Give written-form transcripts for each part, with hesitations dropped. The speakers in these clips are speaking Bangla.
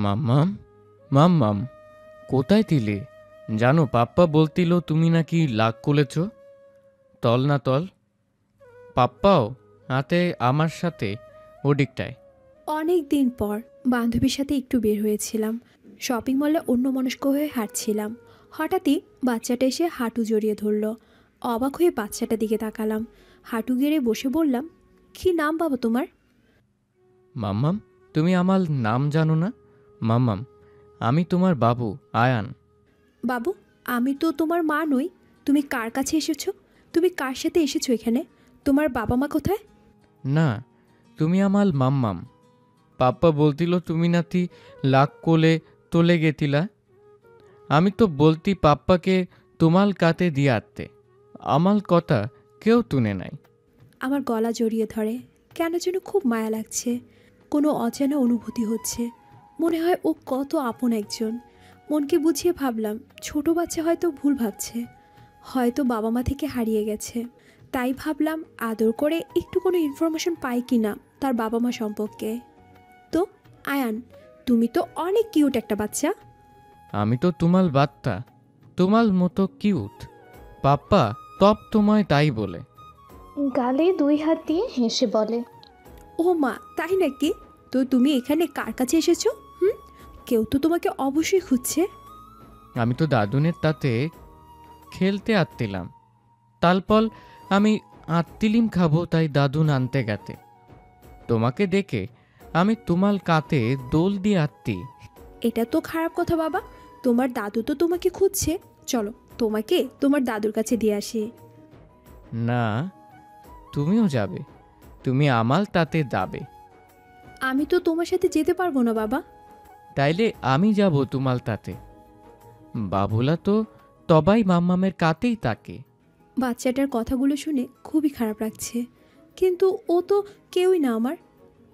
মাম্মাম, মাম্মাম, কোথায় দিলে? জানো পাপ্পা বলতিল তুমি নাকি লাক করেছ। তল না তল, পাপ্পাও হাতে আমার সাথে ওদিকটায়। অনেক দিন পর বান্ধবীর সাথে একটু বের হয়েছিলাম। শপিং মলে অন্যমনস্ক হয়ে হাঁটছিলাম। হঠাৎই বাচ্চাটা এসে হাঁটু জড়িয়ে ধরল। অবাক হয়ে বাচ্চাটার দিকে তাকালাম। হাঁটু গেড়ে বসে বললাম, কী নাম বাবা তোমার? মাম্মাম, তুমি আমার নাম জানো না? মাম্মাম, আমি তোমার বাবু আয়ান। বাবু, আমি তো তোমার মা নই। তুমি কার কাছে এসেছো? তুমি কার সাথে এসেছো এখানে? তোমার বাবা মা কোথায়? না, তুমি আমার মাম্মাম। পাপ্পা বলতিল তুমি নাতি লাক কোলে তোলে গেতিলা। আমি তো বলতি পাপ্পাকে তোমাল কাতে দিয়ে আনতে। আমার কথা কেউ তুনে নাই। আমার গলা জড়িয়ে ধরে। কেন যেন খুব মায়া লাগছে। কোনো অজানা অনুভূতি হচ্ছে। মনে হয় ও কত আপন একজন। মনকে বুঝিয়ে ভাবলাম, ছোট বাচ্চা হয়তো ভুল ভাবছে, হয়তো বাবা মা থেকে হারিয়ে গেছে। তাই ভাবলাম আদর করে একটু কোনো ইনফরমেশন পাই কি না তার বাবা মা সম্পর্কে। তো আয়ান, তুমি তো অনেক কিউট একটা বাচ্চা। আমি তো তোমার বাত্তা, তোমার মতো কিউট। পাপ্পা তপ তোমায় তাই বলে। গালে 2 হাত দিয়ে হেসে বলে, ও মা, তাই নাকি? তো তুমি এখানে কার কাছে এসেছো? কেউ তো তোমাকে অবশ্যই খুঁজছে। আমি তো দাদুনের তাতে খেলতে আত্মিলাম। তারপর আমি আত্মিলিম খাবো, তাই দাদুন আনতে গেতে। তোমাকে দেখে আমি তোমার কাতে দোল দিয়ে আত্মি। এটা তো খারাপ কথা বাবা। তোমার দাদু তো তোমাকে খুঁজছে। চলো তোমাকে তোমার দাদুর কাছে দিয়ে আসি। না, তুমিও যাবে। তুমি আমার তাতে যাবে। আমি তো তোমার সাথে যেতে পারবো না বাবা। তাইলে আমি যাব তোমার তাতে। বাবুলা তো তবাই মাম্মামের কাতেই তাকে। বাচ্চাটার কথাগুলো শুনে খুবই খারাপ লাগছে। কিন্তু ও তো কেউই না আমার।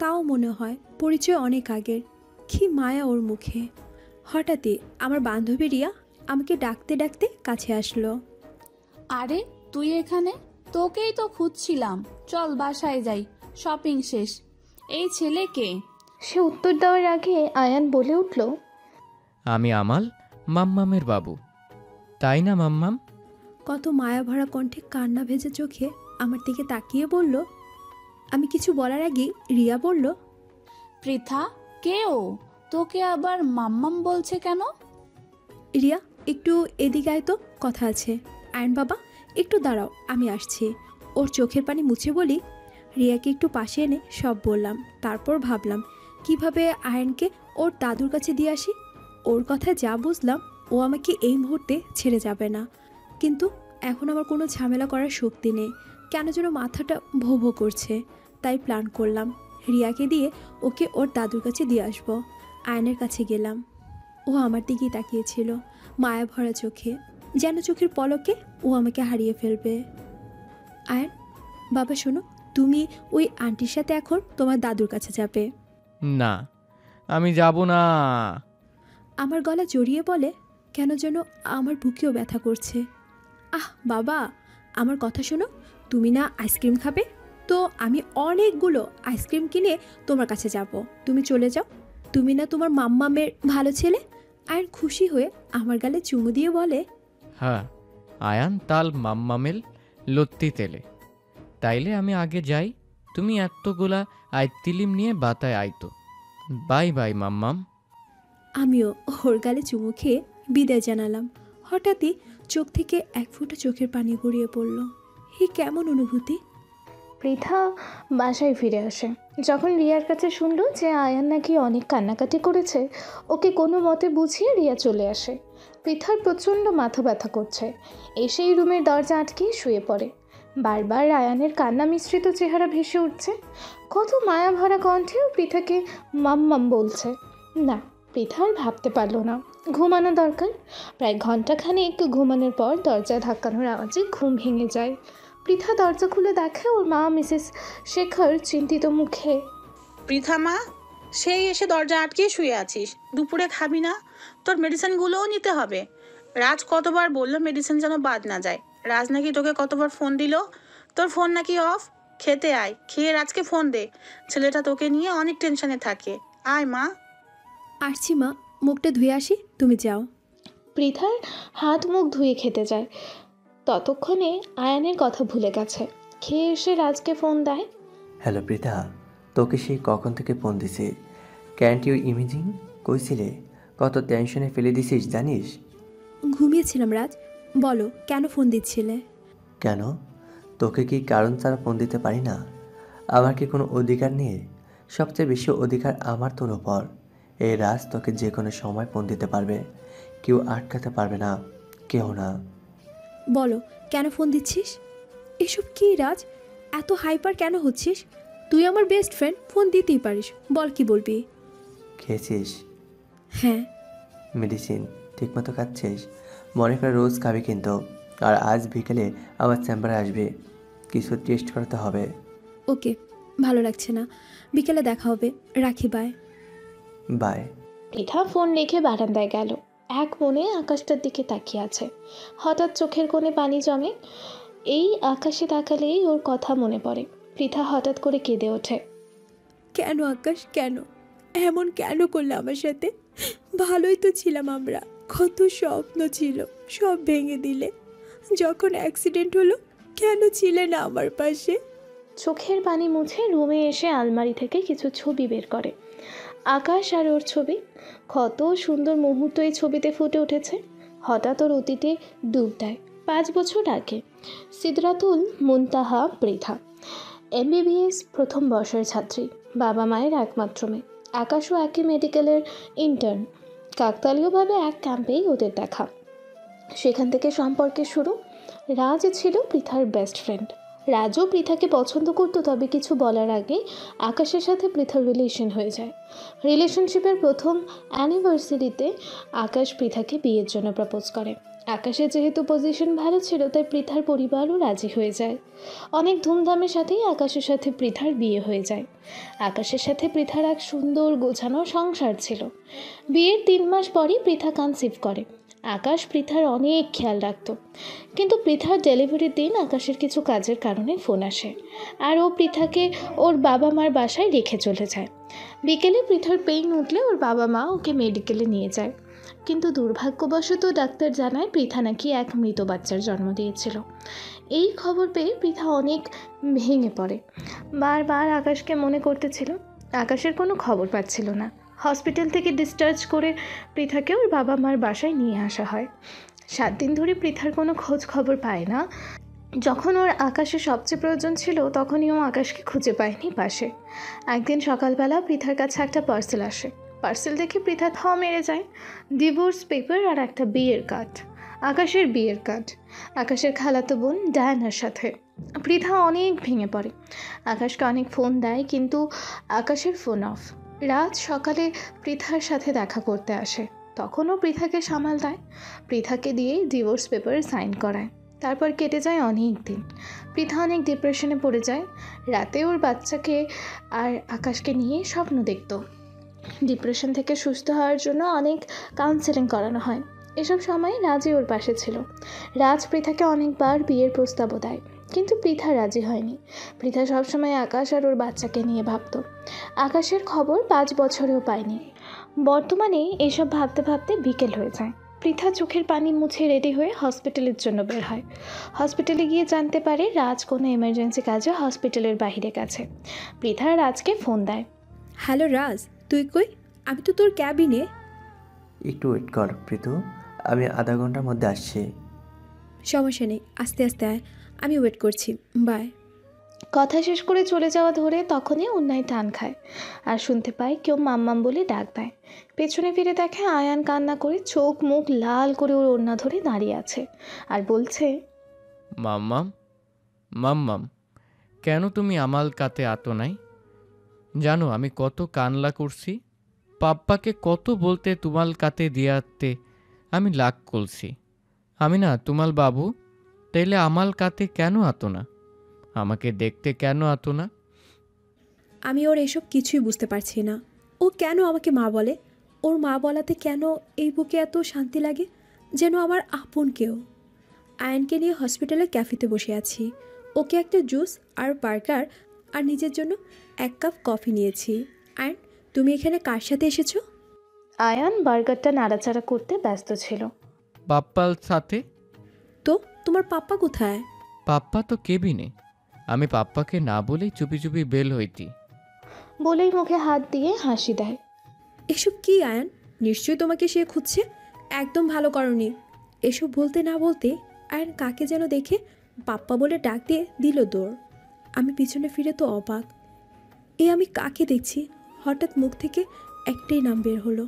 তাও মনে হয় পরিচয় অনেক আগের। কি মায়া ওর মুখে। হঠাৎই আমার বান্ধবী রিয়া আমাকে ডাকতে ডাকতে কাছে আসলো। আরে তুই এখানে? তোকেই তো খুঁজছিলাম। চল বাসায় যাই, শপিং শেষ। এই ছেলে কে? সে উত্তর দেওয়ার আগে আয়ান বলে উঠল, আমি আমাল মাম্মামের বাবু, তাই না মাম্মাম? কত মায়া ভরা কণ্ঠে কান্না ভেজা চোখে আমার দিকে তাকিয়ে বলল। আমি কিছু বলার আগে রিয়া বলল, পৃথা, কে ও? তোকে আবার মাম্মাম বলছে কেন? রিয়া একটু এদিকে আয় তো, কথা আছে। আয়ন বাবা একটু দাঁড়াও, আমি আসছি। ওর চোখের পানি মুছে বলি, রিয়াকে একটু পাশে এনে সব বললাম। তারপর ভাবলাম কিভাবে আয়নকে ওর দাদুর কাছে দিয়ে আসি। ওর কথা যা বুঝলাম, ও আমাকে এই মুহূর্তে ছেড়ে যাবে না। কিন্তু এখন আমার কোনো ঝামেলা করার শক্তি নেই। কেন যেন মাথাটা ভো ভো করছে। তাই প্ল্যান করলাম রিয়াকে দিয়ে ওকে ওর দাদুর কাছে দিয়ে আসবো। আয়নের কাছে গেলাম। ও আমার দিকেই তাকিয়েছিল মায়া ভরা চোখে, যেন চোখের পলকে ও আমাকে হারিয়ে ফেলবে। আয়ন বাবা শোনো, তুমি ওই আন্টির সাথে এখন তোমার দাদুর কাছে যাবে। না, আমি যাব না। আমার গলা জড়িয়ে বলে, কেন যেন আমার বুকেও ব্যথা করছে। আহ বাবা, আমার কথা শোনো। তুমি না আইসক্রিম খাবে? তো আমি অনেকগুলো আইসক্রিম কিনে তোমার কাছে যাব। তুমি চলে যাও। তুমি না তোমার মাম্মামের ভালো ছেলে। আয়ন খুশি হয়ে আমার গালে চুমু দিয়ে বলে, হ্যাঁ, আয়ান তাল মাম্মামেল লত্তি তেলে। তাইলে আমি আগে যাই। তুমি এতগুলা আইতিলিম নিয়ে বাতায় আইতো। বাই বাই মাম্মাম। আমিও ওর গালে চুমু খেয়ে বিদায় জানালাম। হঠাৎই চোখ থেকে এক ফোঁটা চোখের পানি গড়িয়ে পড়ল। হে কেমন অনুভূতি! পৃথা বাসায় ফিরে আসে। যখন রিয়ার কাছে শুনলো যে আয়ান নাকি অনেক কান্নাকাটি করেছে, ওকে কোনো মতে বুঝিয়ে রিয়া চলে আসে। পৃথার প্রচণ্ড মাথা ব্যথা করছে। এসেই রুমের দরজা আটকে শুয়ে পড়ে। বারবার আয়ানের কান্না মিশ্রিত চেহারা ভেসে উঠছে। কত মায়া ভরা কণ্ঠেও পৃথাকে মাম্মাম বলছে। না, পৃথার ভাবতে পারল না, ঘুমানো দরকার। প্রায় ঘন্টাখানেক ঘুমানোর পর দরজা ধাক্কানোর আওয়াজে ঘুম ভেঙে যায়। পৃথা দরজা খুলে দেখে ওর মা মিসেস শেখর চিন্তিত মুখে। পৃথা মা, সেই এসে দরজা আটকে শুয়ে আছিস? দুপুরে খাবি না? তোর মেডিসিনগুলোও নিতে হবে। রাজ কতবার বললো মেডিসিন যেন বাদ না যায়। রাজ নাকি তোকে কতবার ফোন দিল, তোর ফোন নাকি অফ। খেতে আয়, খেয়ে রাজকে ফোন দে। ছেলেটা তোকে নিয়ে অনেক টেনশনে থাকে। আয় মা। আসছি মা, মুখটা ধুয়ে আসি, তুমি যাও। পৃথার হাত মুখ ধুয়ে খেতে যায়। ততক্ষণে আয়ানের কথা ভুলে গেছে। খেয়ে এসে রাজকে ফোন দেয়। হ্যালো পৃথা, তোকে সেই কখন থেকে ফোন দিছি। ক্যান্ট ইউ ইমেজিং কইছিলে? কত টেনশনে ফেলে দিছিস জানিস? ঘুমিয়েছিলাম রাজ, বলো কেন ফোন দিচ্ছিলে? কেন? তোকে কি কারণ ছাড়া ফোন দিতে পারি না? আমার কি কোনো অধিকার নেই? সবচেয়ে বেশি অধিকার আমার তোর ওপর। এই রাজ তোকে যে কোনো সময় ফোন দিতে পারবে, কেউ আটকাতে পারবে না, কেউ না। বলো কেন ফোন দিচ্ছিস? এসব কি রাজ, এত হাইপার কেন হচ্ছিস? তুই আমার বেস্ট ফ্রেন্ড, ফোন দিতেই পারিস, বল কি বলবি? খেয়েছিস হ্যাঁ। মেডিসিন ঠিকমতো খাচ্ছিস? মনে করে রোজ খাবি কিন্তু। আর আজ বিকেলে আমার চেম্বারে আসবি, কিছু টেস্ট করাতে হবে। ওকে, ভালো লাগছে না, বিকেলে দেখা হবে, রাখি, বাই। বাই। পৃথা ফোন রেখে বারান্দায় গেল। এক মনে আকাশটার দিকে তাকিয়ে আছে। হঠাৎ চোখের কোণে পানি জমে। এই আকাশে তাকালেই ওর কথা মনে পড়ে। পৃথা হঠাৎ করে কেঁদে ওঠে। কেন আকাশ, কেন এমন কেন করলে আমার সাথে? ভালোই তো ছিলাম আমরা, কত স্বপ্ন ছিল, সব ভেঙে দিলে। যখন অ্যাক্সিডেন্ট হলো কেন ছিলে না আমার পাশে? চোখের পানি মুছে রুমে এসে আলমারি থেকে কিছু ছবি বের করে। আকাশ আর ওর ছবি। কত সুন্দর মুহূর্ত এই ছবিতে ফুটে উঠেছে। হঠাৎ ওর অতীতে ডুব দেয়। 5 বছর আগে। সিদরাতুল মুনতাহা পৃথা MBBS প্রথম বর্ষের ছাত্রী, বাবা মায়ের একমাত্র মেয়ে। আকাশও একই মেডিকেলের ইন্টার্ন। কাকতালীয়ভাবে এক ক্যাম্পেই ওদের দেখা। সেখান থেকে সম্পর্কের শুরু। রাজ ছিল পৃথার বেস্ট ফ্রেন্ড। রাজও পৃথাকে পছন্দ করতো, তবে কিছু বলার আগে আকাশের সাথে পৃথার রিলেশন হয়ে যায়। রিলেশনশিপের প্রথম অ্যানিভার্সারিতে আকাশ পৃথাকে বিয়ের জন্য প্রপোজ করে। আকাশের যেহেতু পজিশন ভালো ছিল, তাই পৃথার পরিবারও রাজি হয়ে যায়। অনেক ধুমধামের সাথেই আকাশের সাথে পৃথার বিয়ে হয়ে যায়। আকাশের সাথে পৃথার এক সুন্দর গোছানো সংসার ছিল। বিয়ের 3 মাস পরই পৃথা কনসিভ করে। আকাশ পৃথার অনেক খেয়াল রাখত। কিন্তু পৃথার ডেলিভারির দিন আকাশের কিছু কাজের কারণে ফোন আসে, আর ও পৃথাকে ওর বাবা মার বাসায় রেখে চলে যায়। বিকেলে পৃথার পেইন উঠলে ওর বাবা মা ওকে মেডিকেলে নিয়ে যায়। কিন্তু দুর্ভাগ্যবশত ডাক্তার জানায় পৃথা নাকি এক মৃত বাচ্চার জন্ম দিয়েছিল। এই খবর পেয়ে পৃথা অনেক ভেঙে পড়ে। বারবার আকাশকে মনে করতেছিল। আকাশের কোনো খবর পাচ্ছিল না। হসপিটাল থেকে ডিসচার্জ করে পৃথাকে ওর বাবা মার বাসায় নিয়ে আসা হয়। 7 দিন ধরে পৃথার কোনো খোঁজ খবর পায় না। যখন ওর আকাশের সবচেয়ে প্রয়োজন ছিল, তখনই ও আকাশকে খুঁজে পায়নি পাশে। একদিন সকালবেলা পৃথার কাছে একটা পার্সেল আসে। পার্সেল দেখে পৃথা মেরে যায়। ডিভোর্স পেপার আর একটা বিয়ের কার্ড। আকাশের বিয়ের কার্ড, আকাশের খালাতো বোন ডায়ানার সাথে। পৃথা অনেক ভেঙে পড়ে। আকাশকে অনেক ফোন দেয়, কিন্তু আকাশের ফোন অফ। রাত সকালে পৃথার সাথে দেখা করতে আসে। তখনও পৃথাকে সামাল দেয়। পৃথাকে দিয়ে ডিভোর্স পেপার সাইন করায়। তারপর কেটে যায় অনেক দিন। পৃথা অনেক ডিপ্রেশনে পড়ে যায়। রাতে ওর বাচ্চাকে আর আকাশকে নিয়ে স্বপ্ন দেখত। ডিপ্রেশন থেকে সুস্থ হওয়ার জন্য অনেক কাউন্সেলিং করানো হয়। এসব সময় রাজি ওর পাশে ছিল। রাজ পৃথাকে অনেকবার বিয়ের প্রস্তাবও দেয়, কিন্তু পৃথা রাজি হয়নি। পৃথা সবসময় আকাশ আর ওর বাচ্চাকে নিয়ে ভাবত। আকাশের খবর 5 বছরেও পায়নি। বর্তমানে এসব ভাবতে ভাবতে বিকেল হয়ে যায়। পৃথা চোখের পানি মুছে রেডি হয়ে হসপিটালের জন্য বের হয়। হসপিটালে গিয়ে জানতে পারে রাজ কোনো এমার্জেন্সি কাজে হসপিটালের বাইরে গেছে। পৃথা রাজকে ফোন দেয়। হ্যালো রাজ, তুই কই? আমি তো তোর ক্যাবিনে। একটু ওয়েট কর প্রীতু, আমি আধা ঘন্টার মধ্যে আসছি। সমস্যা নেই, আস্তে আস্তে আয়, আমি ওয়েট করছি, বাই। কথা শেষ করে চলে যাওয়া ধরে তখনই অন্যায় টান খায়, আর শুনতে পায় কেউ মাম্মাম বলে ডাক দেয়। পেছনে ফিরে দেখে আয়ান কান্না করে চোখ মুখ লাল করে ওর ওড়না ধরে দাঁড়িয়ে আছে আর বলছে, মাম্মাম, মাম্মাম, কেন তুমি আমাল কাতে আতো নাই? জানো আমি কত কানলা করছি, পাপ্পাকে কত বলতে তুমাল কাতে দিয়াতে আমি লাগ করছি। আমি না তুমাল বাবু, তাইলে আমাল কাতে কেন আতো না? আমাকে দেখতে কেন আতো না? আমি ওর এসব কিছুই বুঝতে পারছি না। ও কেন আমাকে মা বলে? ওর মা বলাতে কেন এই বুকে এত শান্তি লাগে, যেন আমার আপন কেউ। আয়নকে নিয়ে হসপিটালে ক্যাফেতে বসে আছি। ওকে একটা জুস আর বার্গার আর নিজের জন্য 1 কাপ কফি নিয়েছি। অ্যান্ড তুমি এখানে কার সাথে এসেছো? আয়ান বার্গারটা নাড়াচাড়া করতে ব্যস্ত ছিল। পাপ্পার সাথে। তো তোমার পাপ্পা কোথায়? পাপ্পা তো কেবিনে। আমি পাপ্পাকে না বলেই চুপি চুপি বেল হইতি। বলেই মুখে হাত দিয়ে হাসি দেয়। এসব কি আয়ান? নিশ্চয়ই তোমাকে সে খুঁজছে। একদম ভালো করনি। এসব বলতে না বলতে আয়ান কাকে যেন দেখে পাপ্পা বলে ডাক দিয়ে দিল দৌড়। আমি পিছনে ফিরে তো অবাক। আমি কাকে দেখছি? হঠাৎ মুখ থেকে একটাই নাম বের হলো,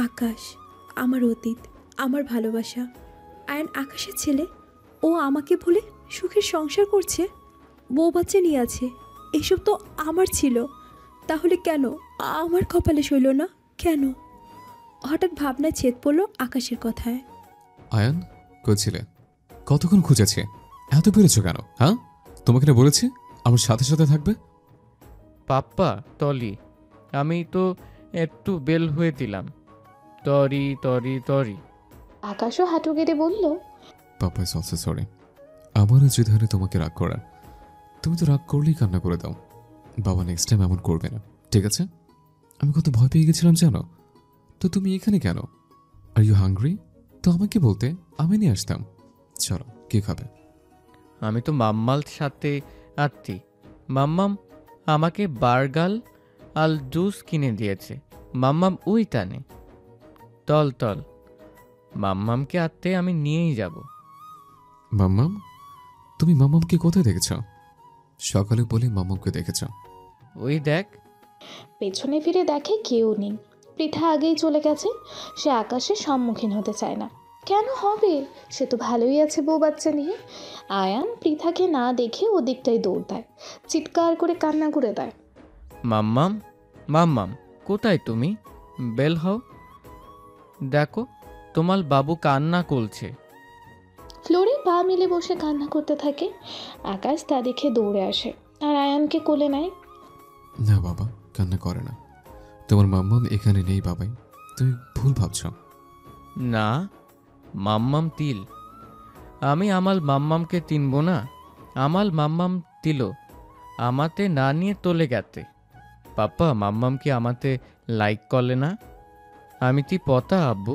আকাশ। আমার অতীত, আমার ভালোবাসা। আয়ান আকাশের ছেলে। ও আমাকে ভুলে সুখের সংসার করছে, বউ বাচ্চা নিয়ে আছে। এসব তো আমার ছিল। তাহলে কেন আমার কপালে সইল না? কেন? হঠাৎ ভাবনায় ছেদ পড়ল আকাশের কথায়। আয়ান কইছিলে কতক্ষণ খুঁজেছে, এত পেরেছো কেন? হ্যাঁ, তোমাকে না বলেছি আমার সাথে সাথে থাকবে? পাপ্পা তলি, আমি তো একটু বেল হয়ে দিলাম। তরি তরি তরি। আকাশও হাঁটু গেড়ে বলল, পাপা ইজ অলসো সরি। আমারও যে ধরনের তোমাকে রাগ করার, তুমি তো রাগ করলেই কান্না করে দাও। বাবা নেক্সট টাইম এমন করবে না, ঠিক আছে? আমি কত ভয় পেয়ে গেছিলাম জানো। তো তুমি এখানে কেন? Are you hungry? তো আমাকে বলতে, আমি নিয়ে আসতাম। চলো, কি খাবে? আমি তো মাম্মার সাথে আত্মি। মাম্মাম আমাকে বার্গার আর জুস কিনে দিয়েছে। মাম্মাম ওই টানে। তল তল। মাম্মামকে আত্মে আমি নিয়েই যাব। মাম্মাম? তুমি মাম্মামকে কোথায় দেখেছ? সকালে বলে মাম্মামকে দেখেছ? ওই দেখ। পেছনে ফিরে দেখে কেউ নেই। পৃথা আগেই চলে গেছে। সে আকাশের সম্মুখীন হতে চায় না। কেন হবে? সে তো ভালোই আছে বউ বাচ্চা নিয়ে। আয়ান পৃথাকে না দেখে ওদিকটাই দৌড় দেয়, চিৎকার করে কান্না করে দেয়। মাম্মাম, মাম্মাম কোথায় তুমি? বেল হও। দেখো তোমার বাবু কান্না করছে। ফ্লোরে পা মিলে বসে কান্না করতে থাকে। আকাশ তা দেখে দৌড়ে আসে আর আয়ানকে কোলে নেয়। না বাবা, কান্না করে না। তোমার মাম্মাম এখানে নেই বাবাই, তুমি ভুল ভাবছ। না, মাম্মাম তিল। আমি আমার মাম্মামকে চিনব না? আমার মাম্মাম তিল আমাতে না নিয়ে তোলে গেতে। পাপ্পা মাম্মাম কি আমাতে লাইক করলে না? আমি তি পতা আব্বু।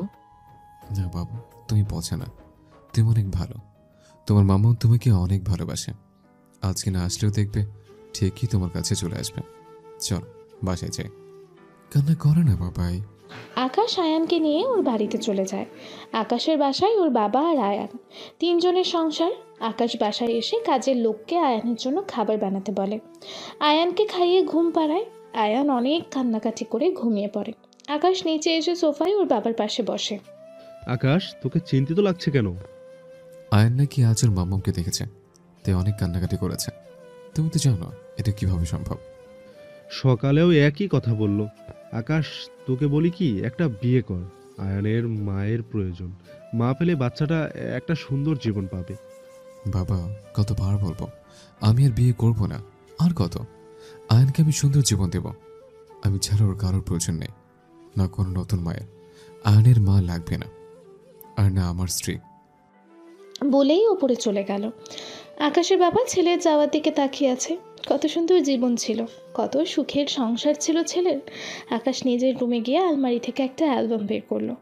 না বাবা, তুমি বোঝো না। তুমি অনেক ভালো। তোমার মাম্মাম তোমাকে অনেক ভালোবাসে। আজকে না আসলেও দেখবে ঠিকই তোমার কাছে চলে আসবে। চল বাসায় যাই। কান্না করে না বাবাই। আকাশ আয়ানকে নিয়ে ওর বাড়িতে চলে যায়। আকাশের বাসায় ওর বাবা আর আয়ান, তিনজনের সংসার। আকাশ বাসায় এসে কাজের লোককে আয়ানের জন্য খাবার বানাতে বলে। আয়ানকে খাইয়ে ঘুম পাড়ায়। আয়ান অনেক কান্নাকাটি করে ঘুমিয়ে পড়ে। আকাশ নিচে এসে সোফায় ওর বাবার পাশে বসে। আকাশ, তোকে চিন্তিত লাগছে কেন? আয়ান নাকি আজ ওর মাম্মামকে দেখেছে, তাই অনেক কান্নাকাটি করেছে। তুমি তো জানো এটা কিভাবে সম্ভব। সকালেও একই কথা বলল। আকাশ, তোকে বলি কি, একটা বিয়ে কর। আয়ানের মায়ের প্রয়োজন। মা পেলে বাচ্চাটা একটা সুন্দর জীবন পাবে। বাবা কতবার বলবো আমি আর বিয়ে করব না। আর কত? আয়ানকে আমি সুন্দর জীবন দেব। আমি ছাড়া ওর কারোর প্রয়োজন নেই, না কোনো নতুন মায়ের। আয়ানের মা লাগবে না, আর না আমার স্ত্রী। বলেই ওপরে চলে গেল। আকাশের বাবা ছেলের যাওয়ার দিকে তাকিয়ে আছে। কত সুন্দর জীবন ছিল, কত সুখের সংসার ছিল ছেলের। আকাশ নিজের রুমে গিয়ে আলমারি থেকে একটা অ্যালবাম বের করলো।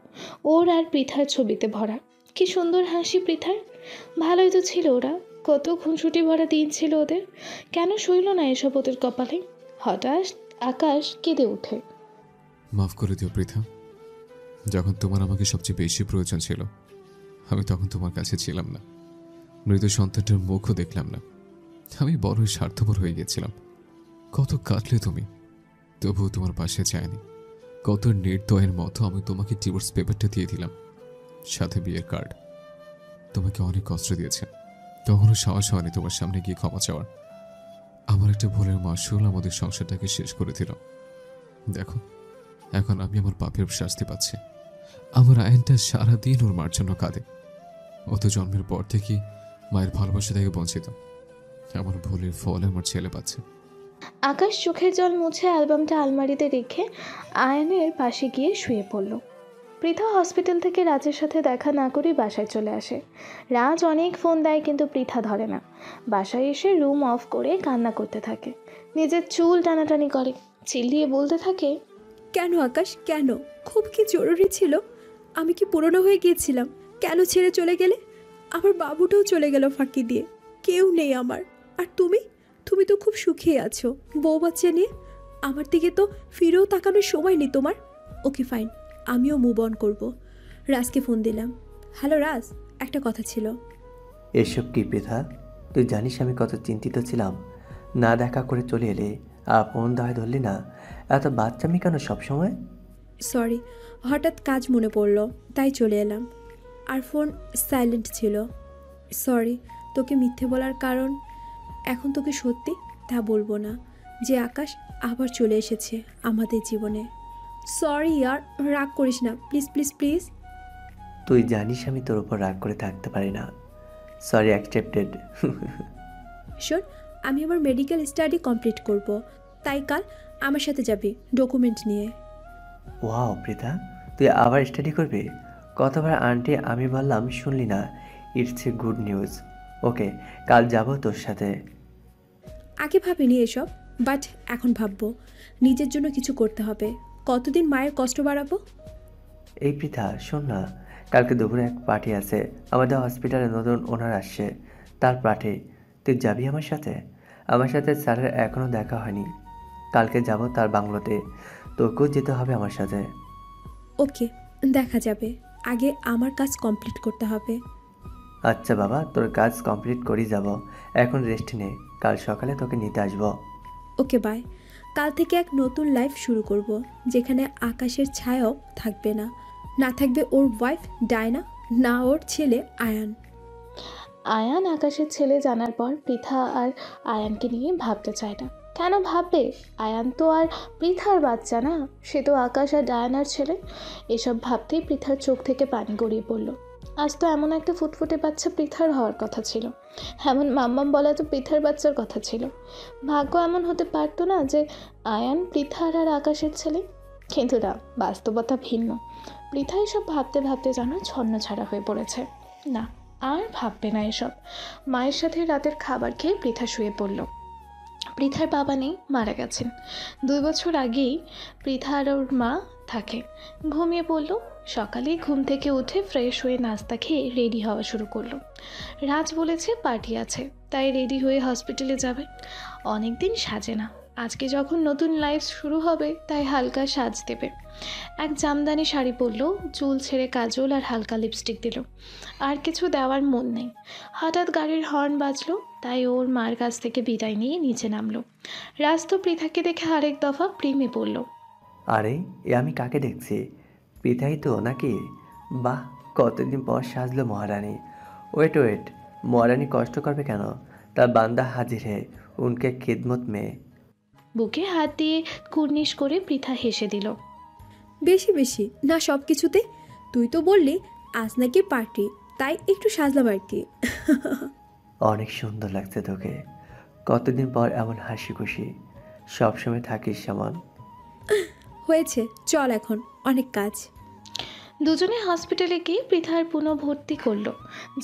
ওর আর পৃথার ছবিতে ভরা। কি সুন্দর হাসি পৃথার। ভালোই তো ছিল ওরা। কত খুনসুটি ভরা দিন ছিল ওদের। কেন সইল না এসব ওদের কপালে? হঠাৎ আকাশ কেঁদে ওঠে। মাফ করে দিও পৃথা। যখন তোমার আমাকে সবচেয়ে বেশি প্রয়োজন ছিল, আমি তখন তোমার কাছে ছিলাম না। মৃত সন্তানটার মুখও দেখলাম না। আমি বড়ই স্বার্থপর হয়ে গেছিলাম। কত কাটলে তুমি, তবুও তোমার পাশে যায়নি। কত নির্দয়ের মতো আমি তোমাকে ডিভোর্স পেপারটা দিয়ে দিলাম, সাথে বিয়ের কার্ড। তোমাকে অনেক কষ্ট দিয়েছে, তখনও সাহস হয়নি তোমার সামনে গিয়ে ক্ষমা চাওয়ার। আমার একটা ভুলের মাসুল আমাদের সংসারটাকে শেষ করে দিল। দেখো, এখন আমি আমার পাপের শাস্তি পাচ্ছি। আমার আয়নটা সারাদিন ওর মার জন্য কাঁদে। ও তো জন্মের পর থেকেই মায়ের ভালোবাসা থেকে বঞ্চিত। আমার ভুলের ফল আমার ছেলে পাচ্ছে। আকাশ চোখের জল মুছে অ্যালবামটা আলমারিতে রেখে আয়নের পাশে গিয়ে শুয়ে পড়ল। পৃথা হসপিটাল থেকে রাজের সাথে দেখা না করে বাসায় চলে আসে। রাজ অনেক ফোন দেয় কিন্তু পৃথা ধরে না। বাসায় এসে রুম অফ করে কান্না করতে থাকে, নিজের চুল টানাটানি করে, চিল্লিয়ে বলতে থাকে, কেন আকাশ, কেন? খুব কি জরুরি ছিল? আমি কি পুরনো হয়ে গিয়েছিলাম? কেন ছেড়ে চলে গেলে? আমার বাবুটাও চলে গেল ফাঁকি দিয়ে, কেউ নেই আমার। আর তুমি তুমি তো খুব সুখী আছো বউ বাচ্চা নিয়ে। আমার দিকে তো ফিরেও তাকানোর সময় নেই তোমার। ওকে ফাইন, আমিও মুভ অন করবো। রাজকে ফোন দিলাম। হ্যালো রাজ, একটা কথা ছিল। এসব কি পৃথা? তুই জানিস আমি কত চিন্তিত ছিলাম। না দেখা করে চলে এলে, আর ফোন দায় ধরলি না। এত বাচ্চামি কেন সবসময়? সরি, হঠাৎ কাজ মনে পড়লো তাই চলে এলাম। আর ফোন সাইলেন্ট ছিল। সরি তোকে মিথ্যে বলার কারণ। এখন তোকে সত্যি তা বলবো না যে আকাশ আবার চলে এসেছে আমাদের জীবনে। সরি ইয়ার, রাগ করিস না প্লিজ প্লিজ প্লিজ। তুই জানিস আমি তোর উপর রাগ করে থাকতে পারি না। Sorry accepted. শোন, আমি আমার মেডিকেল স্টাডি কমপ্লিট করব, তাই কাল আমার সাথে যাবি ডকুমেন্ট নিয়ে। ওয়াও পৃথা, তুই আবার স্টাডি করবি? কতবার আন্টি আমি বললাম শুনলি না। It's a good news. Okay, কাল যাব তোর সাথে। আগে ভাবিনি এসব, বাট এখন ভাববো। নিজের জন্য কিছু করতে হবে। কতদিন মায়ের কষ্ট বাড়াবো? এই পৃথা শোন না, কালকে দুপুরে এক পার্টি আছে। আমাদের হসপিটালে নতুন ওনার আসছে, তার পার্টি। তুই যাবি আমার সাথে? আমার সাথে স্যারের এখনও দেখা হয়নি। কালকে যাব তার বাংলোতে, তোকেও যেতে হবে আমার সাথে। ওকে, দেখা যাবে। আগে আমার কাজ কমপ্লিট করতে হবে। আচ্ছা বাবা, তোর কাজ কমপ্লিট করেই যাব। এখন রেস্ট নে, কাল সকালে তোকে নিতে আসবো। Okay bye. কাল থেকে এক নতুন লাইফ শুরু করব, যেখানে আকাশের ছায়াও থাকবে না। না থাকবে ওর ওয়াইফ ডায়না, না ওর ছেলে আয়ান। আয়ান আকাশের ছেলে জানার পর পৃথা আর আয়ানকে নিয়ে ভাবতে চায় না। কেন ভাববে? আয়ান তো আর পৃথার বাচ্চা না, সে তো আকাশ আর ডায়ানার ছেলে। এসব ভাবতেই পৃথার চোখ থেকে পানি গড়িয়ে পড়ল। আজ তো এমন একটা ফুটফুটে বাচ্চা পৃথার হওয়ার কথা ছিল, এমন মাম্মাম বলা তো পৃথার বাচ্চার কথা ছিল। ভাগ্য এমন হতে পারতো না যে আয়ান পৃথার আর আকাশের ছেলে। কিন্তু না, বাস্তবতা ভিন্ন। পৃথা এসব ভাবতে ভাবতে যেন ছন্নছাড়া হয়ে পড়েছে। না, আর ভাববে না এসব। মায়ের সাথে রাতের খাবার খেয়ে পৃথা শুয়ে পড়ল। পৃথার বাবা নেই, মারা গেছেন 2 বছর আগেই। পৃথা আর ওর মা থাকে। ঘুমিয়ে পড়ল। সকালেই ঘুম থেকে উঠে ফ্রেশ হয়ে নাস্তা খেয়ে রেডি হওয়া শুরু করলো। রাজ বলেছে পার্টি আছে, তাই রেডি হয়ে হসপিটালে যাবে। অনেক দিন সাজে না, আজকে যখন নতুন লাইফ শুরু হবে তাই হালকা সাজ দেবে। এক জামদানি শাড়ি পরলো, চুল ছেড়ে কাজল আর হালকা লিপস্টিক দিল। আর কিছু দেওয়ার মন নেই। হঠাৎ গাড়ির হর্ন বাজলো, তাই ওর মার কাছ থেকে বিদায় নিয়ে নিচে নামলো। রাজ তো পৃথাকে দেখে আরেক দফা প্রেমে পড়ল। আরে এ আমি কাকে দেখছি? পৃথাই তো নাকি? বাহ, কতদিন পর সাজলো মহারানী। ওয়েট ওয়েট, মহারানী কষ্ট করবে কেন? তার বান্দা হাজির হে, উনকে খিদমত মে। বুকে হাত দিয়ে কুর্নিশ করে পৃথা হেসে দিল। বেশি বেশি না সব কিছুতে। তুই তো বললি আজ নাকি পার্টি, তাই একটু সাজলাম আর কি। অনেক সুন্দর লাগছে তোকে। কতদিন পর এমন হাসি খুশি। সবসময় থাকিস সমান। হয়েছে, চল এখন, অনেক কাজ। দুজনে হসপিটালে গিয়ে পৃথার পুনঃ ভর্তি করলো।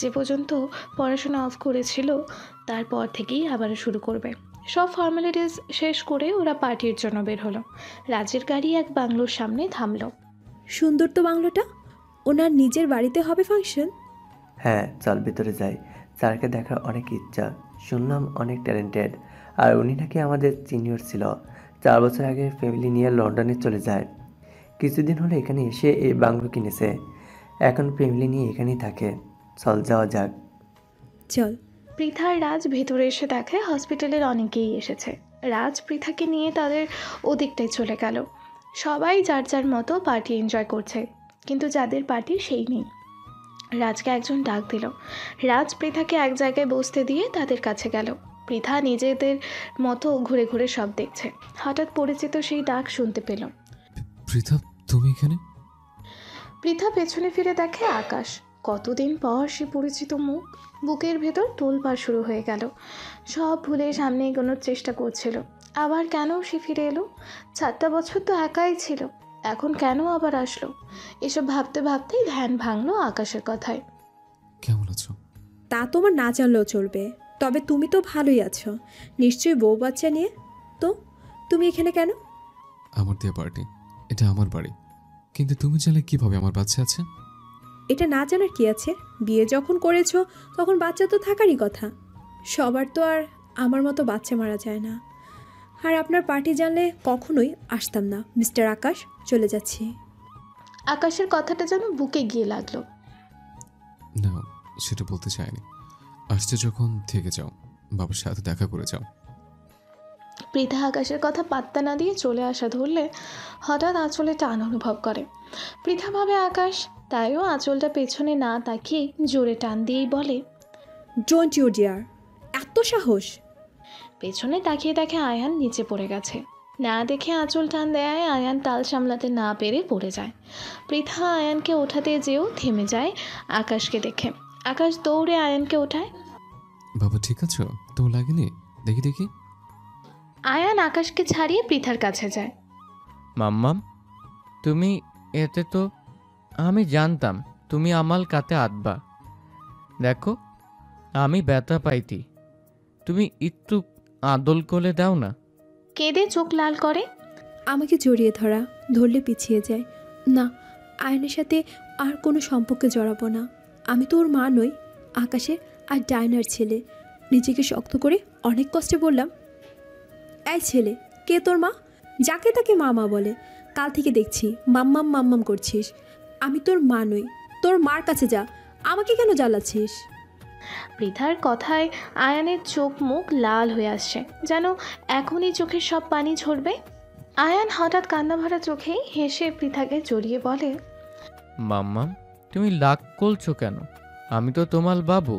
যে পর্যন্ত পড়াশোনা অফ করেছিল তারপর থেকেই আবার শুরু করবে। সব ফর্মালিটিস শেষ করে ওরা পার্টির জন্য বের হলো। রাজের গাড়ি এক বাংলোর সামনে থামলো। সুন্দর তো বাংলোটা। ওনার নিজের বাড়িতে হবে ফাংশন? হ্যাঁ চল ভিতরে যাই। স্যারকে দেখার অনেক ইচ্ছা, শুনলাম অনেক ট্যালেন্টেড। আর উনি নাকি আমাদের সিনিয়র ছিল। 4 বছর আগে ফ্যামিলি নিয়ে লন্ডনে চলে যায়। কিছুদিন হলো এখানে এসে এই বাংলো কিনেছে। এখন ফ্যামিলি নিয়ে এখানেই থাকে। চল যাওয়া যাক। চল। পৃথার রাজ ভেতরে এসে দেখে হসপিটালের অনেকেই এসেছে। রাজ পৃথাকে নিয়ে তাদের ওদিকটায় চলে গেল। সবাই যার যার মতো পার্টি এনজয় করছে, কিন্তু যাদের পার্টি সেই নেই। রাজকে একজন ডাক দিল। রাজ পৃথাকে এক জায়গায় বসতে দিয়ে তাদের কাছে গেল। পৃথা নিজেদের মতো ঘুরে ঘুরে সব দেখছে। হঠাৎ পরিচিত সেই ডাক শুনতে পেল। পৃথা, তুমি এখানে? পৃথা পেছনে ফিরে দেখে আকাশ। কতদিন পর সে পরিচিত মুখ। বুকের ভেতর তোলপাড় শুরু হয়ে গেল। সব ভুলে সামনে এগোনোর চেষ্টা করছিল। আবার কেন সে ফিরে এলো? 4টা বছর তো একাই ছিল, এখন কেন আবার আসলো? এসব ভাবতে ভাবতেই ধ্যান ভাঙলো আকাশের কথায়। কেমন আছো? তা তোমার না জানলেও চলবে, তবে তুমি তো ভালোই আছো নিশ্চয়ই, বউ বাচ্চা নিয়ে। তো তুমি এখানে কেন? আমার দেয়া পার্টি, এটা আমার বাড়ি, কিন্তু তুমি জানলে কিভাবে আমার বাচ্চা আছে? এটা না জানার কি আছে? বিয়ে যখন করেছো তখন বাচ্চা তো থাকারই কথা। সবার তো আর আমার মতো বাচ্চা মারা যায় না। আর আপনার পার্টি জানলে কখনোই আসতাম না মিস্টার আকাশ, চলে যাচ্ছি। আকাশের কথাটা যেন বুকে গিয়ে লাগলো। না, সেটা বলতে চাইনি। আসছে যখন থেকে যাও, বাবার সাথে দেখা করে যাও। পৃথা আকাশের কথা পাত্তা না দিয়ে চলে আসা ধরলে হঠাৎ আঁচলে টান অনুভব করে। পৃথা ভাবে আকাশ, তাইও আঁচলটা পেছনে না তাকিয়ে জোরে টান দিয়েই বলে, ডোন্ট ইউ ডিয়ার, এত সাহস! পেছনে তাকিয়ে দেখে আয়ান নিচে পড়ে গেছে। না দেখে আঁচল টান দেয় আয়ান তাল সামলাতে না পেরে পড়ে যায়। পৃথা আয়ানকে ওঠাতে যেও থেমে যায় আকাশকে দেখে। আকাশ দৌড়ে আয়ানকে ওঠায়। বাবা ঠিক আছো? তোমার লাগেনি? দেখি দেখি। আয়ান আকাশকে ছাড়িয়ে পৃথার কাছে যায়। মাম্মাম, তুমি এতে তো আমি জানতাম তুমি আমাল কাতে আতবা। দেখো আমি ব্যথা পাইতি, তুমি একটু আদল করে দাও না। কেঁদে চোখ লাল করে। আমাকে জড়িয়ে ধরলে পিছিয়ে যায়। না, আয়নের সাথে আর কোনো সম্পর্কে জড়াবো না। আমি তো ওর মা নই, আকাশের আর ডায়নার ছেলে। নিজেকে শক্ত করে অনেক কষ্টে বললাম, এই ছেলে, কে তোর মা? যাকে তাকে মামা বলে। কাল থেকে দেখছি মাম্মাম মাম্মাম করছিস। আমি তোর মা নই, তোর মার কাছে যা, আমাকে কেন জ্বালাচ্ছিস? পৃথার কথায় আয়ানের চোখ মুখ লাল হয়ে আসছে, যেন এখনই চোখের সব পানি ঝরবে। আয়ান হঠাৎ কান্না ভরা চোখেই হেসে পৃথাকে জড়িয়ে বলে, মাম্মাম, তুমি লাগ করছো কেন? আমি তো তোমার বাবু,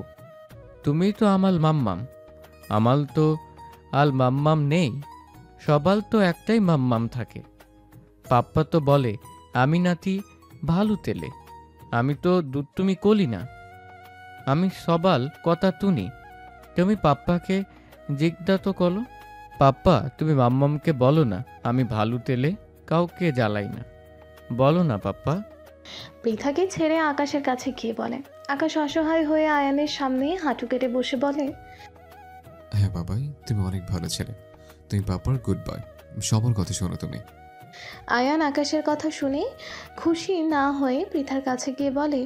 তুমি তো আমাল মাম্মাম। আমাল তো আল মাম্মাম নেই, সবাল তো একটাই মাম্মাম থাকে। পাপ্পা তো বলে আমি নাতি ভালো তেলে, আমি তো দুধ তুমি কলি না। আমি সবাল কথা তুনি, তুমি পাপ্পাকে জিজ্ঞা তো করো। পাপ্পা তুমি মাম্মামকে বলো না আমি ভালো তেলে কাউকে জ্বালাই না, বলো না পাপ্পা। পৃথাকে ছেড়ে আকাশের কাছে গিয়ে বলে। আকাশ অসহায় হয়ে আয়ানের সামনে হাঁটু কেটে বসে বলে, হ্যাঁ বাবাই, তুমি অনেক ভালো ছেলে, তুমি পাপার গুড বয়, সবার কথা শোনো তুমি। আয়ান আকাশের কথা শুনে খুশি না হয়ে পৃথার কাছে গিয়ে বলে,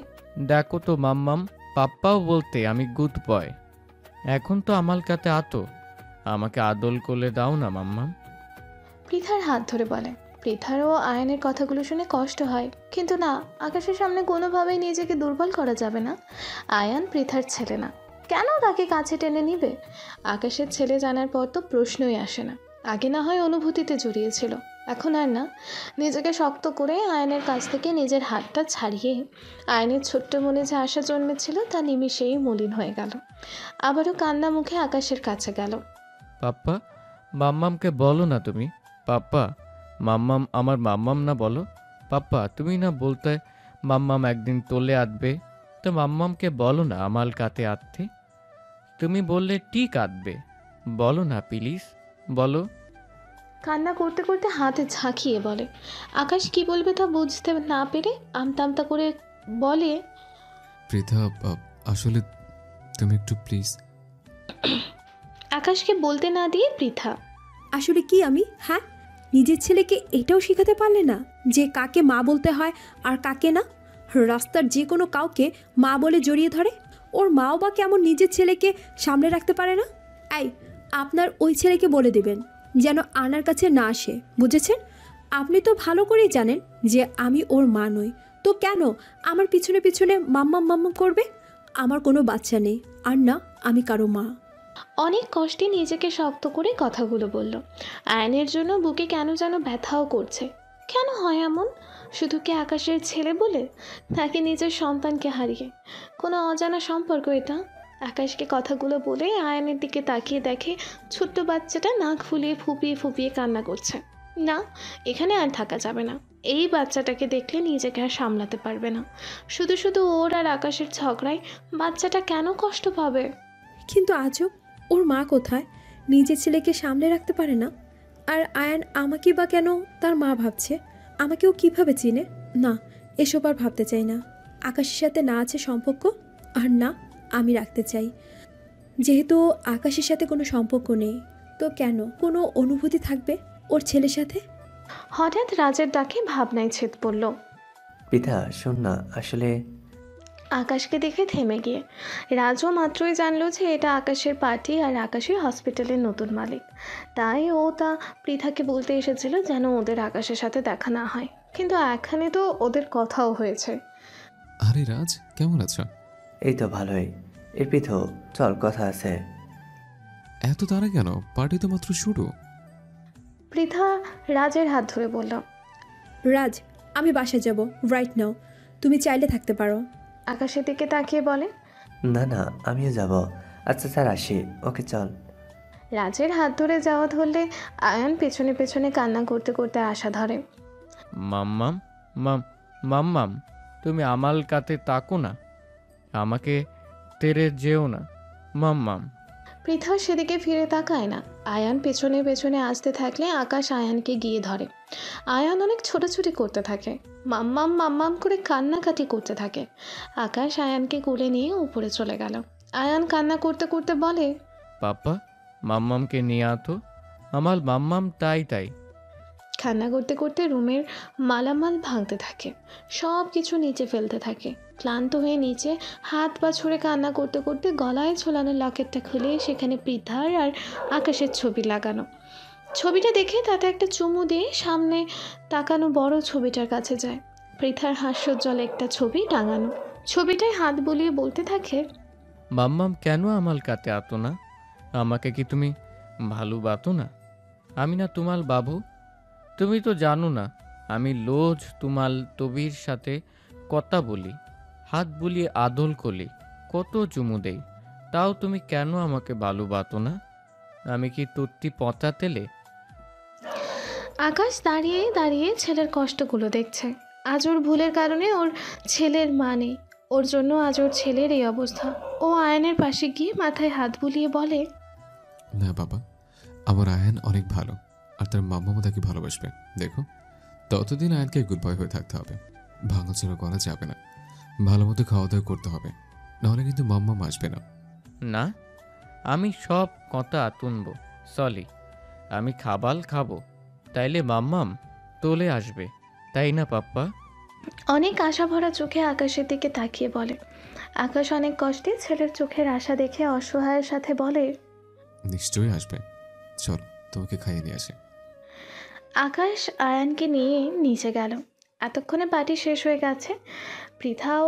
দেখো তো মাম্মাম, পাপ্পাও বলতে আমি গুড বয়। এখন তো আমাল কাতে আতো, আমাকে আদল করে দাও না মাম্মাম। পৃথার হাত ধরে বলে। পৃথারও আয়ানের কথাগুলো শুনে কষ্ট হয়, কিন্তু না, আকাশের সামনে কোনোভাবেই নিজেকে দুর্বল করা যাবে না। আয়ান পৃথার ছেলে না, কেন তাকে কাছে টেনে নিবে? আকাশের ছেলে জানার পর তো প্রশ্নই আসে না। আগে না হয় অনুভূতিতে জড়িয়েছিল, এখন আর না। নিজেকে শক্ত করে আয়নের কাছ থেকে নিজের হাতটা ছাড়িয়ে আয়নের ছোট্ট মনে যে আশা জন্মেছিল তা নিমিষেই মলিন হয়ে গেল। আবারও কান্না মুখে আকাশের কাছে গেল। পাপ্পা মাম্মামকে বলো না তুমি। পাপ্পা মাম্মাম আমার মাম্মাম না বলো। পাপ্পা তুমি না বলতে মাম্মাম একদিন তোলে আঁতবে, তো মাম্মামকে বলো না আমাল কাতে আঁততে। তুমি বললে ঠিক আঁতবে, বলো না প্লিজ, বলো। কান্না করতে করতে হাতে ঝাঁকিয়ে বলে। আকাশ কি বলবে তা বুঝতে না পেরে আমতা করে বলে, পৃথা, আসলে তুমি একটু প্লিজ। আকাশকে বলতে না দিয়ে পৃথা, আসলে কি আমি, হ্যাঁ, নিজের ছেলেকে এটাও শেখাতে পারলে না যে কাকে মা বলতে হয় আর কাকে না? রাস্তার যে কোনো কাউকে মা বলে জড়িয়ে ধরে। ওর মাও বা কেমন নিজের ছেলেকে সামলে রাখতে পারে না? এই, আপনার ওই ছেলেকে বলে দেবেন যেন আনার কাছে না আসে, বুঝেছেন? আপনি তো ভালো করেই জানেন যে আমি ওর মা নই, তো কেন আমার পিছনে পিছনে মাম্মাম মাম্মাম করবে? আমার কোনো বাচ্চা নেই, আর না আমি কারো মা। অনেক কষ্টে নিজেকে শক্ত করে কথাগুলো বলল। আয়নের জন্য বুকে কেন যেন ব্যথাও করছে। কেন হয় এমন? শুধু কি আকাশের ছেলে বলে, নাকি নিজের সন্তানকে হারিয়ে? কোনো অজানা সম্পর্ক এটা। আকাশকে কথাগুলো বলে আয়নের দিকে তাকিয়ে দেখে ছোট্ট বাচ্চাটা নাক ফুলিয়ে ফুপিয়ে ফুপিয়ে কান্না করছে। না, এখানে আর থাকা যাবে না। এই বাচ্চাটাকে দেখলে নিজেকে আর সামলাতে পারবে না। শুধু শুধু ওর আর আকাশের ঝগড়ায় বাচ্চাটা কেন কষ্ট পাবে? কিন্তু আজও ওর মা কোথায়? নিজের ছেলেকে সামলে রাখতে পারে না, আর আয়ান আমাকে বা কেন তার মা ভাবছে? আমাকেও কিভাবে চিনে? না, এসব আর ভাবতে চাই না। আকাশের সাথে না আছে সম্পর্ক, আর না আমি রাখতে চাই। যেহেতু আকাশের সাথে কোনো সম্পর্ক নেই, তো কেন কোনো অনুভূতি থাকবে ওর ছেলের সাথে? হঠাৎ রাজের ডাকে ভাবনায় ছেদ পড়ল। পৃথা শোন না, আসলে আকাশকে দেখে থেমে গিয়ে রাজও মাত্রই জানলো যে এটা আকাশের পার্টি আর আকাশই হসপিটালের নতুন মালিক। তাই ও তা পৃথাকে বলতে এসেছিল যেন ওদের আকাশের সাথে দেখা না হয়, কিন্তু এখানে তো ওদের কথাও হয়েছে। আরে রাজ, কেমন আছো? এই তো ভালোই। এই পৃথু, চল কথা আছে। এত তারা কেন? পার্টি তো মাত্র শুরু। পৃথা রাজের হাত ধরে বলল। রাজ, আমি বাসায় যাব রাইট নাও, তুমি চাইলে থাকতে পারো। আকাশের দিকে তাকিয়ে বলে, না না, আমিও যাব। আচ্ছা স্যার, আসি। ওকে চল। রাজের হাত ধরে যাওয়া ধরলে আয়ান পেছনে পেছনে কান্না করতে করতে আসা ধরে। মাম্মাম, মাম্মাম, তুমি আমাল কাতে তাকো না, আমাকে তেরে যেও না মাম্মাম। পৃথা সেদিকে ফিরে তাকায় না। আয়ান পেছনে পেছনে আসতে থাকলে আকাশ আয়ানকে গিয়ে ধরে। আয়ান অনেক ছোটাছুটি করতে থাকে, মাম্মাম মাম্মাম করে কান্নাকাটি করতে থাকে। আকাশ আয়ানকে কোলে নিয়ে উপরে চলে গেল। আয়ান কান্না করতে করতে বলে, পাপা, মাম্মামকে নিয়ে আতো, আমার মাম্মাম তাই তাই। কান্না করতে করতে রুমের মালামাল ভাঙতে থাকে, সব কিছু নিচে ফেলতে থাকে। ক্লান্ত হয়ে নিচে হাত পা ছুঁড়ে কান্না করতে করতে গলায় ঝোলানো লকেটটা খুলে সেখানে পৃথার আর আকাশের ছবি লাগানো। ছবিটা দেখে তাতে একটা চুমু দিয়ে সামনে তাকানো বড় ছবিটার কাছে যায়। পৃথার হাস্যোজ্জ্বল একটা ছবি টাঙানো। ছবিটায় হাত বুলিয়ে বলতে থাকে, মাম্মাম কেন আমাল কাতে আতো না? আমাকে কি তুমি ভালোবাতো না? আমি না তোমার বাবু? তুমি তো জানো না আমি রোজ তোমার তবির সাথে কথা বলি, হাত বুলিয়ে আদল করি, কত চুমু দেই, তাও তুমি কেন আমাকে ভালোবাতো না? আমি কি তত্তি পচা তেলে? আকাশ দাঁড়িয়ে দাঁড়িয়ে ছেলের কষ্টগুলো দেখছে। আজ ওর ভুলের কারণে ওর ছেলের মা নেই, ওর জন্য আজ ওর ছেলের এই অবস্থা। ও আয়নের পাশে গিয়ে মাথায় হাত বুলিয়ে বলে, না বাবা, আমার আয়ান অনেক ভালো, আর তার মাম্মাও তাকে ভালোবাসবে। দেখো, ততদিন আয়ানকে গুড বয় হয়ে থাকতে হবে, ভাঙাচোরা করা যাবে না, ভালো মতো খাওয়া দাওয়া করতে হবে, নাহলে কিন্তু মাম্মাম আসবে না। না, আমি সব কথা তুনব, সলি, আমি খাবাল খাবো, তাইলে মাম্মাম তোলে আসবে, তাই না পাপ্পা? অনেক আশা ভরা চোখে আকাশের দিকে তাকিয়ে বলে। আকাশ অনেক কষ্টে ছেলের চোখের আশা দেখে অসহায়ের সাথে বলে, নিশ্চয়ই আসবে, চল তোমাকে খাইয়ে নিয়ে আসে। আকাশ আয়ানকে নিয়ে নিচে গেল। এতক্ষণে পার্টি শেষ হয়ে গেছে। পৃথাও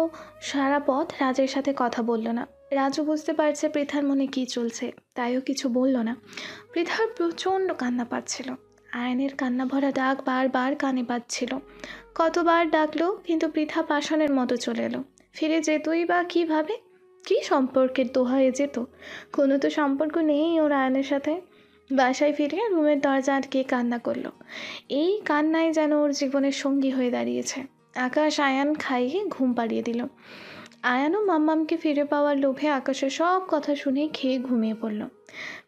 সারা পথ রাজের সাথে কথা বলল না। রাজু বুঝতে পারছে পৃথার মনে কী চলছে, তাইও কিছু বলল না। পৃথার প্রচণ্ড কান্না পাচ্ছিল। আয়নের কান্না ভরা ডাক বারবার কানে বাজছিল। কতবার ডাকলো, কিন্তু পৃথা পাষাণের মতো চলে এলো। ফিরে যেতই বা কীভাবে? কী সম্পর্কের দোহায়ে যেত? কোনো তো সম্পর্ক নেই ওর আয়নের সাথে। বাসায় ফিরে রুমের দরজা আটকে কান্না করলো। এই কান্নাই যেন ওর জীবনের সঙ্গী হয়ে দাঁড়িয়েছে। আকাশ আয়ান খাইয়ে ঘুম পাড়িয়ে দিল। আয়ানও মাম্মামকে ফিরে পাওয়ার লোভে আকাশের সব কথা শুনে খেয়ে ঘুমিয়ে পড়ল।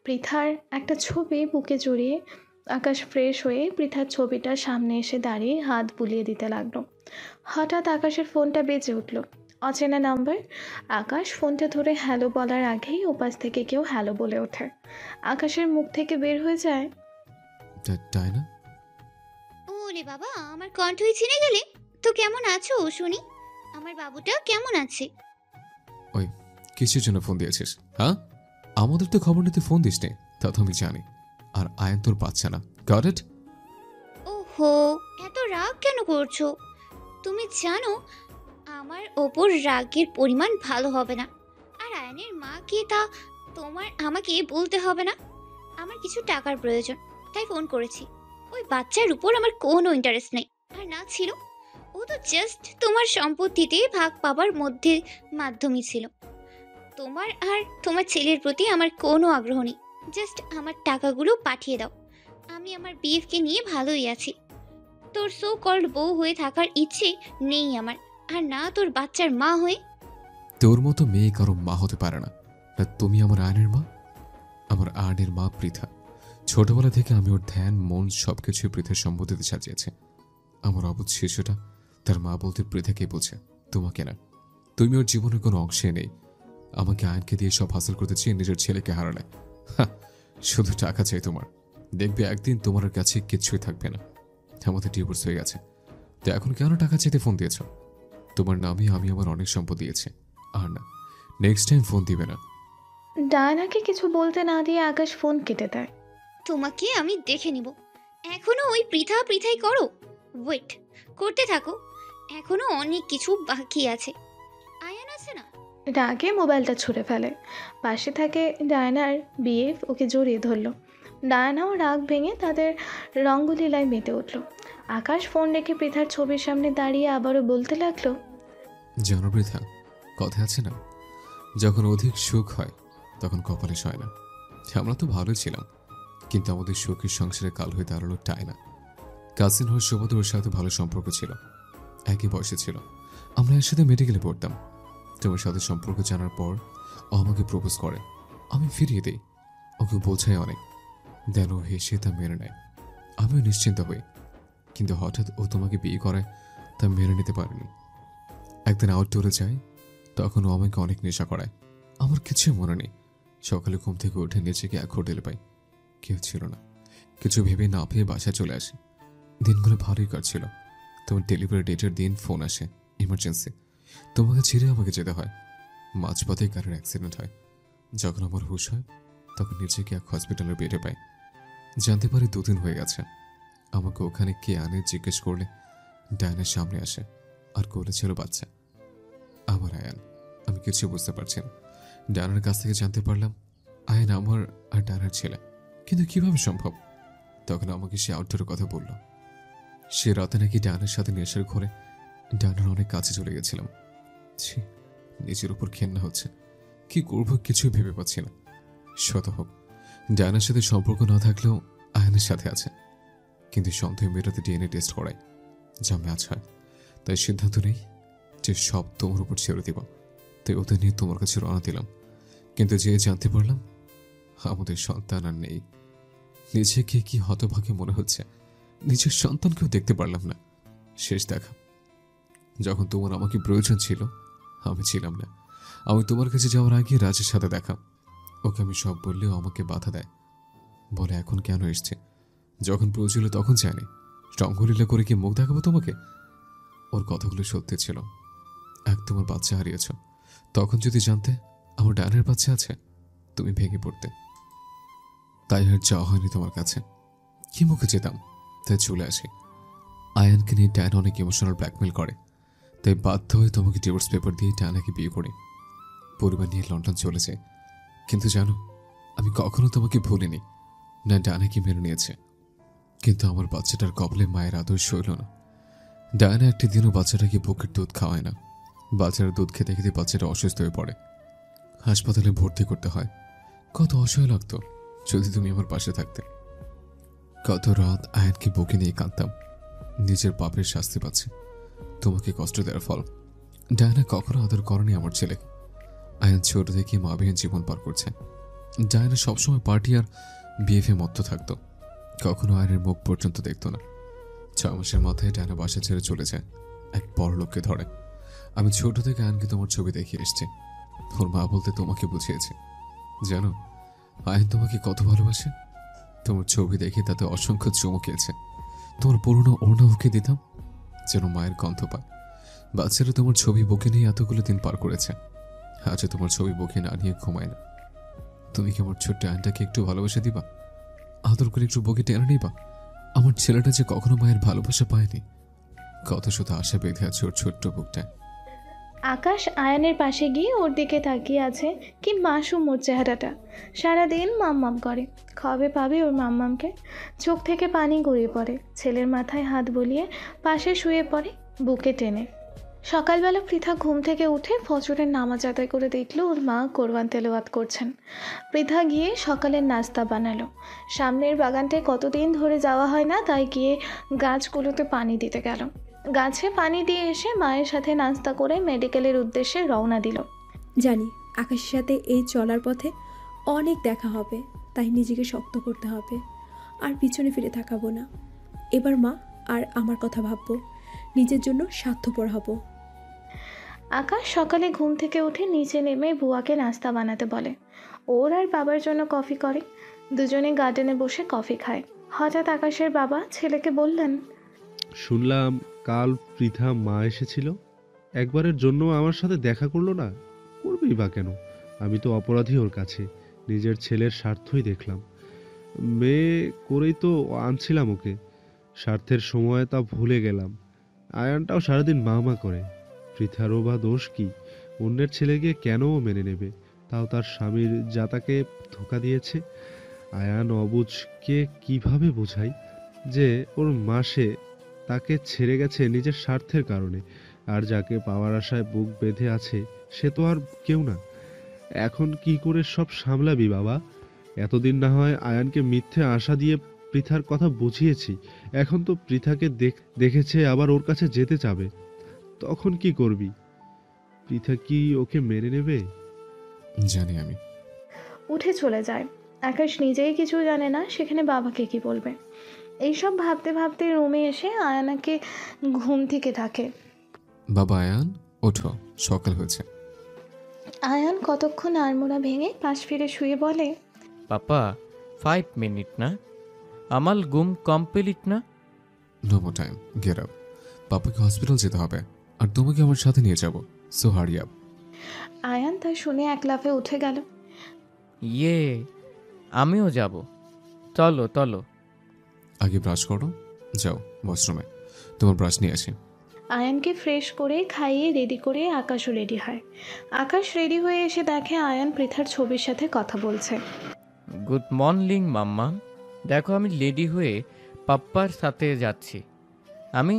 পৃথার একটা ছবি বুকে জড়িয়ে আকাশ ফ্রেশ হয়ে পৃথার ছবিটার সামনে এসে দাঁড়িয়ে হাত বুলিয়ে দিতে লাগলো। হঠাৎ আকাশের ফোনটা বেজে উঠল। অচেনা নাম্বার। আকাশ ফোনটা ধরে হ্যালো বলার আগেই ওপাশ থেকে কেউ হ্যালো বলে ওঠে। আকাশের মুখ থেকে বের হয়ে যায়, ডায়না। ওরে বাবা, আমার কণ্ঠই চিনে গেলে? তো কেমন আছো শুনি? আমার বাবুটা কেমন আছে? ওই কিসের জন্য ফোন দিয়েছিস? হ্যাঁ, আমাদের তো খবর নিতে ফোন দিস নে, তা তো আমি জানি। আর আয়ন তোর বাচ্চা না, গট ইট? ওহো, এত রাগ কেন করছো? তুমি জানো আমার ওপর রাগের পরিমাণ ভালো হবে না। আর আয়নের মা কে তা তোমার আমাকে বলতে হবে না। আমার কিছু টাকার প্রয়োজন, তাই ফোন করেছি। ওই বাচ্চার উপর আমার কোনো ইন্টারেস্ট নেই, আর না ছিল, ও তো জাস্ট তোমার সম্পত্তিতে ভাগ পাবার মধ্যে মাধ্যমই ছিল। তোমার আর তোমার ছেলের প্রতি আমার কোনো আগ্রহ নেই। জাস্ট আমার টাকাগুলো পাঠিয়ে দাও। আমি আমার বিএফকে নিয়ে ভালোই আছি। তোর সো কল্ড বউ হয়ে থাকার ইচ্ছে নেই আমার, আর না তোর বাচ্চার মা হয়ে। তোর মতো মেয়ে কারো মা হতে পারে না। না তুমি আমার আয়নের মা। আমার আয়নের মা পৃথা। ছোটবেলা থেকে আমি ওর ধ্যান মন সবকিছু পৃথার সম্পত্তিতে সাজিয়েছি। আমার অবুঝ শিশুটা তার মা বলতে পৃথাকে বোঝে, তোমাকে না। তুমি ওর জীবনের কোনো অংশে নেই। আমাকে আয়নকে দিয়ে সব হাসিল করতে চেয়ে নিজের ছেলেকে হারালে। শুধু টাকা চাই তোমার। দেখবে একদিন তোমার কাছে কিচ্ছুই থাকবে না। আমাদের ডিভোর্স হয়ে গেছে, তো এখন কেন টাকা চাইতে ফোন দিয়েছ? তোমার নামে আমি আমার অনেক সম্পদ দিয়েছি। আর না, নেক্সট টাইম ফোন দিবে না। ডায়নাকে কিছু বলতে না দিয়ে আকাশ ফোন কেটে দেয়। তোমাকে আমি দেখে নিব। এখনো ওই পৃথাই করো। ওয়েট করতে থাকো, এখনো অনেক কিছু বাকি আছে। আয়ান আছে না? রাগে মোবাইলটা ছুঁড়ে ফেলে। পাশে থাকে ডায়নার বিএফ, ওকে জড়িয়ে ধরলো। ডায়নাও রাগ ভেঙে তাদের রঙ্গলীলায় মেতে উঠল। আকাশ ফোন রেখে পৃথার ছবির সামনে দাঁড়িয়ে আবারও বলতে লাগলো, জানো পৃথা, কথা আছে না, যখন অধিক সুখ হয় তখন কপালে সয় না। আমরা তো ভালোই ছিলাম, কিন্তু আমাদের সুখের সংসারে কাল হয়ে দাঁড়ালো টায়না। কাজিন হওয়ার সুবাদে ওর সাথে ভালো সম্পর্ক ছিল, একই বয়সে ছিল। আমরা একসাথে মেডিকেলে পড়তাম। তোমার সাথে সম্পর্ক জানার পর ও আমাকে প্রপোজ করে, আমি ফিরিয়ে দিই। ওকে বোঝাই অনেক, দেন ও হেসে তা মেনে নেয়। আমিও নিশ্চিন্ত হই, কিন্তু হঠাৎ ও তোমাকে বিয়ে করায় তা মেনে নিতে পারেনি। একদিন আউটডোরে যাই, তখন ও আমাকে অনেক নেশা করায়। আমার কিছুই মনে নেই। সকালে ঘুম থেকে উঠে নিচে গিয়ে এক হোটেলে পাই, কেউ ছিল না। কিছু ভেবে না পেয়ে বাসায় চলে আসি। দিনগুলো ভালোই কাটছিল। তোমার ডেলিভারি ডেটের দিন ফোন আসে, ইমার্জেন্সি, তোমাকে ছেড়ে আমাকে যেতে হয়। মাঝপথে গাড়ির অ্যাক্সিডেন্ট হয়। যখন আমার হুঁশ হয় তখন নিচে গিয়ে এক হসপিটালের বেডে পাই। জানতে পারি 2 দিন হয়ে গেছে। আমাকে ওখানে কে আনে জিজ্ঞেস করলে ডায়নার সামনে আসে, আর কোলে ছিল বাচ্চা, আমার আয়ান। আমি কিছু বুঝতে পারছি না। ডায়নার কাছ থেকে জানতে পারলাম আয়ান আমার আর ডায়নার ছেলে, কিন্তু কিভাবে সম্ভব? তখন আমাকে সে আউটডোরের কথা বলল। সে রাতে নাকি ডায়নার সাথে নেশার ঘরে ডায়নার অনেক কাছে চলে গেছিলাম। ছি, নিজের উপর ঘেন্না হচ্ছে। কি করবো কিছুই ভেবে পাচ্ছি না। শত হোক, ডায়নার সাথে সম্পর্ক না থাকলেও আয়ানের সাথে আছে। কিন্তু সন্দেহ মেটাতে ডিএনএ টেস্ট করায়, যা ম্যাচ হয়। তাই সিদ্ধান্ত নেই যে সব তোমার উপর ছেড়ে দিব। তাই ওদের নিয়ে তোমার কাছে রওনা দিলাম। কিন্তু যে জানতে পারলাম আমাদের সন্তান আর নেই। নিজেকে কি হতভাগে মনে হচ্ছে। নিজের সন্তানকেও দেখতে পারলাম না। শেষ দেখা যখন তোমার আমাকে প্রয়োজন ছিল, আমি ছিলাম না। আমি তোমার কাছে যাওয়ার আগে রাজের সাথে দেখা। ওকে আমি সব বললেও আমাকে বাধা দেয়, বলে এখন কেন এসছে? যখন প্রয়োজন তখন জানি। রঙ্গলীলা করে কি মুখ দেখাবো তোমাকে? ওর কথাগুলো সত্যি ছিল। এক তোমার বাচ্চা হারিয়েছ, তখন যদি জানতে আমার ডানের বাচ্চা আছে, তুমি ভেঙে পড়তে। তাই আর যাওয়া হয়নি তোমার কাছে। কি মুখে যেতাম? তাই চলে আসি। আয়ানকে নিয়ে ডায়না অনেক ইমোশনাল ব্ল্যাকমেল করে, তাই বাধ্য হয়ে তোমাকে ডিভোর্স পেপার দিয়ে ডায়নাকে বিয়ে করি। পরিবার নিয়ে লন্ডন চলে যায়। কিন্তু জানো, আমি কখনো তোমাকে ভুলিনি, না ডায়নাকে মেনে নিয়েছে। কিন্তু আমার বাচ্চাটার কবলে মায়ের আদর সইল না। ডায়না একটি দিনও বাচ্চাটাকে বুকের দুধ খাওয়ায় না। বাচ্চারা দুধ খেতে খেতে বাচ্চাটা অসুস্থ হয়ে পড়ে, হাসপাতালে ভর্তি করতে হয়। কত অসহায় লাগতো যদি তুমি আমার পাশে থাকতে। কত রাত আয়ানকে বুকে নিয়ে কাঁদতাম। নিজের পাপের শাস্তি পাচ্ছে, তোমাকে কষ্ট দেওয়ার ফল। ডায়না কখনো আদর করেনি আমার ছেলেকে। আয়ান ছোট থেকে মাবিহীন জীবন পার করছে। ডায়না সবসময় পার্টি আর বিএফে মত্ত থাকতো, কখনো আয়নের মুখ পর্যন্ত দেখতো না। 6 মাসের মাথায় ডায়না বাসা ছেড়ে চলে যায়, এক বড় লোককে ধরে। আমি ছোট থেকে আয়নকে তোমার ছবি দেখিয়ে এসছি। ওর মা বলতে তোমাকে বুঝিয়েছে। জানো আয়ন তোমাকে কত ভালোবাসে? তোমার ছবি দেখে তাতে অসংখ্য চমকেছে। তোমার পুরনো ওড়না ওকে দিতাম যেন মায়ের গন্ধ পায়। বাচ্চারা তোমার ছবি বুকে নিয়ে এতগুলো দিন পার করেছে, আজও তোমার ছবি বুকে না নিয়ে ঘুমায় না। তুমি কি আমার ছোট্ট আয়নটাকে একটু ভালোবাসা দিবা? আদর করে একটু বুকে টেনে নিবা? আমার ছেলেটা যে কখনো মায়ের ভালোবাসা পায়নি, কত শুধু আশা বেঁধে আছে ওর ছোট্ট বুকটায়। আকাশ আয়ানের পাশে গিয়ে ওর দিকে তাকিয়ে আছে। কি মাসুম ওর চেহারাটা। সারাদিন মাম্মাম করে, কবে পাবে ওর মাম্মামকে? চোখ থেকে পানি গড়িয়ে পড়ে। ছেলের মাথায় হাত বুলিয়ে পাশে শুয়ে পড়ে, বুকে টেনে। সকালবেলা পৃথা ঘুম থেকে উঠে ফজরের নামাজ আদায় করে দেখলো ওর মা কোরআন তেলাওয়াত করছেন। পৃথা গিয়ে সকালের নাস্তা বানালো। সামনের বাগানটায় কতদিন ধরে যাওয়া হয় না, তাই গিয়ে গাছগুলোতে পানি দিতে গেল। গাছে পানি দিয়ে এসে মায়ের সাথে নাস্তা করে মেডিকেলের উদ্দেশ্যে রওনা দিল। জানি আকাশের সাথে এই চলার পথে অনেক দেখা হবে, তাই নিজেকে শক্ত করতে হবে, আর পিছনে ফিরে তাকাবো না। এবার মা আর আমার কথা ভাববো, নিজের জন্য স্বার্থপর হব। আকাশ সকালে ঘুম থেকে উঠে নিচে নেমে বুয়াকে নাস্তা বানাতে বলে। ওর আর বাবার জন্য কফি করে। দুজনে গার্ডেনে বসে কফি খায়। হঠাৎ আকাশের বাবা ছেলেকে বললেন, শুনলাম কাল পৃথা মা এসেছিল, একবারের জন্য আমার সাথে দেখা করলো না। করবেই বা কেন? আমি তো অপরাধী ওর কাছে, নিজের ছেলের স্বার্থই দেখলাম। মেয়ে করেই তো আনছিলাম ওকে, স্বার্থের সময় তা ভুলে গেলাম। আয়ানটাও সারাদিন মা করে। পৃথারও বা দোষ কি? অন্যের ছেলেকে কেন ও মেনে নেবে, তাও তার স্বামীর যা তাকে ধোঁকা দিয়েছে। আয়ান অবুঝকে কিভাবে বোঝাই যে ওর মাসে তাকে ছেড়ে গেছে নিজের স্বার্থের কারণে, আর যাকে পাওয়ার আশায় বুক বেঁধে আছে সে তো আর কেউ না। এখন কি করে সব সামলাবি বাবা? এতদিন না হয় আয়ানকে মিথ্যে আশা দিয়ে পৃথার কথা বুঝিয়েছি, এখন তো পৃথাকে দেখেছে আবার ওর কাছে যেতে চাবে, তখন কি করবি? পৃথা কি ওকে মেনে নেবে? জানি আমি। উঠে চলে যায়। আকাশ নিজেই কিছু জানে না সেখানে বাবাকে কি বলবে। এইসব ভাবতে ভাবতে রুমে এসে আয়ানাকে ঘুম থেকে ডাকে। বাবা আয়ান, ওঠো, সকাল হয়েছে। আয়ান কতক্ষণ আড়মোড়া ভেঙে পাশ ফিরে শুয়ে বলে, পাপা 5 মিনিট না, আমার ঘুম কমপ্লিট না। No more time, get up. পাপাকে হসপিটাল যেতে হবে, আর তোমাকে আমার সাথে নিয়ে যাব, সো হারি আপ। আয়ান তা শুনে এক লাফে উঠে গেল। ইয়ে, আমিও যাব, চলো চলো। আগে ব্রাশ করো, যাও ওয়াশরুমে, তোমার ব্রাশ নিয়ে আসি। আয়ানকে ফ্রেশ করে খাইয়ে রেডি করে আকাশও রেডি হয়। আকাশ রেডি হয়ে এসে দেখে আয়ান পৃথার ছবির সাথে কথা বলছে। গুড মর্নিং মাম্মা, দেখো আমি রেডি হয়ে পাপ্পার সাথে যাচ্ছি। আমি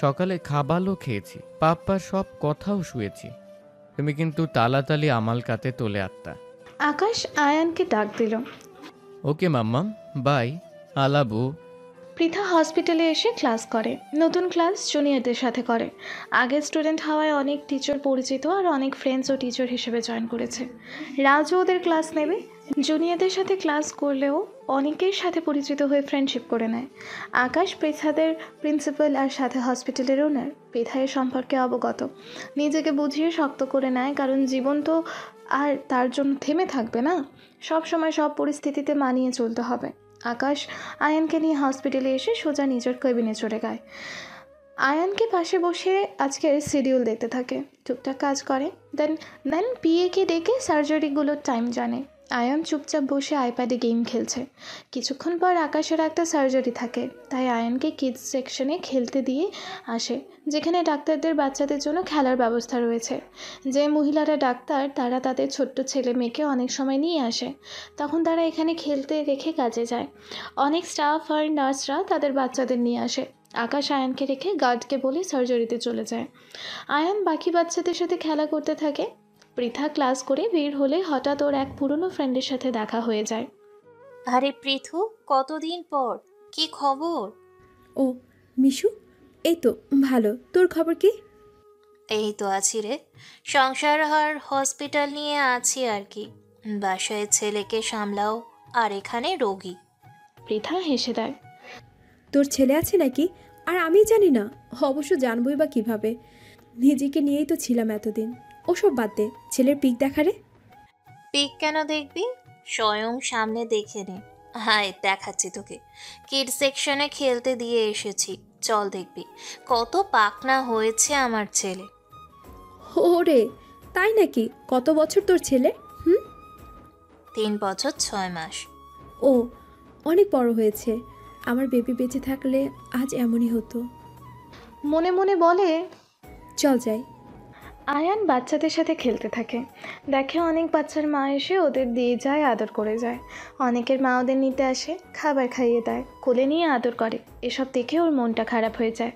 সকালে খাবারও খেয়েছি, পাপ্পার সব কথাও শুয়েছি। তুমি কিন্তু তাড়াতাড়ি আমার কাতে তোলে আত্মা। আকাশ আয়ানকে ডাক দিল। ওকে মাম্মাম, বাই, আলাবু। পৃথা হসপিটালে এসে ক্লাস করে। নতুন ক্লাস জুনিয়রদের সাথে করে। আগে স্টুডেন্ট হওয়ায় অনেক টিচার পরিচিত আর অনেক ফ্রেন্ডস ও টিচার হিসেবে জয়েন করেছে। রাজও ওদের ক্লাস নেবে। জুনিয়রদের সাথে ক্লাস করলেও অনেকের সাথে পরিচিত হয়ে ফ্রেন্ডশিপ করে নেয়। আকাশ পৃথাদের প্রিন্সিপাল আর সাথে হসপিটালের ওনার পৃথায়ের সম্পর্কে অবগত। নিজেকে বুঝিয়ে শক্ত করে নেয়, কারণ জীবন তো আর তার জন্য থেমে থাকবে না, সব সময় সব পরিস্থিতিতে মানিয়ে চলতে হবে। আকাশ আয়ানকে নিয়ে হসপিটালে এসে সোজা নিজের কেবিনে চলে যায়। আয়ানকে পাশে বসে আজকের শিডিউল দেখতে থাকে, টুকটাক কাজ করে। দেন পিএকে ডেকে সার্জারিগুলোর টাইম জানে। আয়ান চুপচাপ বসে আইপ্যাডে গেম খেলছে। কিছুক্ষণ পর আকাশের একটা সার্জারি থাকে, তাই আয়ানকে কিডস সেকশনে খেলতে দিয়ে আসে, যেখানে ডাক্তারদের বাচ্চাদের জন্য খেলার ব্যবস্থা রয়েছে। যে মহিলারা ডাক্তার তারা তাদের ছোট্ট ছেলে মেয়েকে অনেক সময় নিয়ে আসে, তখন তারা এখানে খেলতে রেখে কাজে যায়। অনেক স্টাফ আর নার্সরা তাদের বাচ্চাদের নিয়ে আসে। আকাশ আয়ানকে রেখে গার্ডকে বলে সার্জারিতে চলে যায়। আয়ান বাকি বাচ্চাদের সাথে খেলা করতে থাকে। পৃথা ক্লাস করে বের হলে হঠাৎ ওর এক পুরনো ফ্রেন্ডের সাথে দেখা হয়ে যায়। আরে পৃথু, কতদিন পর, কি খবর? ও মিশু, এই তো ভালো, তোর খবর কি? এই তো আছি রে, সংসার আর হসপিটাল নিয়ে আছি আর কি। বাসায় ছেলেকে সামলাও আর এখানে রোগী। পৃথা হেসে দেয়। তোর ছেলে আছে নাকি? আর আমি জানি না, অবশ্য জানবই বা কিভাবে, নিজেকে নিয়েই তো ছিলাম এতদিন। ওসব বাদ দে, ছেলের পিক দেখারে। পিক কেন দেখবি? স্বয়ং সামনে দেখে নে। হায়, দেখাচ্ছি তোকে। কিড সেকশনে খেলতে দিয়ে এসেছি, চল দেখবি কত পাকনা হয়েছে আমার ছেলে। ওরে তাই নাকি? কত বছর তোর ছেলে? 3 বছর 6 মাস। ও, অনেক বড় হয়েছে। আমার বেবি বেঁচে থাকলে আজ এমনই হতো। মনে মনে বলে, চল যাই। আয়ান বাচ্চাদের সাথে খেলতে থাকে। দেখে অনেক বাচ্চার মা এসে ওদের দিয়ে যায়, আদর করে যায়। অনেকের মা ওদের নিতে আসে, খাবার খাইয়ে দেয়, কোলে নিয়ে আদর করে। এসব দেখে ওর মনটা খারাপ হয়ে যায়।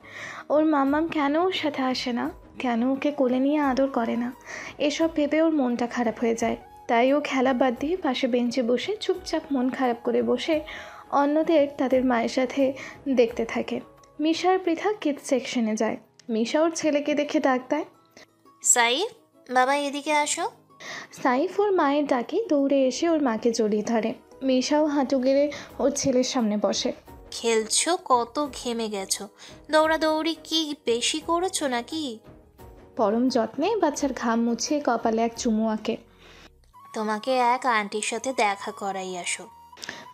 ওর মাম্মাম কেন ওর সাথে আসে না, কেন ওকে কোলে নিয়ে আদর করে না, এসব ভেবে ওর মনটা খারাপ হয়ে যায়। তাই ও খেলা বাদ দিয়ে পাশে বেঞ্চে বসে চুপচাপ মন খারাপ করে বসে অন্যদের তাদের মায়ের সাথে দেখতে থাকে। মিশা আর পৃথা কিডস সেকশনে যায়। মিশা ওর ছেলেকে দেখে ডাক দেয়, সাইফ, বাবা এদিকে আসো। সাইফ ওর মায়ের ডাকে দৌড়ে এসে ওর মাকে জড়িয়ে ধরে। মিশাও হাঁটু গেড়ে ওর ছেলের সামনে বসে। খেলছো, কত ঘেমে গেছো। দৌড়াদৌড়ি কি বেশি করেছো নাকি? পরম যত্নে বাচ্চার ঘাম মুছিয়ে কপালে এক চুমু আঁকে। তোমাকে এক আন্টির সাথে দেখা করাই আসো।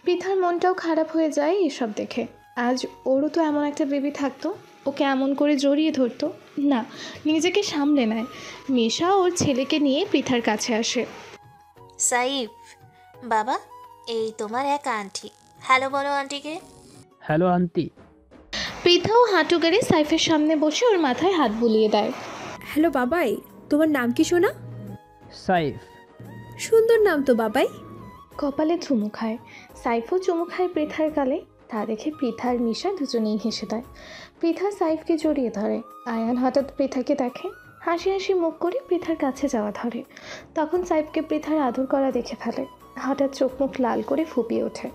পৃথার মনটাও খারাপ হয়ে যায় এসব দেখে। আজ ওরও তো এমন একটা বেবি থাকতো, ওকে এমন করে জড়িয়ে ধরতো না, নিজেকে সামলে নেয়। মিশা ওর ছেলেকে নিয়ে পৃথার কাছে আসে। সাইফ, বাবা, এই তোমার এক আন্টি। হ্যালো বলো আন্টিকে। Hello aunty. পৃথাও হাঁটু গেড়ে সাইফের সামনে বসে ওর মাথায় হাত বুলিয়ে দেয়। হ্যালো বাবাই, তোমার নাম কি সোনা? সাইফ। সুন্দর নাম তো বাবাই। কপালে চুমু খায়। সাইফও চুমু খায় পৃথার গালে। তা দেখে পৃথা আর মিশা দুজনেই হেসে দেয়। পৃথা সাইফকে জড়িয়ে ধরে। আয়ান হঠাৎ পৃথাকে দেখে, হাসি হাসি মুখ করে পৃথার কাছে যাওয়া ধরে। তখন সাইফকে পৃথার আদর করা দেখে ফেলে। হঠাৎ চোখ মুখ লাল করে ফুপিয়ে ওঠে,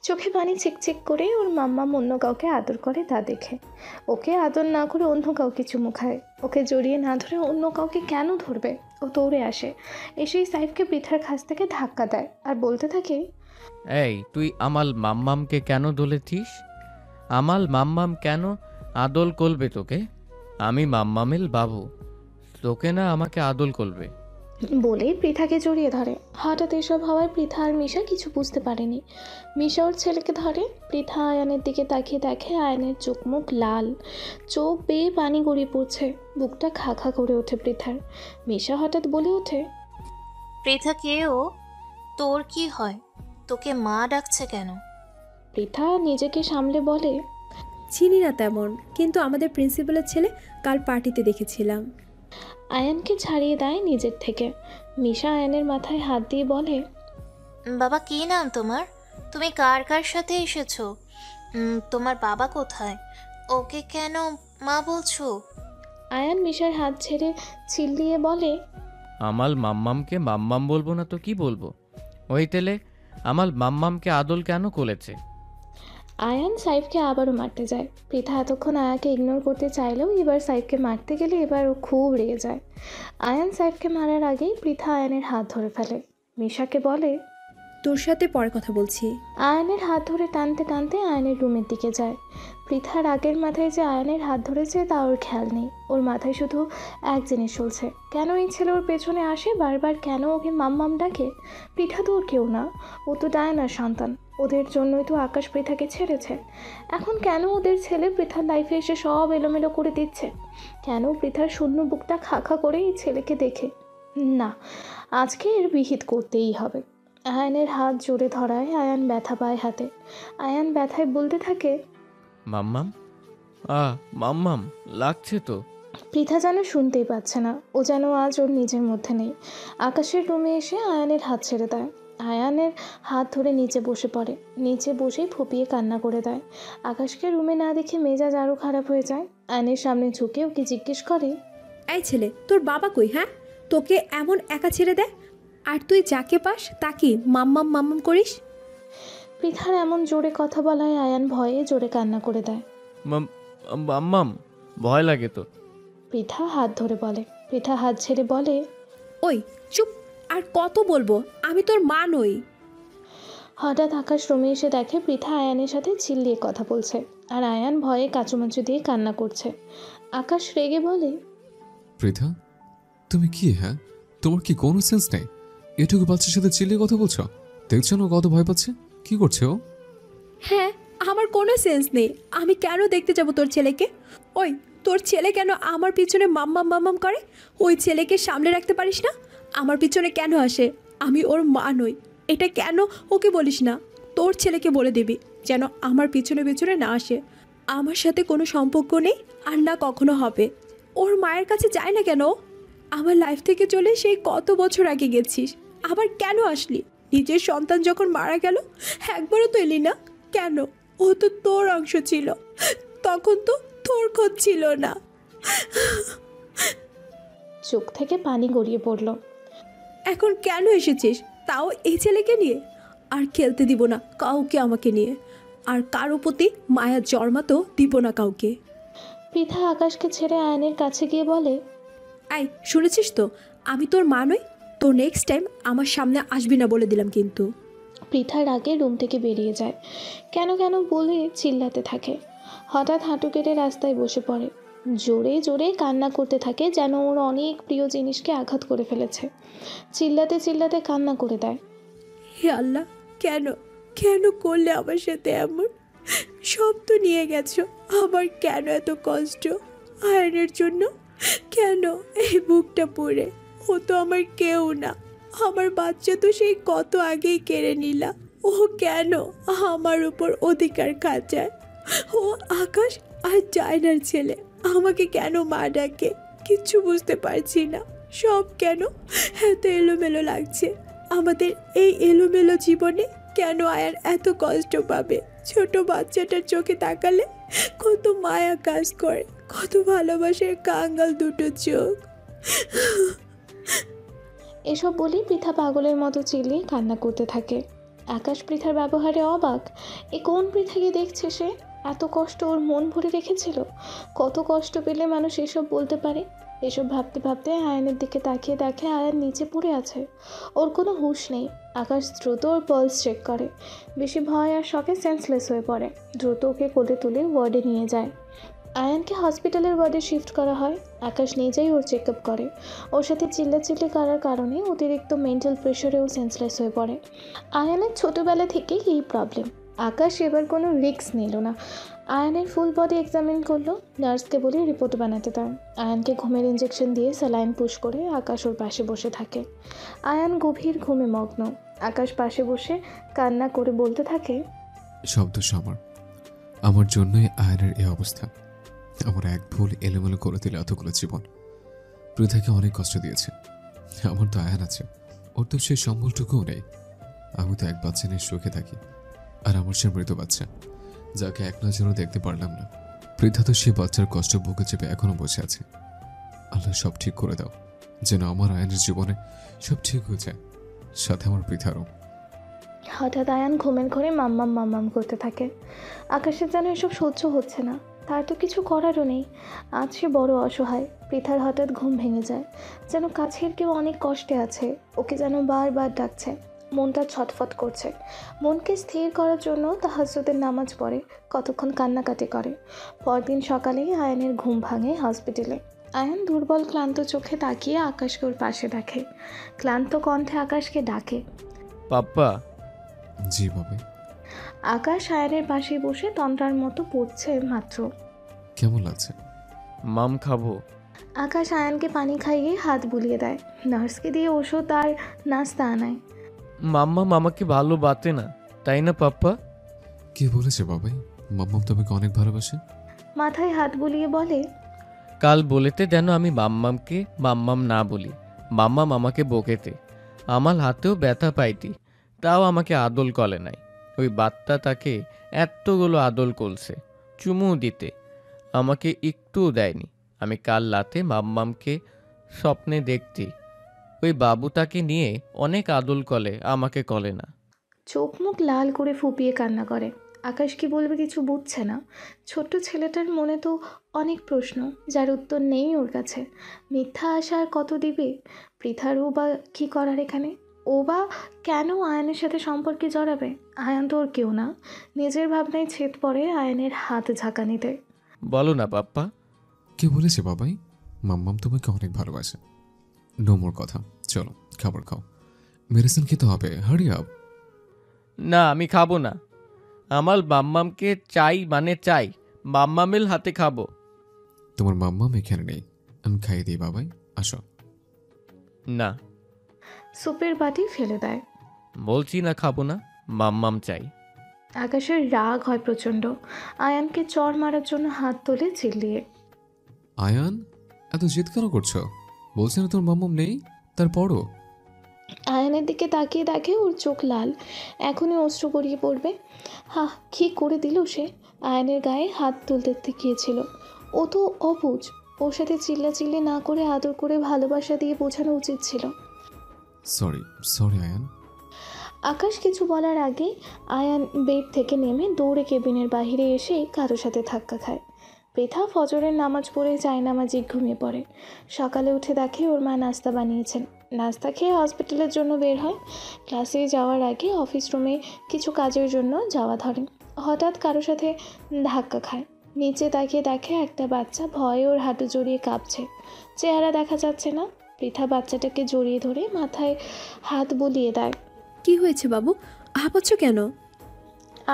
চোখে পানি চিকচিক করে। ওর মাম্মা অন্য কাউকে আদর করে তা দেখে ওকে আদর না করে অন্য কাউকে চুমু খায়। ওকে জড়িয়ে না ধরে অন্য কাউকে কেন ধরবে? ও দৌড়ে আসে, এসেই সাইফকে পৃথার কাছ থেকে ধাক্কা দেয় আর বলতে থাকে, এই তুই আমাল মাম্মামকে কেন দোলেছিস? আমাল মাম্মাম কেন আদল করবে তোকে? আমি মাম্মামের বাবু, তোকে না আমাকে আদল করবে। বলে পৃথাকে জড়িয়ে ধরে। হঠাৎ এসব হওয়ায় পৃথা আর মিশা কিছু বুঝতে পারেনি। মিশা ওর ছেলেকে ধরে। পৃথা আয়ানের দিকে তাকিয়ে দেখে আয়ানের চোখ মুখ লাল, চোখ বেয়ে পানি গড়িয়ে পড়ছে। বুকটা খা খা করে ওঠে পৃথার। মিশা হঠাৎ বলে ওঠে, পৃথা কে ও? তোর কি হয়? তোকে মা ডাকছে কেন? পৃথা নিজেকে সামলে বলে, চিনি না তেমন, কিন্তু আমাদের প্রিন্সিপালের ছেলে কাল পার্টিতে দেখেছিলাম। আয়ানকে ছাড়িয়ে দেয় নিজের থেকে। মিশা আয়ানের মাথায় হাত দিয়ে বলে, বাবা কি নাম তোমার? তুমি কার কার সাথে এসেছো? তোমার বাবা কোথায়? ওকে কেন মা বলছো? আয়ান মিশার হাত ছেড়ে চিল্লিয়ে বলে, আমাল মাম্মামকে মাম্মাম বলবো না তো কি বলবো? ওই তেলে আমাল মাম্মামকে আদল কেন করেছে? আয়ান সাইফকে আবারও মারতে যায়। পৃথা এতক্ষণ আয়াকে ইগনোর করতে চাইলেও এবার সাইফকে মারতে গেলে এবার ও খুব রেগে যায়। আয়ান সাইফকে মারার আগেই পৃথা আয়ানের হাত ধরে ফেলে। মিশাকে বলে, তোর সাথে পরে কথা বলছি। আয়ানের হাত ধরে টানতে টানতে আয়ানের রুমের দিকে যায়। পৃথার আগের মাথায় যে আয়ানের হাত ধরেছে তা ওর খেয়াল নেই। ওর মাথায় শুধু এক জিনিস চলছে, কেন এই ছেলে ওর পেছনে আসে বারবার, কেন ওকে মাম্মাম ডাকে? পৃথা তো ওর কেউ না, ও তো ডায়নার সন্তান। ওদের জন্যই তো আকাশ পৃথাকে ছেড়েছে। এখন কেন ওদের ছেলে পৃথার লাইফে এসে সব এলোমেলো করে দিচ্ছে? কেন পৃথার শূন্য বুকটা খা খা করে এই ছেলেকে দেখে? না, আজকে এর বিহিত করতেই হবে। আয়ানের হাত জোরে ধরায় আয়ান ব্যথা পায় হাতে। আয়ান ব্যথায় বলতে থাকে, মাম্মাম মাম্মাম লাগছে তো। পৃথা যেন শুনতেই পাচ্ছে না, ও যেন আজ ওর নিজের মধ্যে নেই। আকাশের রুমে এসে আয়ানের হাত ছেড়ে দেয়। আয়ানের হাত ধরে নিচে বসে পড়ে। নিচে বসেই ফুপিয়ে কান্না করে দেয়। আকাশকে রুমে না দেখে মেজাজ আরও খারাপ হয়ে যায়। আয়নের সামনে ঝুঁকে ওকে জিজ্ঞেস করে, এই ছেলে, তোর বাবা কই? হ্যাঁ, তোকে এমন একা ছেড়ে দেয়, আর তুই যাকে পাস তাকে মাম্মাম মাম্মাম করিস? পৃথার এমন জোরে কথা বলায় আয়ান ভয়ে জোরে কান্না করে দেয়। মাম্মাম ভয় লাগে তো। পৃথা হাত ধরে বলে। পৃথা হাত ছেড়ে বলে, ওই চুপ, আর কত বলবো, আমি তোর মা নই। হঠাৎ আকাশ রুমে এসে দেখে পৃথা আয়ানের সাথে চিল্লিয়ে কথা বলছে, আর আয়ান ভয়ে কাচুমাচু দিয়ে কান্না করছে। আকাশ রেগে বলে, পৃথা, তুমি কি? হ্যাঁ, তোমার কি কোনো সেন্স নেই? এটুকু বাচ্চার সাথে চিল্লিয়ে কথা বলছো? দেখছো না কত ভয় পাচ্ছে? কি করছে ও? হ্যাঁ, আমার কোনো সেন্স নেই। আমি কেন দেখতে যাব তোর ছেলেকে? ওই তোর ছেলে কেন আমার পিছনে মাম্মাম মাম্মাম করে? ওই ছেলেকে সামলে রাখতে পারিস না? আমার পিছনে কেন আসে? আমি ওর মা নই, এটা কেন ওকে বলিস না? তোর ছেলেকে বলে দিবি যেন আমার পিছনে পিছনে না আসে। আমার সাথে কোনো সম্পর্ক নেই, আর না কখনো হবে। ওর মায়ের কাছে যায় না কেন? আমার লাইফ থেকে চলে সেই কত বছর আগে গেছিস, আবার কেন আসলি? নিজের সন্তান যখন মারা গেল একবারও তো এলি না কেন? ও তো তোর অংশ ছিল, তখন তো তোর খোঁজ ছিল না। চোখ থেকে পানি গড়িয়ে পড়ল। এখন কেন এসেছিস, তাও এই ছেলেকে নিয়ে? আর খেলতে দিব না কাউকে আমাকে নিয়ে, আর কারো প্রতি মায়া জন্মাতেও দিব না কাউকে। পৃথা আকাশকে ছেড়ে আয়নের কাছে গিয়ে বলে, আই শুনেছিস তো, আমি তোর মা নই। তো নেক্সট টাইম আমার সামনে আসবি না বলে দিলাম কিন্তু। পৃথার আগে রুম থেকে বেরিয়ে যায়, কেন কেন বলে চিল্লাতে থাকে। হঠাৎ হাঁটু কেটে রাস্তায় বসে পড়ে, জোরে জোরে কান্না করতে থাকে, যেন ওর অনেক প্রিয় জিনিসকে আঘাত করে ফেলেছে। চিল্লাতে চিল্লাতে কান্না করে দেয়। হে আল্লাহ, কেন কেন করলে আমার সাথে এমন? সব তো নিয়ে গেছো, আবার কেন এত কষ্ট? আয়নের জন্য কেন এই বুকটা পড়ে? ও তো আমার কেউ না, আমার বাচ্চা তো সেই কত আগেই কেড়ে নিলা। ও কেন আমার উপর অধিকার খাচায়? ও আকাশ আর চায়নার ছেলে, আমাকে কেন মা ডাকে? কিচ্ছু বুঝতে পারছি না, সব কেন এত এলোমেলো লাগছে। আমাদের এই এলোমেলো জীবনে কেন আয়ার এত কষ্ট পাবে? ছোট বাচ্চাটার চোখে তাকালে কত মায়া কাজ করে, কত ভালোবাসার কাঙ্গাল দুটো চোখ। এসব বলেই পৃথা পাগলের মতো চিল্লিয়ে কান্না করতে থাকে। আকাশ পৃথার ব্যবহারে অবাক। এ কোন পৃথাকে দেখছে সে? এত কষ্ট ওর মন ভরে রেখেছিল? কত কষ্ট পেলে মানুষ এসব বলতে পারে? এসব ভাবতে ভাবতে আয়নের দিকে তাকিয়ে দেখে আয়ান নিচে পড়ে আছে, ওর কোনো হুঁশ নেই। আকাশ দ্রুত ওর পালস চেক করে, বেশি ভয় আর শকে সেন্সলেস হয়ে পড়ে। দ্রুত ওকে কোলে তুলে ওয়ার্ডে নিয়ে যায়। আয়ানকে হসপিটালের ওয়ার্ডে শিফট করা হয়। আকাশ নিজেই ওর চেক আপ করে। ওর সাথে চিল্লাচিল্লি করার কারণে অতিরিক্ত মেন্টাল প্রেশারে ও সেন্সলেস হয়ে পড়ে। আয়ানের ছোটোবেলা থেকেই এই প্রবলেম। আকাশ এবার কোনো রিস্ক নিল না, আয়ানের ফুল বডি এক্সামিন করলো। নার্সকে বলে রিপোর্ট বানাতে দেয়। আয়ানকে ঘুমের ইঞ্জেকশন দিয়ে স্যালাইন পুশ করে আকাশ ওর পাশে বসে থাকে। আয়ান গভীর ঘুমে মগ্ন। আকাশ পাশে বসে কান্না করে বলতে থাকে, সব দোষ আমার জন্যই আয়নের এই অবস্থা। আমার এক ভুল এলোমেলো করে দিলে এতগুলো জীবন। পৃথাকে অনেক কষ্ট দিয়েছে। আমার তো আয়ান আছে, ওর তো সেই সম্বলটুকুও নেই। আমি তো এক বাচ্চা নিয়ে সুখে থাকি, আর আমার সে মৃত বাচ্চা, যাকে এক নজরও দেখতে পারলাম না। পৃথা তো সেই বাচ্চার কষ্ট বুকে চেপে এখনো বসে আছে। আল্লাহ সব ঠিক করে দাও, যেন আমার আয়নের জীবনে সব ঠিক হয়ে যায়, সাথে আমার পৃথারও। হঠাৎ আয়ান ঘুমের ঘরে মাম্মাম মাম্মাম করতে থাকে। আকাশের যেন এসব সহ্য হচ্ছে না, তার তো কিছু করারও নেই। আজ সে বড় অসহায়। পৃথার হঠাৎ ঘুম ভেঙে যায়, যেন কাছের কেউ অনেক কষ্টে আছে, ওকে যেন বারবার ডাকছে। মনটা ছটফট করছে। মনকে স্থির করার জন্য তাহাজ্জুদের নামাজ পড়ে, কতক্ষণ কান্নাকাটি করে। পরদিন সকালেই আয়ানের ঘুম ভাঙে হসপিটালে। আয়ান দুর্বল ক্লান্ত চোখে তাকিয়ে আকাশকে ওর পাশে দেখে। ক্লান্ত কণ্ঠে আকাশকে ডাকে, পাপ্পা। জি বাবা। আকাশ আয়ানের পাশে বসে তন্দ্রার মতো পড়ছে মাত্র। কেমন লাগছে? মাম খাবো। আকাশ আয়ানকে পানি খাইয়ে হাত বুলিয়ে দেয়। নার্সকে দিয়ে ওষুধ আর নাস্তা আনায়। মাম্মা মামাকে ভালো বাতে না, তাই না পাপ্পা? কে বলেছে বাবাই? মাম্মাম তোমাকে অনেক ভালোবাসে। মাথায় হাত বুলিয়ে বলে, কাল বলেতে যেন আমি মাম্মামকে মাম্মাম না বলি। মাম্মাম আমাকে বকেতে, আমার হাতেও ব্যথা পাইতি, তাও আমাকে আদল কলে নাই। ওই বাত্তা তাকে এতগুলো আদল করছে, চুমু দিতে আমাকে একটুও দেয়নি। আমি কাল রাতে মাম্মামকে স্বপ্নে দেখতি, ওই বাবু তাকে নিয়ে অনেক আদল কলে, আমাকে কলে না। চোখ মুখ লাল করে ফুপিয়ে কান্না করে। আকাশ কি বলবে কিছু বুঝছে না। ছোট্ট ছেলেটার মনে তো অনেক প্রশ্ন, যার উত্তর নেই ওর কাছে। মিথ্যা আশা আর কত দিবে? পৃথারও বা কী করার এখানে? ও বা কেন আয়নের সাথে সম্পর্কে জড়াবে? আয়ান তো ওর কেউ না। নিজের ভাবনায় ছেদ পড়ে আয়নের হাত ঝাঁকানিতে। বলো না পাপ্পা। কে বলেছে বাবাই? মাম্মাম তোমাকে অনেক ভালোবাসে। নো মোর কথা, চলো খাবার খাও, মেডিসিন খেতে হবে, হারি আপ। না, আমি খাবো না। আমার মাম্মামকে চাই মানে চাই, মাম্মামের হাতে খাবো। তোমার মাম্মাম এখানে নেই, আমি খাইয়ে দিই বাবাই, আসো। না। সুপের বাটি ফেলে দেয়। বলছি না খাবো না, মাম্মাম চাই। আকাশের রাগ হয় প্রচণ্ড। আয়ানকে চড় মারার জন্য হাত তোলে চিল্লিয়ে। আয়ান, এত জিদ কেন করছো? বলছে না তোর মাম্মাম নেই, তারপরও। আয়ানের দিকে তাকিয়ে দেখে ওর চোখ লাল, এখনই অশ্রু গড়িয়ে পড়বে। হা, কী করে দিল সে? আয়ানের গায়ে হাত তুলতে গিয়েছিল। ও তো অবুঝ, ওর সাথে চিল্লাচিল্লি না করে আদর করে ভালোবাসা দিয়ে বোঝানো উচিত ছিল। Sorry sorry Ayaan. আকাশ কিছু বলার আগে আয়ান বেড থেকে নেমে দৌড়ে কেবিনের বাইরে এসে কারোর সাথে ধাক্কা খায়। পৃথা ফজরের নামাজ পড়ে নামাজে ঘুমিয়ে পড়ে। সকালে উঠে দেখে ওর মা নাস্তা বানিয়েছেন। নাস্তা খেয়ে হসপিটালের জন্য বের হয়। ক্লাসে যাওয়ার আগে অফিস রুমে কিছু কাজের জন্য যাওয়া ধরে। হঠাৎ কারো সাথে ধাক্কা খায়। নিচে তাকিয়ে দেখে একটা বাচ্চা ভয়ে ওর হাঁটু জড়িয়ে কাঁপছে। চেহারা দেখা যাচ্ছে না। পৃথা বাচ্চাটাকে জড়িয়ে ধরে মাথায় হাত বুলিয়ে দেয়। কি হয়েছে বাবু, হাঁপাচ্ছ কেন?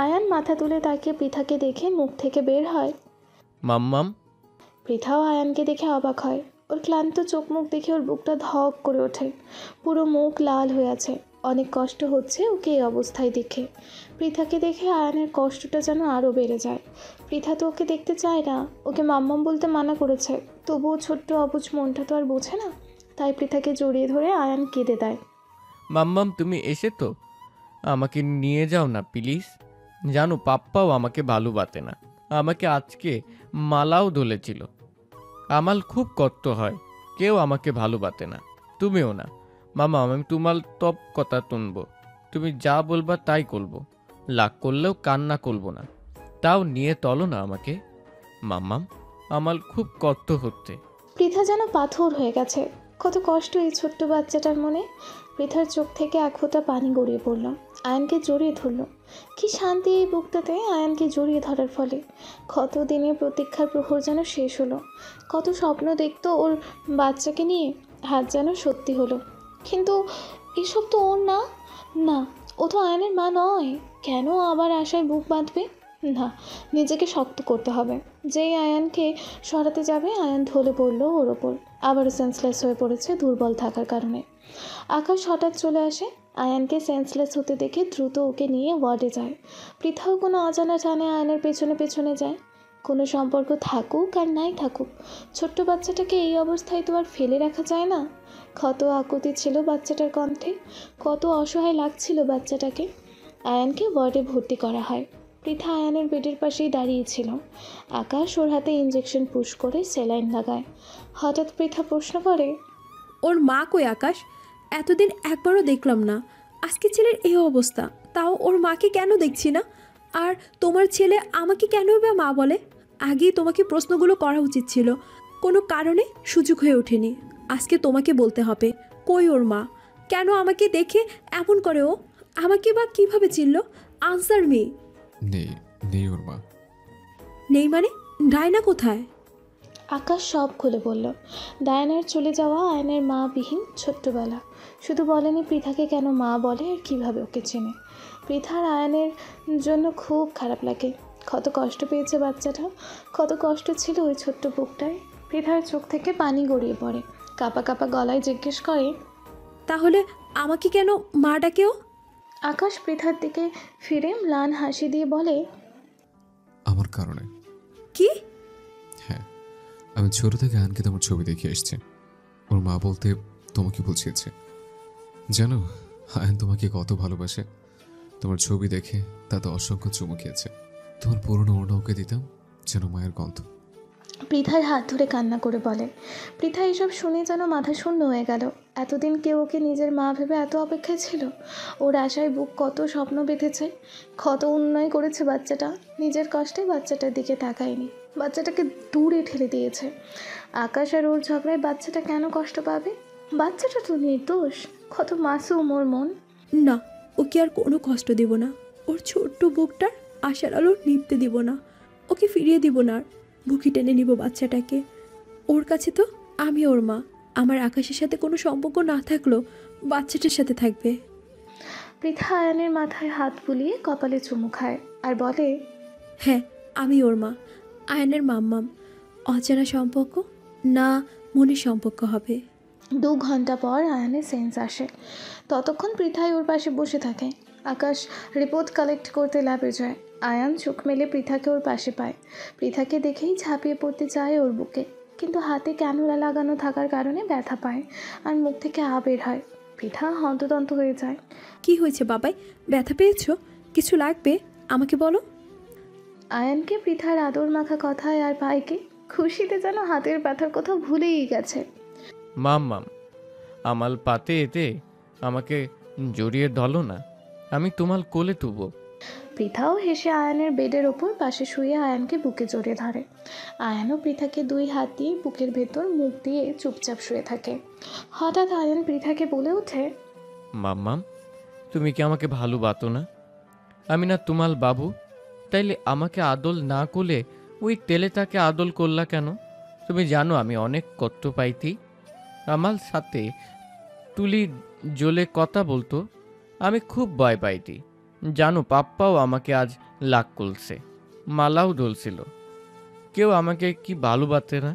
আয়ান মাথা তুলে তাকিয়ে পৃথাকে দেখে মুখ থেকে বের হয়, মাম্মাম। পৃথাও আয়ানকে দেখে অবাক হয়। ওর ক্লান্ত চোখ মুখ দেখে ওর বুকটা ধক করে ওঠে। পুরো মুখ লাল হয়ে আছে। অনেক কষ্ট হচ্ছে ওকে এই অবস্থায় দেখে। পৃথাকে দেখে আয়ানের কষ্টটা যেন আরও বেড়ে যায়। পৃথা তো ওকে দেখতে চায় না, ওকে মাম্মাম বলতে মানা করেছে। তবুও ছোট্ট অবুঝ মনটা তো আর বোঝে না। তাই পৃথাকে জড়িয়ে ধরে আয়ান কেঁদে দেয়। মাম্মাম তুমি এসে তো আমাকে নিয়ে যাও না প্লিজ। জানো পাপ্পাও আমাকে ভালোবাসে না, আমাকে আজকে মালাও ধরেছিল। আমার খুব কষ্ট হয়, কেউ আমাকে ভালোবাসে না, তুমিও না। মামা আমি তোমার তপ কথা শুনবো, তুমি যা বলবা তাই করবো, লাগ করলেও কান্না করবো না। তাও নিয়ে চলো না আমাকে মাম্মাম, আমার খুব কষ্ট হচ্ছে। পৃথা যেন পাথর হয়ে গেছে। কত কষ্ট এই ছোট্ট বাচ্চাটার মনে। পৃথার চোখ থেকে এক ফোঁটা পানি গড়িয়ে পড়ল। আয়ানকে জড়িয়ে ধরল। কি শান্তি এই বুকটাতে আয়ানকে জড়িয়ে ধরার ফলে। কত দিনের প্রতীক্ষার প্রহর যেন শেষ হলো। কত স্বপ্ন দেখতো ওর বাচ্চাকে নিয়ে, হাত যেন সত্যি হলো। কিন্তু এসব তো ওর না, না ও তো আয়ানের মা নয়। কেন আবার আশায় বুক বাঁধবে? না, নিজেকে শক্ত করতে হবে। যেই আয়ানকে সরাতে যাবে আয়ান ঢলে পড়লো ওর ওপর। আবারও সেন্সলেস হয়ে পড়েছে দুর্বল থাকার কারণে। আকাশ হঠাৎ চলে আসে। আয়ানকে সেন্সলেস হতে দেখে দ্রুত ওকে নিয়ে ওয়ার্ডে যায়। পৃথাও কোনো অজানা টানে আয়ানের পেছনে পেছনে যায়। কোনো সম্পর্ক থাকুক আর নাই থাকুক, ছোট্ট বাচ্চাটাকে এই অবস্থায় তো আর ফেলে রাখা যায় না। কত আকুতি ছিল বাচ্চাটার কণ্ঠে, কত অসহায় লাগছিল বাচ্চাটাকে। আয়ানকে ওয়ার্ডে ভর্তি করা হয়। পৃথা আয়ানের বেডের পাশেই দাঁড়িয়েছিল। আকাশ ওর হাতে ইঞ্জেকশন পুশ করে সেলাইন লাগায়। হঠাৎ পৃথা প্রশ্ন করে, ওর মা কই আকাশ? এতদিন একবারও দেখলাম না, আজকে ছেলের এই অবস্থা, তাও ওর মাকে কেন দেখছি না? আর তোমার ছেলে আমাকে কেন বা মা বলে? আগেই তোমাকে প্রশ্নগুলো করা উচিত ছিল, কোনো কারণে সুযোগ হয়ে ওঠেনি। আজকে তোমাকে বলতে হবে, কই ওর মা? কেন আমাকে দেখে এমন করে ও? আমাকে বা কিভাবে চিনল? Answer me. নেই, নেই ওর মা। নেই মানে? ডায়না কোথায়? আকাশ সব খুলে বলল। ডায়ানার চলে যাওয়া আয়নের মা বিহীন ছোট্টবেলা। শুধু বলেনি পৃথাকে কেন মা বলে আর কীভাবে ওকে চেনে। পৃথার আয়নের জন্য খুব খারাপ লাগে। কত কষ্ট পেয়েছে বাচ্চাটা, কত কষ্ট ছিল ওই ছোট্ট বুকটায়। পৃথার চোখ থেকে পানি গড়িয়ে পড়ে। কাঁপা কাঁপা গলায় জিজ্ঞেস করে, তাহলে আমাকে কেন মা ডাকেও? আকাশ পৃথার দিকে ফিরে ম্লান হাসি দিয়ে বলে, আমার কারণে। কি? হ্যাঁ, আমি ছোট থেকে আনকে তোমার ছবি দেখে এসছি। ওর মা বলতে তোমাকে বুঝিয়েছে। জানো আয়ন তোমাকে কত ভালোবাসে। তোমার ছবি দেখে তাতে অসংখ্য চুমু খেয়েছে। তোমার পুরনো ওড়না ওকে দিতাম যেন মায়ের গন্ধ। পৃথার হাত ধরে কান্না করে বলে। পৃথা এসব শুনে যেন মাথা শূন্য হয়ে গেল। এতদিন কেউ ওকে নিজের মা ভেবে এত অপেক্ষায় ছিল। ওর আশায় বুক কত স্বপ্ন বেঁধেছে, কত উন্নয় করেছে বাচ্চাটা। নিজের কষ্টে বাচ্চাটার দিকে তাকায়নি, বাচ্চাটাকে দূরে ঠেলে দিয়েছে। আকাশ আর ওর ঝগড়ায় বাচ্চাটা কেন কষ্ট পাবে? বাচ্চাটা তো নির্দোষ, কত মাসুম ওর মন। না, ওকে আর কোনো কষ্ট দিব না। ওর ছোট্ট বুকটার আশার আলো নিভতে দিব না। ওকে ফিরিয়ে দিব না, বুকে টেনে নিব বাচ্চাটাকে। ওর কাছে তো আমি ওর মা। আমার আকাশের সাথে কোনো সম্পর্ক না থাকলেও বাচ্চাটার সাথে থাকবে। পৃথা আয়নের মাথায় হাত বুলিয়ে কপালে চুমু খায় আর বলে, হ্যাঁ আমি ওর মা, আয়নের মাম্মাম। অচেনা সম্পর্ক না, মনের সম্পর্ক হবে। 2 ঘন্টা পর আয়ানের সেন্স আসে। ততক্ষণ পৃথাই ওর পাশে বসে থাকে। আকাশ রিপোর্ট কালেক্ট করতে ল্যাবে যায়। আয়ান চোখ মেলে পৃথাকে ওর পাশে পায়। পৃথাকে দেখেই ঝাঁপিয়ে পড়তে চায় ওর বুকে, কিন্তু হাতে ক্যানুলা লাগানো থাকার কারণে ব্যথা পায় আর মুখ থেকে আবের হয়। পৃথা হন্তদন্ত হয়ে যায়। কি হয়েছে বাবাই? ব্যথা পেয়েছো? কিছু লাগবে আমাকে বলো। আয়ানকে পৃথার আদর মাখা কথায় আর ভাইকে খুশিতে যেন হাতের ব্যথার কথা ভুলেই গেছে। মাম্মাম আমার পাতে এতে আমাকে জড়িয়ে ধরো না, আমি তোমার কোলে তুবো। পৃথাও হেসে আয়ানের বেডের ওপর পাশে শুয়ে আয়ানকে বুকে জড়িয়ে ধরে। আয়ানও পৃথাকে 2 হাত দিয়ে বুকের ভেতর মুখ দিয়ে চুপচাপ শুয়ে থাকে। হঠাৎ আয়ান পৃথাকে বলে ওঠে, মাম্মাম, তুমি কি আমাকে ভালোবাতো না? আমি না তোমার বাবু, তাইলে আমাকে আদল না করলে ওই তেলেটাকে আদল করলা কেন? তুমি জানো আমি অনেক কষ্ট পাইতি। আমার সাথে তুলি জলে কথা বলতো, আমি খুব ভয় পাইতি। জানো পাপ্পাও আমাকে আজ লাগ করছে, মালাও ঢলছিল। কেউ আমাকে কি ভালোবাসে না,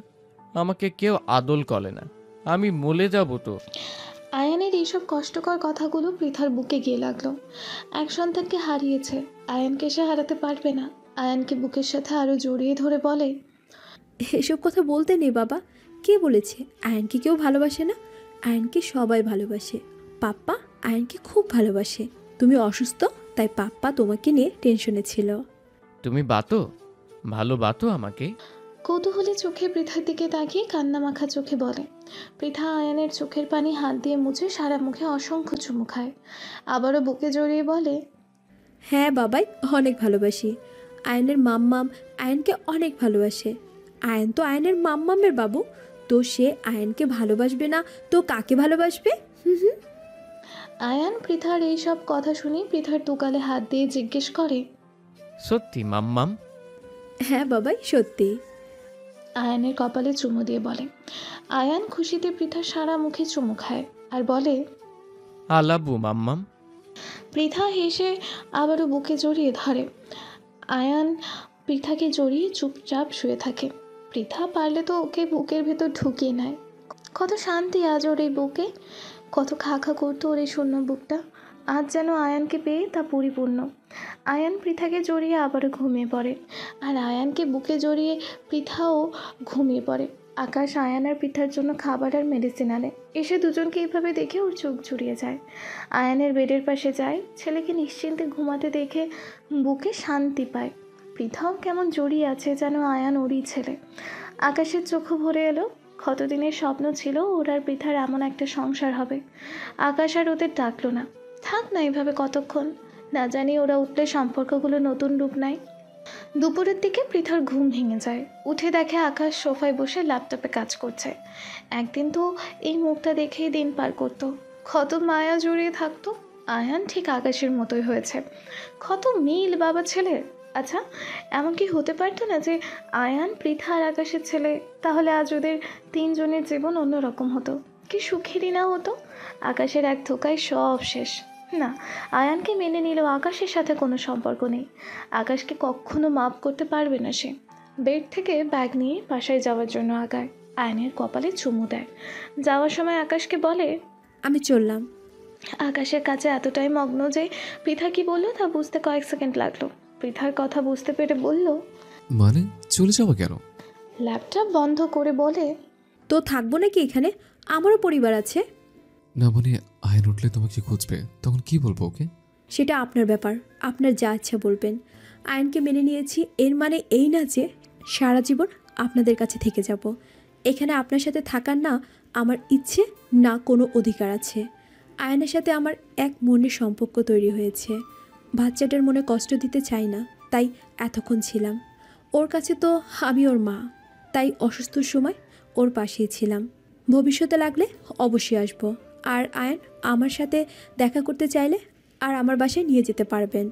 আমাকে কেউ আদল করে না, আমি মলে যাব তো। আয়ানের এইসব কষ্টকর কথাগুলো পৃথার বুকে গিয়ে লাগলো। এক সন্তানকে হারিয়েছে, আয়ানকে সে হারাতে পারবে না। আয়ানকে বুকের সাথে আরো জড়িয়ে ধরে বলে, এসব কথা বলতে নেই বাবা। কে বলেছে আয়নকে কেউ ভালোবাসে না? আয়নকে সবাই ভালোবাসে। পাপ্পা আয়নকে খুব ভালোবাসে। তুমি অসুস্থ, তাই পাপ্পা তোমাকে নিয়ে টেনশনে ছিল। তুমি বাতো, ভালো বাতো আমাকে। কৌতূহলী চোখে পৃথার দিকে তাকিয়ে কান্না মাখা চোখে বলে। পৃথা আয়ানের চোখের পানি হাত দিয়ে মুছে সারা মুখে অসংখ্য চুমু খায়। আবারও বুকে জড়িয়ে বলে, হ্যাঁ বাবাই, অনেক ভালোবাসি। আয়নের মাম্মাম আয়নকে অনেক ভালোবাসে। আয়ন তো আয়নের মাম্মামের বাবু, তো সে আয়নকে ভালোবাসবে না তো কাকে ভালোবাসবে? হুম। আয়ান পৃথার এইসব কথা শুনে পৃথার দুগালে হাত দিয়ে জিজ্ঞেস করে, সত্যি মাম্মাম? হ্যাঁ বাবাই, সত্যি। আয়ানের কপালে চুমু দিয়ে বলে। আয়ান খুশিতে পৃথার সারা মুখে চুমু খায় আর বলে, আলাবু মাম্মাম। পৃথা হেসে আবারও বুকে জড়িয়ে ধরে। আয়ান পৃথাকে জড়িয়ে চুপচাপ শুয়ে থাকে। পৃথা পারলে তো ওকে বুকের ভেতর ঢুকিয়ে নেয়। কত শান্তি আজ ওর এই বুকে, কত খা খা করতো ওর এই শূন্য বুকটা। আজ যেন আয়ানকে পেয়ে তা পরিপূর্ণ। আয়ান পৃথাকে জড়িয়ে আবারও ঘুমিয়ে পড়ে, আর আয়ানকে বুকে জড়িয়ে পৃথাও ঘুমিয়ে পড়ে। আকাশ আয়ান আর পৃথার জন্য খাবার আর মেডিসিন আনে। এসে দুজনকে এইভাবে দেখে ওর চোখ জুড়িয়ে যায়। আয়ানের বেডের পাশে যায়, ছেলেকে নিশ্চিন্তে ঘুমাতে দেখে বুকে শান্তি পায়। পৃথাও কেমন জড়িয়ে আছে, যেন আয়ান ওরই ছেলে। আকাশের চোখও ভরে এলো। কতদিনের স্বপ্ন ছিল ওর আর পৃথার এমন একটা সংসার হবে। আকাশ আর ওদের ডাকলো না। থাক না এভাবে কতক্ষণ, না জানি ওরা উঠলে সম্পর্কগুলো নতুন রূপ নেয়। দুপুরের দিকে পৃথার ঘুম ভেঙে যায়। উঠে দেখে আকাশ সোফায় বসে ল্যাপটপে কাজ করছে। একদিন তো এই মুখটা দেখেই দিন পার করতো, কত মায়া জড়িয়ে থাকতো। আয়ান ঠিক আকাশের মতোই হয়েছে, কত মিল বাবা ছেলের। আচ্ছা, এমন কি হতে পারতো না যে আয়ান পৃথা আর আকাশের ছেলে? তাহলে আজ ওদের 3 জনের জীবন অন্যরকম হতো, কি সুখেরই না হতো। আকাশের এক ধোকায় সব শেষ। না, আয়ানকে মেনে নিলেও আকাশের সাথে কোনো সম্পর্ক নেই। আকাশকে কখনো মাপ করতে পারবে না সে। বেড থেকে ব্যাগ নিয়ে বাসায় যাওয়ার জন্য আগায়। আয়নের কপালে চুমু দেয়। যাওয়ার সময় আকাশকে বলে, আমি চললাম। আকাশের কাছে এতটাই মগ্ন যে পৃথা কি বললো তা বুঝতে কয়েক সেকেন্ড লাগলো। পৃথার কথা বুঝতে পেরে বলল, মানে চলে যাওয়া কেন? ল্যাপটপ বন্ধ করে বলে, তো থাকবো নাকি এখানে? আমারও পরিবার আছে। না মানে আয়ন উঠলে তোমাকে খুঁজবে, তখন কি বলবো ওকে? সেটা আপনার ব্যাপার, আপনার যা ইচ্ছা বলবেন। আয়নকে মেনে নিয়েছি, এর মানে এই না যে সারা জীবন আপনাদের কাছে থেকে যাব। এখানে আপনার সাথে থাকার না আমার ইচ্ছে, না কোনো অধিকার আছে। আয়নের সাথে আমার এক মনের সম্পর্ক তৈরি হয়েছে। বাচ্চাটার মনে কষ্ট দিতে চাই না, তাই এতক্ষণ ছিলাম ওর কাছে। তো আমি ওর মা, তাই অসুস্থর সময় ওর পাশেই ছিলাম। ভবিষ্যতে লাগলে অবশ্যই আসবো। আর আয়ন আমার সাথে দেখা করতে চাইলে আর আমার বাসায় নিয়ে যেতে পারবেন।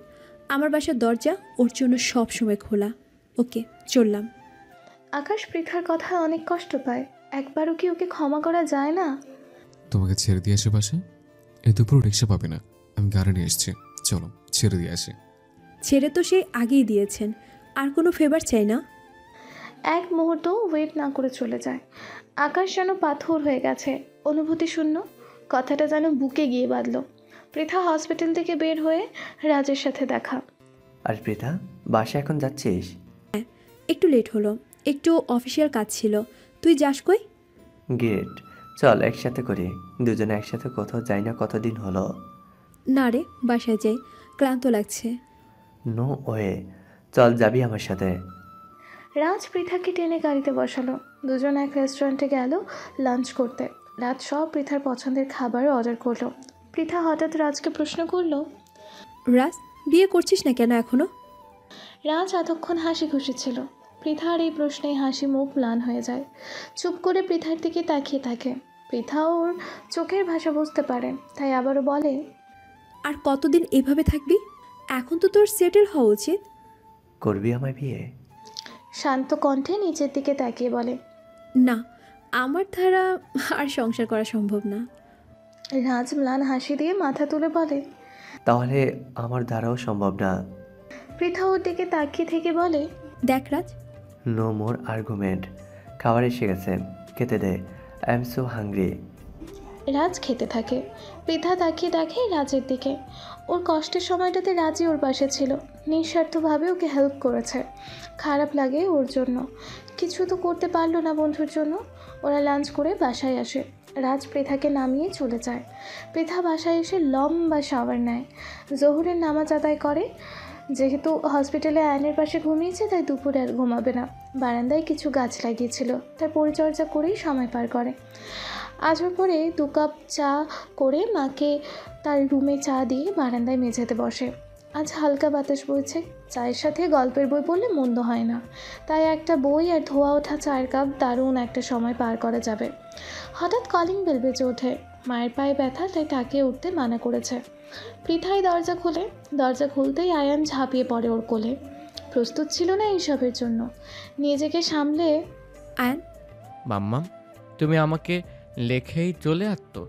আমার বাসার দরজা ওর জন্য সব সময় খোলা। ওকে, চললাম। আকাশ পৃথার কথায় অনেক কষ্ট পায়। একবারও কি ওকে ক্ষমা করা যায় না? তোমাকে ছেড়ে দিয়ে আসে বাসায়? এই দুপুর রিক্সা পাবে না, আমি গাড়ি নিয়ে এসেছি, চলো ছেড়ে দিয়ে আসি। ছেড়ে তো সেই আগেই দিয়েছেন, আর কোনো ফেভার চাই না। এক মুহূর্ত ওয়েট না করে চলে যায়। আকাশ যেন পাথর হয়ে গেছে, অনুভূতি শূন্য। কথাটা যেন বুকে গিয়ে বাঁধল। পৃথা হসপিটাল থেকে বের হয়ে রাজের সাথে দেখা। আর পৃথা, বাসায় এখন যাচ্ছিস? হ্যাঁ, একটু লেট হলো, একটু অফিসিয়াল কাজ ছিল। তুই যাস কই? গ্রেট, চল একসাথে করি। দুজনে একসাথে কোথাও যাই না কতদিন হলো। না রে, বাসায় যাই, ক্লান্ত লাগছে। নো ওয়ে, চল যাবি আমার সাথে। রাজ পৃথাকে টেনে গাড়িতে বসালো। দুজন এক রেস্টুরেন্টে গেল লাঞ্চ করতে। রাজ সব পৃথার পছন্দের খাবার অর্ডার করলো। পৃথা হঠাৎ রাজকে প্রশ্ন করলো, রাজ, বিয়ে করছিস না কেন এখনো? রাজ এতক্ষণ হাসি খুশি ছিল। পৃথার এই প্রশ্নে হাসি মুখ ম্লান হয়ে যায়। চুপ করে পৃথার দিকে তাকিয়ে থাকে। পৃথা ওর চোখের ভাষা বুঝতে পারে, তাই আবারও বলে, আর কতদিন এভাবে থাকবি? এখন তো তোর সেটেল হওয়া উচিত। করবি আমায় বিয়ে? শান্ত কণ্ঠে নিচের দিকে তাকিয়ে বলে, না, আমার দ্বারা আর সংসার করা সম্ভব না। রাজ ম্লান হাসি দিয়ে মাথা তুলে বলে, তাহলে আমার দ্বারাও সম্ভব না। পৃথা ওর দিকে তাকিয়ে থেকে বলে, দেখ রাজ, নো মোর আর্গুমেন্ট। খাবার এসে গেছে, খেতে দে। I am so hungry. Raj খেতে থাকে। পৃথা তাকিয়ে দেখে রাজের দিকে। ওর কষ্টের সময়টাতে রাজই ওর পাশে ছিল, নিঃস্বার্থভাবে ওকে হেল্প করেছে। খারাপ লাগে ওর জন্য, কিছু তো করতে পারলো না বন্ধুর জন্য। ওরা লাঞ্চ করে বাসায় আসে। রাজ পৃথাকে নামিয়ে চলে যায়। পৃথা বাসায় এসে লম্বা শাওয়ার নেয়, জোহরের নামাজ আদায় করে। যেহেতু হসপিটালে আয়নের পাশে ঘুমিয়েছে, তাই দুপুরে আর ঘুমাবে না। বারান্দায় কিছু গাছ লাগিয়েছিল, তার পরিচর্যা করেই সময় পার করে। আসার পরে 2 কাপ চা করে মাকে তার রুমে চা দিয়ে বারান্দায় মেঝেতে বসে। আজ হালকা বাতাস বইছে, চায়ের সাথে গল্পের বই পড়লে মন্দ হয় না। তাই একটা বই আর ধোয়া ওঠা 4 কাপ দারুণ একটা সময় পার করা যাবে। হঠাৎ কলিং বেল বেজে ওঠে। মায়ের পায়ে ব্যথা, তাই তাকে উঠতে মানা করেছে। পৃথাই দরজা খোলে। দরজা খুলতেই আয়ান ঝাঁপিয়ে পড়ে ওর কোলে। প্রস্তুত ছিল না এইসবের জন্য। নিজেকে সামলে, আয়ান, মাম্মাম, তুমি আমাকে লেখেই চলে আসতো।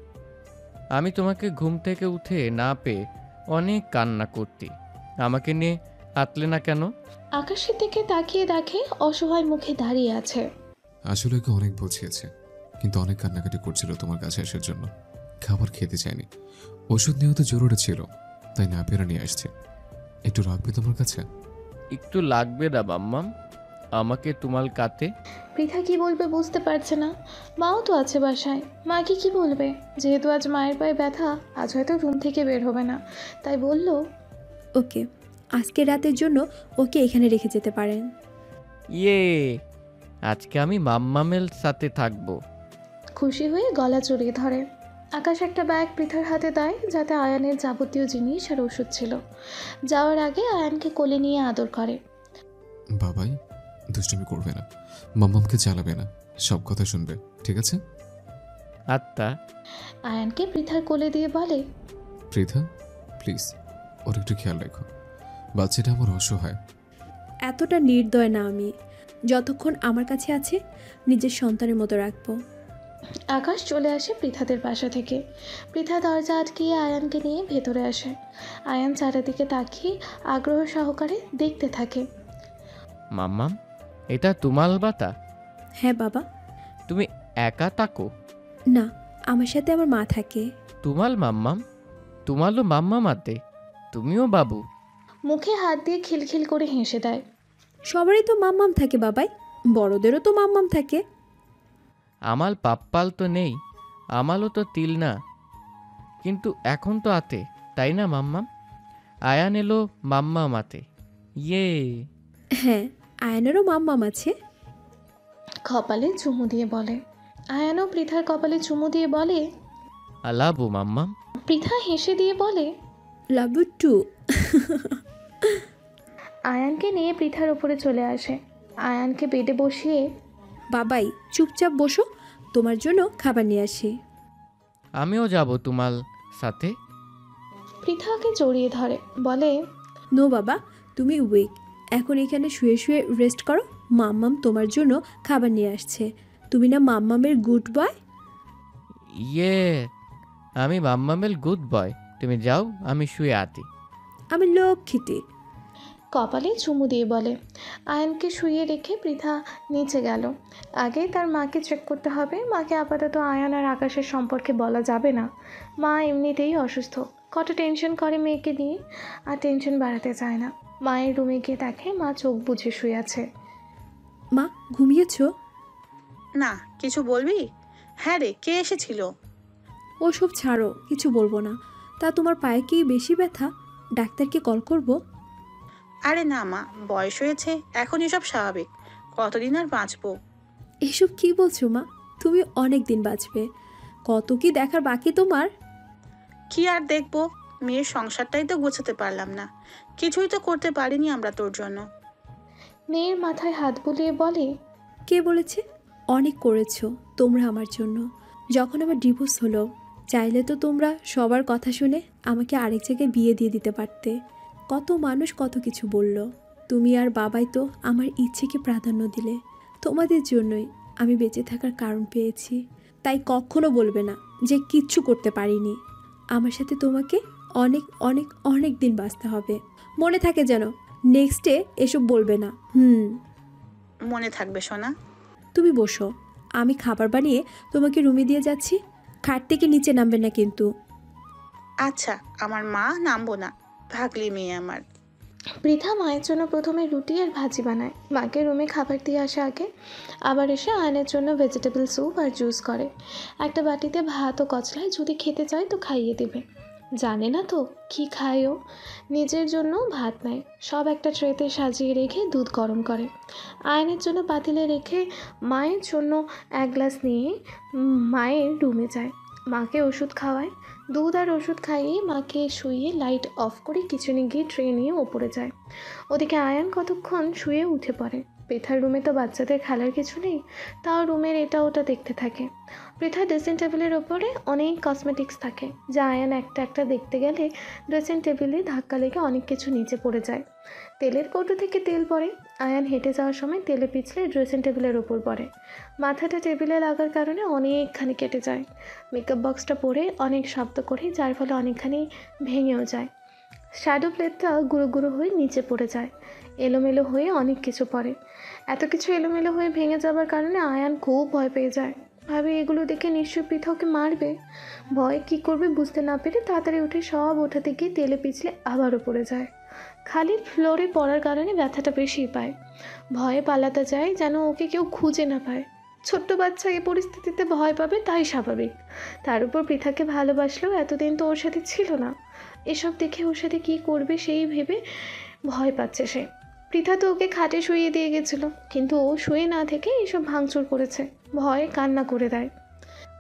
আমি তোমাকে ঘুম থেকে উঠে না পেয়ে অনেক কান্না করতি। আমাকে নিয়ে আতলে না কেন? আকাশের দিকে তাকিয়ে দেখে অসহায় মুখে দাঁড়িয়ে আছে। আসলে ওকে অনেক বুঝিয়েছে, কিন্তু অনেক কান্নাকাটি করছিল তোমার কাছে আসার জন্য। খাবার খেতে চায়নি, ওষুধ নেওয়া তো জরুরি ছিল, তাই না পেরে নিয়ে আসছে। একটু রাখবে তোমার কাছে? একটু লাগবে না মাম্মাম, আমাকে তোমার কাতে। পৃথা কি বলবে বুঝতে পারছে না। মাও তো আছে বাসায়, মাকে কি বলবে? যেহেতু আজ মায়ের পায়ে ব্যথা, আজ হয়তো রুম থেকে বের হবে না, তাই বলল, ওকে, আজকে রাতের জন্য ওকে এখানে রেখে যেতে পারেন। ইয়ে, আজকে আমি মাম্মামের সাথে থাকবো। খুশি হয়ে গলা জড়িয়ে ধরে। আকাশ একটা ব্যাগ পৃথার হাতে দেয়, যাতে আয়ানের যাবতীয় জিনিস আর ওষুধ ছিল। যাওয়ার আগে আয়ানকে কোলে নিয়ে আদর করে। বাবাই, দুষ্টুমি করবে না, মাম্মামকে চালাবে না, সব কথা শুনবে, ঠিক আছে? আত্মা। আয়ানকে পৃথার কোলে দিয়ে বলে, পৃথা প্লিজ, ওর একটু খেয়াল রাখো, বাচ্চাটা আমার অসহায়। এতটা নির্দয় না আমি। যতক্ষণ আমার কাছে আছে নিজের সন্তানের মতো রাখবো। আকাশ চলে আসে পৃথাদের বাসা থেকে। পৃথা দরজা আটকিয়ে আয়ানকে নিয়ে ভেতরে আসে। আয়ান চারিদিকে তাকিয়ে আগ্রহ সহকারে দেখতে থাকে। মাম্মাম, এটা তোমার বাতা? হ্যাঁ বাবা। তুমি একা থাকো? না, আমার সাথে আমার মা থাকে। তোমার মাম্মাম? তোমারও মাম্মাম আতে, তুমিও বাবু? মুখে হাত দিয়ে খিলখিল করে হেসে দেয়। সবারই তো মাম্মাম থাকে বাবাই, বড়দেরও তো মাম্মাম থাকে। আমার পাপ্পাল তো নেই, আমারও তো তিল না, কিন্তু এখন তো আতে, তাই না মাম্মাম? আয়ান এলো মাম্মাম আতে। ইয়ে। হ্যাঁ, আয়ানেরও মাম্মাম আছে। কপালে চুমু দিয়ে বলে। আয়ানও পৃথার কপালে চুমু দিয়ে বলে, আলাবু মাম্মাম। পৃথা হেসে দিয়ে বলে, লাভ ইউ টু। আয়ানকে নিয়ে পৃথার উপরে চলে আসে। আয়ানকে বেডে বসিয়ে, বাবাই চুপচাপ বসো, তোমার জন্য খাবার নিয়ে আসি। আমিও যাব তোমার সাথে। পৃথাকে জড়িয়ে ধরে, বলে, নো বাবা, তুমি উইক, এখন এখানে শুয়ে শুয়ে রেস্ট করো। মাম্মাম তোমার জন্য খাবার নিয়ে আসছে। তুমি না মাম্মামের গুড বয়? ইয়ে, আমি মাম্মামের গুড বয়, তুমি যাও, আমি শুয়ে আতি। আমি লক্ষ্মীতে। কপালে চুমু দিয়ে বলে। আয়ানকে শুয়ে রেখে পৃথা নিচে গেল। আগে তার মাকে চেক করতে হবে। মাকে আপাতত আয়ান আর আকাশের সম্পর্কে বলা যাবে না। মা এমনিতেই অসুস্থ, কত টেনশন করে মেয়েকে নিয়ে, আর টেনশন বাড়াতে চায় না। মায়ের রুমে গিয়ে দেখে মা চোখ বুজে শুয়ে আছে। মা ঘুমিয়েছ? না, কিছু বলবি? হ্যাঁ রে, কে এসেছিল? ওসব ছাড়ো, কিছু বলবো না। তা তোমার পায়ে কি বেশি ব্যথা? ডাক্তারকে কল করব? আরে না মা, বয়স হয়েছে, এখন এসব স্বাভাবিক। কতদিন আর বাঁচবো? এসব কি বলছো মা? তুমি অনেক দিন বাঁচবে। কত কি দেখার বাকি তোমার। কি আর দেখবো, মেয়ের সংসারটাই তো গোছাতে পারলাম না, কিছুই তো করতে পারিনি আমরা তোর জন্য। মেয়ের মাথায় হাত বুলিয়ে বলে, কে বলেছে? অনেক করেছো তোমরা আমার জন্য। যখন আমার ডিভোর্স হলো, চাইলে তো তোমরা সবার কথা শুনে আমাকে আরেক জায়গায় বিয়ে দিয়ে দিতে পারতে। কত মানুষ কত কিছু বলল, তুমি আর বাবাই তো আমার ইচ্ছেকে প্রাধান্য দিলে। তোমাদের জন্যই আমি বেঁচে থাকার কারণ পেয়েছি, তাই কখনো বলবে না যে কিচ্ছু করতে পারিনি। আমার সাথে তোমাকে অনেক অনেক অনেক দিন বাঁচতে হবে, মনে থাকে যেন। নেক্সটে এসব বলবে না। মনে থাকবে সোনা। তুমি বসো, আমি খাবার বানিয়ে তোমাকে রুমে দিয়ে যাচ্ছি। খাট থেকে নিচে নামবে না কিন্তু। আচ্ছা, আমার মা নামবো না, ভাগলি মেয়ে আমার। পৃথা মায়ের জন্য প্রথমে রুটি আর ভাজি বানায়, মাকে রুমে খাবার দিয়ে আসে আগে, আবার এসে আয়নের জন্য ভেজিটেবল স্যুপ আর জুস করে। একটা বাটিতে ভাত ও কচলায়, যদি খেতে চায় তো খাইয়ে দেবে। জানে না তো কি খায় ও। নিজের জন্য ভাত নেয়, সব একটা ট্রেতে সাজিয়ে রেখে দুধ গরম করে। আয়নের জন্য পাতিলে রেখে মায়ের জন্য এক গ্লাস নিয়ে মায়ের রুমে যায়, মাকে ওষুধ খাওয়ায়। দুধ আর ওষুধ খাইয়ে মাকে শুইয়ে লাইট অফ করে কিচেনে গিয়ে ট্রে নিয়ে ওপরে যায়। ওদিকে আয়ান কতক্ষণ শুয়ে উঠে পড়ে। পৃথার রুমে তো বাচ্চাদের খেলার কিছু নেই, তাও রুমের এটা ওটা দেখতে থাকে। পৃথার ড্রেসিং টেবিলের ওপরে অনেক কসমেটিক্স থাকে, যা আয়ান একটা একটা দেখতে গেলে ড্রেসিং টেবিলে ধাক্কা লেগে অনেক কিছু নিচে পড়ে যায়। তেলের কৌটো থেকে তেল পড়ে, আয়ান হেঁটে যাওয়ার সময় তেলে পিছলে ড্রেসিং টেবিলের ওপর পড়ে। মাথাটা টেবিলে লাগার কারণে অনেকখানি কেটে যায়। মেকআপ বক্সটা পরে অনেক শব্দ করে, যার ফলে অনেকখানি ভেঙেও যায়। শ্যাডো প্লেটটা গুঁড়ো গুঁড়ো হয়ে নিচে পড়ে যায়, এলোমেলো হয়ে অনেক কিছু পড়ে। এত কিছু এলোমেলো হয়ে ভেঙে যাবার কারণে আয়ান খুব ভয় পেয়ে যায়। ভাবে এগুলো দেখে নিশ্চয়ই পৃথা ওকে মারবে। ভয় কী করবে বুঝতে না পেরে তাড়াতাড়ি উঠে সব ওঠাতে গিয়ে তেলে পিছলে আবারও পড়ে যায়। খালি ফ্লোরে পড়ার কারণে ব্যথাটা বেশি পায়। ভয়ে পালাতে যায় যেন ওকে কেউ খুঁজে না পায়। ছোট্ট বাচ্চা এই পরিস্থিতিতে ভয় পাবে, তাই স্বাভাবিক। তার উপর পৃথাকে ভালোবাসলেও এতদিন তো ওর সাথে ছিল না। এসব দেখে ওর সাথে কী করবে সেই ভেবে ভয় পাচ্ছে সে। পৃথা তো ওকে খাটে শুইয়ে দিয়ে গেছিলো, কিন্তু ও শুয়ে না থেকে এসব ভাঙচুর করেছে। ভয়ে কান্না করে দেয়।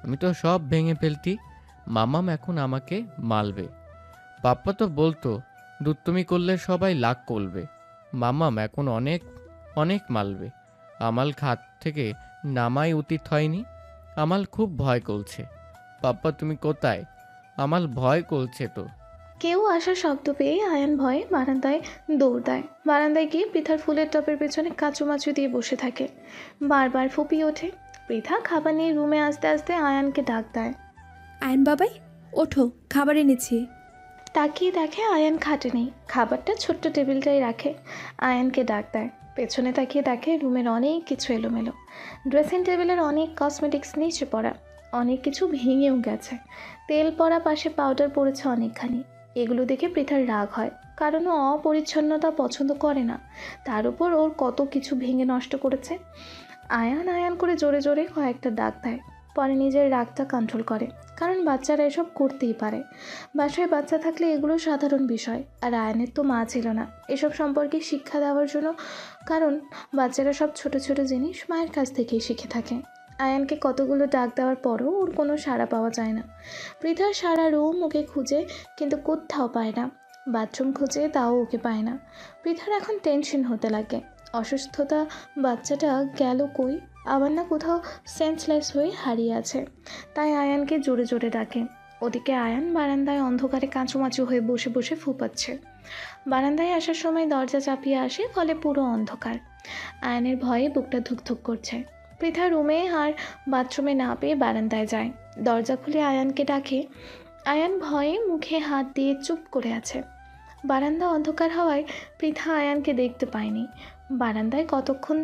আমি তো সব ভেঙে ফেলতি, মামাম এখন আমাকে মারবে। পাপ্পা তো বলতো দুত্তমি করলে সবাই লাগ করবে। মামাম এখন অনেক অনেক মারবে। আমাল খাট থেকে নামাই উচিত হয়নি। আমাল খুব ভয় করছে। পাপ্পা তুমি কোথায়? আমাল ভয় করছে তো। কেউ আসার শব্দ পেয়ে আয়ান ভয়ে বারান্দায় দৌড় দেয়। বারান্দায় গিয়ে পৃথার ফুলের টপের পেছনে কাচুমাচু দিয়ে বসে থাকে, বারবার ফুপিয়ে ওঠে। পৃথা খাবার নিয়ে রুমে আসতে আসতে আয়ানকে ডাক দেয়। আয়ন বাবাই, ওঠো, খাবার এনেছি। তাকিয়ে দেখে আয়ান খাটে নেই, খাবারটা ছোট্ট টেবিলটাই রাখে। আয়ানকে ডাক দেয়। পেছনে তাকিয়ে দেখে রুমের অনেক কিছু এলোমেলো। ড্রেসিং টেবিলের অনেক কসমেটিক্স নিচে পড়া, অনেক কিছু ভেঙেও গেছে। তেল পড়া, পাশে পাউডার পড়েছে অনেকখানি। এগুলো দেখে পৃথার রাগ হয়, কারণ ও অপরিচ্ছন্নতা পছন্দ করে না। তার উপর ওর কত কিছু ভেঙে নষ্ট করেছে। আয়ান আয়ান করে জোরে জোরে কয়েকটা ডাক দেয়, পরে নিজের রাগটা কন্ট্রোল করে, কারণ বাচ্চারা এসব করতেই পারে। বাসায় বাচ্চা থাকলে এগুলো সাধারণ বিষয়। আর আয়ানের তো মা ছিল না এসব সম্পর্কে শিক্ষা দেওয়ার জন্য, কারণ বাচ্চারা সব ছোট ছোট জিনিস মায়ের কাছ থেকেই শিখে থাকে। আয়ানকে কতগুলো ডাক দেওয়ার পরও ওর কোনো সাড়া পাওয়া যায় না। পৃথার সারা রুম ওকে খুঁজে, কিন্তু কোথাও পায় না। বাথরুম খুঁজে, তাও ওকে পায় না। পৃথার এখন টেনশন হতে লাগে। অসুস্থতা বাচ্চাটা গেল কই, আবার না কোথাও সেন্সলেস হয়ে হারিয়ে আছে। তাই আয়ানকে জোরে জোরে ডাকে। ওদিকে আয়ান বারান্দায় অন্ধকারে কাঁচুমাচু হয়ে বসে বসে ফুপাচ্ছে। বারান্দায় আসার সময় দরজা চাপিয়ে আসে, ফলে পুরো অন্ধকার। আয়ানের ভয়ে বুকটা ধুকধুক করছে। পৃথা রুমে আর বাথরুমে না পেয়ে বারান্দায় যায়, দরজা খুলে আয়ানকে ডাকে। আয়ান ভয়ে মুখে হাত দিয়ে চুপ করে আছে। বারান্দা অন্ধকার হওয়ায় পৃথা আয়ানকে দেখতে পায়নি। বারান্দায় কতক্ষণ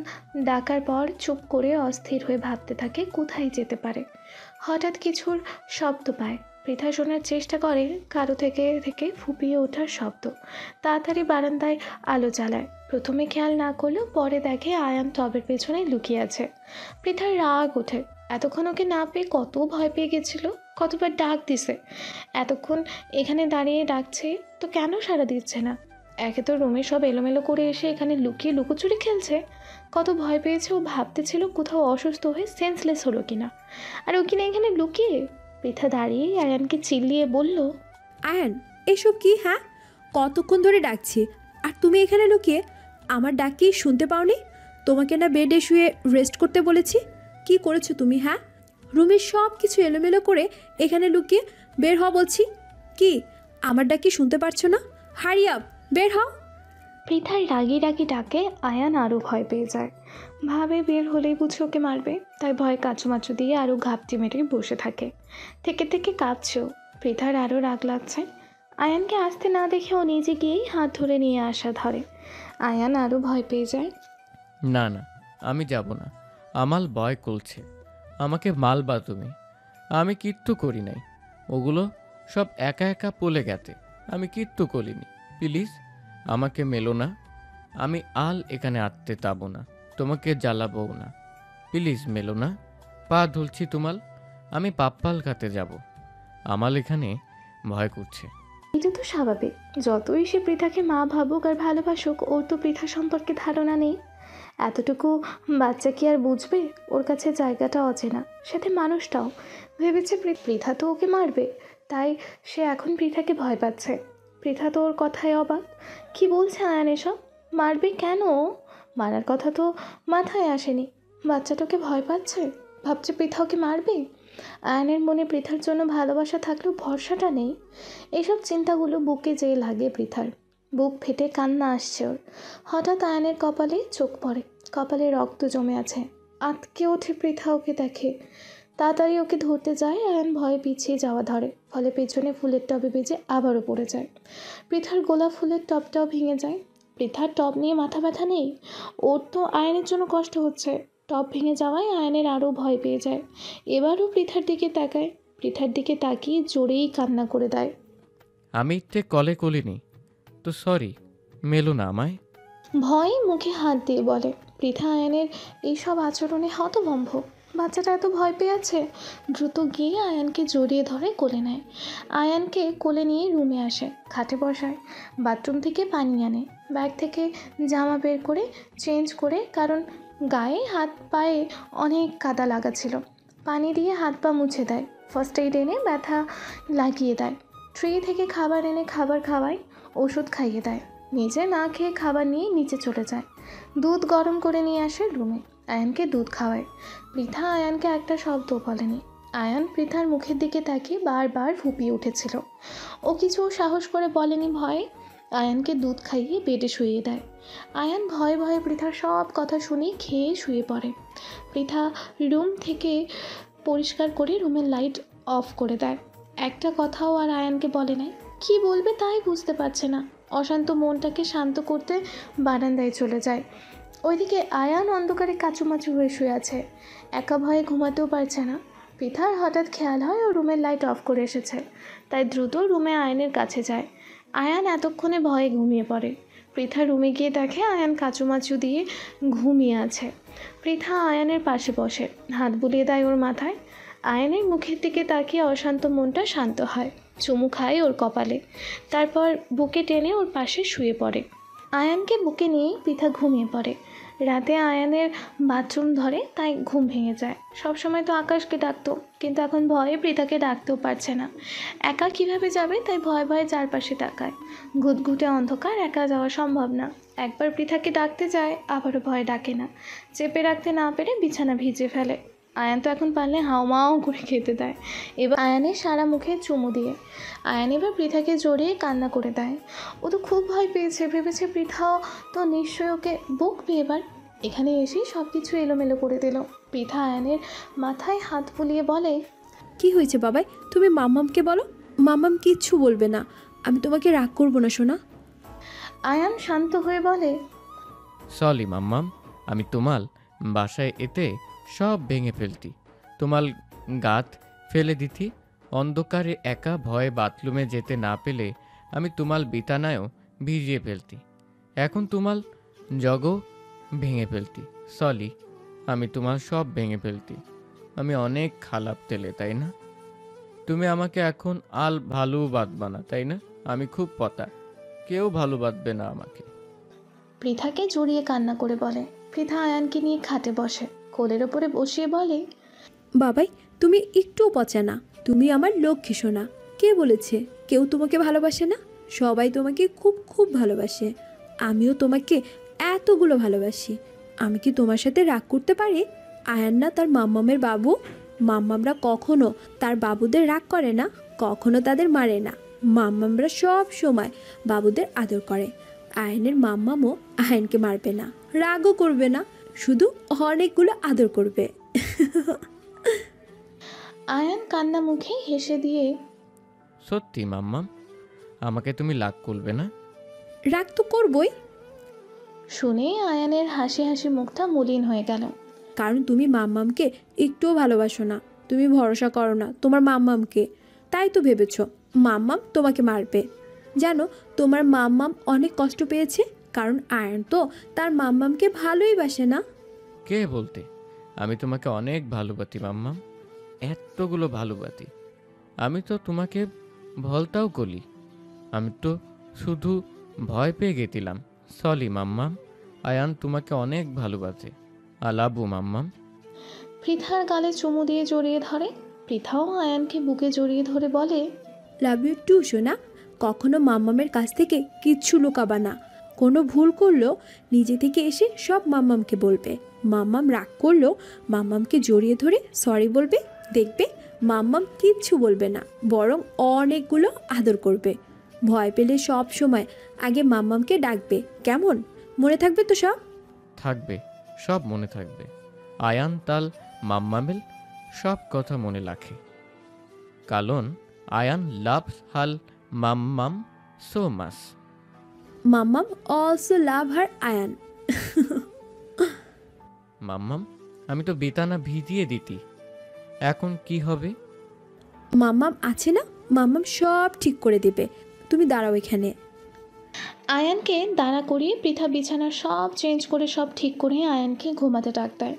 ডাকার পর চুপ করে অস্থির হয়ে ভাবতে থাকে কোথায় যেতে পারে। হঠাৎ কিছুর শব্দ পায়। পৃথা শোনার চেষ্টা করে, কারো থেকে থেকে ফুপিয়ে ওঠার শব্দ। তাড়াতাড়ি বারান্দায় আলো জ্বালায়। প্রথমে খেয়াল না করলেও পরে দেখে আয়ান টবের পেছনে লুকিয়ে আছে। পৃথার রাগ ওঠে। এতক্ষণ ওকে না পেয়ে কত ভয় পেয়ে গেছিল, কতবার ডাক দিছে। এতক্ষণ এখানে দাঁড়িয়ে ডাকছে তো কেন সাড়া দিচ্ছে না? একে তো রুমে সব এলোমেলো করে এসে এখানে লুকিয়ে লুকোচুরি খেলছে। কত ভয় পেয়েছে ও, ভাবতেছিল কোথাও অসুস্থ হয়ে সেন্সলেস হলো কিনা। আর ও কিনা এখানে লুকিয়ে। পৃথা দাঁড়িয়ে আয়ানকে চিল্লিয়ে বলল, আয়ান এসব কি? হ্যাঁ, কতক্ষণ ধরে ডাকছি আর তুমি এখানে লুকিয়ে? আমার ডাক কি শুনতে পাওনি? তোমাকে না বেডে শুয়ে রেস্ট করতে বলেছি? কি করেছো তুমি? হ্যাঁ, রুমের সব কিছু এলোমেলো করে এখানে লুকিয়ে বের হও বলছি। কি আমার ডাক কি শুনতে পারছো না? হারি আপ, বের হও। পৃথার রাগি রাগি ডাকে আয়ান আরও ভয় পেয়ে যায়। ভাবে বের হলেই বুঝি ওকে মারবে, তাই ভয় কাচুমাচু দিয়ে আরও ঘাপটি মেরে বসে থাকে। থেকে থেকে কাঁপছেও। পৃথার আরও রাগ লাগছে। আয়ানকে আসতে না দেখে ও নিজে গিয়েই হাত ধরে নিয়ে আসা ধরে। আয়ান আরও ভয় পেয়ে যায়। না না, আমি যাব না। আমার ভয় করছে। আমাকে মালবা তুমি। আমি কিচ্ছু করি নাই। ওগুলো সব একা একা পলে গেছে। আমি কিচ্ছু করিনি। প্লিজ আমাকে মেলো না। আমি আল এখানে আটতে যাবো না, তোমাকে জ্বালাবো না। প্লিজ মেলো না, পা ধুলছি তোমার। আমি পাপ্পাল খাতে যাব। আমার এখানে ভয় করছে। এটা তো স্বাভাবিক। যতই সে পৃথাকে মা ভাবুক আর ভালোবাসুক, ওর তো পৃথা সম্পর্কে ধারণা নেই। এতটুকু বাচ্চা কি আর বুঝবে? ওর কাছে জায়গাটা অচেনা, সাথে মানুষটাও। ভেবেছে পৃথা তো ওকে মারবে, তাই সে এখন পৃথাকে ভয় পাচ্ছে। পৃথা তো ওর কথায় অবাক। কি বলছে আয়ান এসব? মারবে কেন? মারার কথা তো মাথায় আসেনি। বাচ্চাটাকে ভয় পাচ্ছে, ভাবছে পৃথা ওকে মারবে। আয়ানের মনে পৃথার জন্য ভালোবাসা থাকলেও ভরসাটা নেই। এইসব চিন্তাগুলো বুকে যেয়ে লাগে পৃথার। বুক ফেটে কান্না আসছে ওর। হঠাৎ আয়ানের কপালে চোখ পড়ে। কপালে রক্ত জমে আছে। আঁতকে ওঠে পৃথা ওকে দেখে। তাড়াতাড়ি ওকে ধরতে যায়। আয়ান ভয়ে পিছিয়ে যাওয়া ধরে, ফলে পেছনে ফুলের টবে বেজে আবারও পড়ে যায়। পৃথার গোলাপ ফুলের টবটাও ভেঙে যায়। পৃথার টব নিয়ে মাথা ব্যথা নেই, ওর তো আয়নের জন্য কষ্ট হচ্ছে। টব ভেঙে যাওয়ায় আয়নের আরও ভয় পেয়ে যায়। এবারও পৃথার দিকে তাকায়। পৃথার দিকে তাকিয়ে জোরেই কান্না করে দেয়। আমি ইচ্ছে কলে কলিনি তো, সরি, মেলো না আমায়। ভয়ে মুখে হাত দিয়ে বলে। পৃথা আয়ানের এইসব আচরণে হতভম্ব। বাচ্চাটা এত ভয় পেয়ে আছে। দ্রুত গিয়ে আয়ানকে জড়িয়ে ধরে কোলে নেয়। আয়ানকে কোলে নিয়ে রুমে আসে, খাটে বসায়। বাথরুম থেকে পানি আনে। ব্যাগ থেকে জামা বের করে চেঞ্জ করে, কারণ গায়ে হাত পায়ে অনেক কাদা লাগা ছিল। পানি দিয়ে হাত পা মুছে দেয়। ফার্স্ট এইড এনে ব্যথা লাগিয়ে দেয়। ট্রে থেকে খাবার এনে খাবার খাওয়ায়, ওষুধ খাইয়ে দেয়। নিজে না খেয়ে খাবার নিয়ে নিচে চলে যায়। দুধ গরম করে নিয়ে আসে রুমে। আয়ানকে দুধ খাওয়ায়। পৃথা আয়ানকে একটা শব্দ বলেনি। আয়ান পৃথার মুখের দিকে তাকিয়ে বারবার ফুপিয়ে উঠেছিল। ও কিছু সাহস করে বলেনি ভয়ে। আয়ানকে দুধ খাইয়ে বেডে শুইয়ে দেয়। আয়ান ভয়ে ভয়ে পৃথার সব কথা শুনে খেয়ে শুয়ে পড়ে। পৃথা রুম থেকে পরিষ্কার করে রুমের লাইট অফ করে দেয়। একটা কথাও আর আয়ানকে বলে নাই। কী বলবে তাই বুঝতে পারছে না। অশান্ত মনটাকে শান্ত করতে বারান্দায় চলে যায়। ওইদিকে আয়ান অন্ধকারে কাচুমাচু হয়ে শুয়ে আছে। একা ভয়ে ঘুমাতেও পারছে না। পৃথার হঠাৎ খেয়াল হয় ও রুমের লাইট অফ করে এসেছে, তাই দ্রুত রুমে আয়নের কাছে যায়। আয়ান এতক্ষণে ভয়ে ঘুমিয়ে পড়ে। পৃথা রুমে গিয়ে দেখে আয়ান কাচুমাচু দিয়ে ঘুমিয়ে আছে। পৃথা আয়ানের পাশে বসে, হাত বুলিয়ে দেয় ওর মাথায়। আয়ানের মুখের দিকে তাকিয়ে অশান্ত মনটা শান্ত হয়। চুমু খায় ওর কপালে, তারপর বুকে টেনে ওর পাশে শুয়ে পড়ে। আয়ানকে বুকে নিয়েই পৃথা ঘুমিয়ে পড়ে। রাতে আয়ানের বাথরুম ধরে, তাই ঘুম ভেঙে যায়। সবসময় তো আকাশকে ডাকতো, কিন্তু এখন ভয়ে পৃথাকে ডাকতেও পারছে না। একা কিভাবে যাবে, তাই ভয়ে ভয়ে চারপাশে তাকায়। ঘুটঘুটে অন্ধকার, একা যাওয়া সম্ভব না। একবার পৃথাকে ডাকতে যায়, আবারও ভয়ে ডাকে না। চেপে রাখতে না পেরে বিছানা ভিজে ফেলে। আয়ান তো এখন পারলে হাওমাও করে খেতে দেয়। এবার আয়ানের সারা মুখে চুমু দিয়ে আয়ান এবার পৃথাকে জড়িয়ে কান্না করে দেয়। ও তো খুব ভয় পেয়েছে, ভেবেছে পৃথাও তো নিশ্চয়ই ওকে বকবে এবার। এখানে এসেই সব কিছু এলোমেলো করে দিল। পৃথা আয়ানের মাথায় হাত বুলিয়ে বলে, কি হয়েছে বাবাই? তুমি মাম্মামকে বলো। মাম্মাম কিচ্ছু বলবে না। আমি তোমাকে রাগ করবো না সোনা। আয়ান শান্ত হয়ে বলে, সরি মাম্মাম, আমি তোমার বাসায় এতে সব ভেঙে ফেলতি, তোমার গাত ফেলে দিতি। অন্ধকারে একা ভয়ে বাথরুমে যেতে না পেলে আমি তোমার বিতানায়ও ভিজিয়ে ফেলতি। এখন তোমার জগও ভেঙে ফেলতি। সরি, আমি তোমার সব ভেঙে ফেলতি। আমি অনেক খারাপ তেলে, তাই না? তুমি আমাকে এখন আল ভালো বাঁধবা না, তাই না? আমি খুব পতা, কেউ ভালো বাঁধবে না আমাকে। পৃথাকে জড়িয়ে কান্না করে বলে। পৃথা আয়ানকে নিয়ে খাটে বসে, কোলের ওপরে বসিয়ে বলে, বাবাই তুমি একটুও পচা না। তুমি আমার লক্ষ্মী সোনা। কে বলেছে কেউ তোমাকে ভালোবাসে না? সবাই তোমাকে খুব খুব ভালোবাসে। আমিও তোমাকে এতগুলো ভালোবাসি। আমি কি তোমার সাথে রাগ করতে পারি? আয়ান না তার মাম্মামের বাবু। মাম্মামরা কখনো তার বাবুদের রাগ করে না, কখনো তাদের মারে না। মাম্মামরা সব সময় বাবুদের আদর করে। আয়নের মাম্মামও আয়নকে মারবে না, রাগও করবে না, শুধু অনেকগুলো আদর করবে। আয়ান কান্না মুখে হেসে দিয়ে, সত্যি মাম্মাম, আমাকে তুমি রাগ করবে না? রাগ তো করবই। শুনে আয়ানের হাসি হাসি মুখটা মলিন হয়ে গেল। কারণ তুমি মাম্মামকে একটুও ভালোবাসো না, তুমি ভরসা করো না তোমার মাম্মামকে। তাই তো ভেবেছো মাম্মাম তোমাকে মারবে। জানো তোমার মাম্মাম অনেক কষ্ট পেয়েছে, কারণ আয়ন তো তার মাম্মামকে ভালোই বাসে না। কে বলতে? আমি তোমাকে অনেক ভালোবাসি মাম্মাম, এতগুলো ভালোবাসি। আমি তো তোমাকে ভলতাও করি। আমি তো শুধু ভয় পেয়ে গেছিলাম। সরি মাম্মাম, আয়ান তোমাকে অনেক ভালোবাসে। আলাবু মাম্মাম। পৃথার গালে চুমু দিয়ে জড়িয়ে ধরে। পৃথাও আয়ানকে বুকে জড়িয়ে ধরে বলে, লাভ ইউ টু সোনা। কখনো মাম্মামের কাছ থেকে কিচ্ছু লুকাবা না। কোনো ভুল করলেও নিজে থেকে এসে সব মাম্মামকে বলবে। মাম্মাম রাগ করলেও মাম্মামকে জড়িয়ে ধরে সরি বলবে। দেখবে মাম্মাম কিচ্ছু বলবে না, বরং অনেকগুলো আদর করবে। ভয় পেলে সব সময় আগে মাম্মামকে ডাকবে। কেমন? মনে থাকবে তো সব? থাকবে, সব মনে থাকবে। আয়ান তাল মাম্মামেল সব কথা মনে রাখে, কারণ আয়ান লাভস হাল মাম্মাম সো মাচ। মাম্মাম অলসো লাভ হার আয়ান। মাম্মাম, আমি তো বিতানা ভিজিয়ে দিতি, এখন কি হবে? মাম্মাম আছে না, মাম্মাম সব ঠিক করে দেবে। তুমি দাঁড়াও এখানে। আয়ানকে দাঁড়া করিয়ে পৃথা বিছানার সব চেঞ্জ করে সব ঠিক করে আয়ানকে ঘুমাতে ডাক দেয়।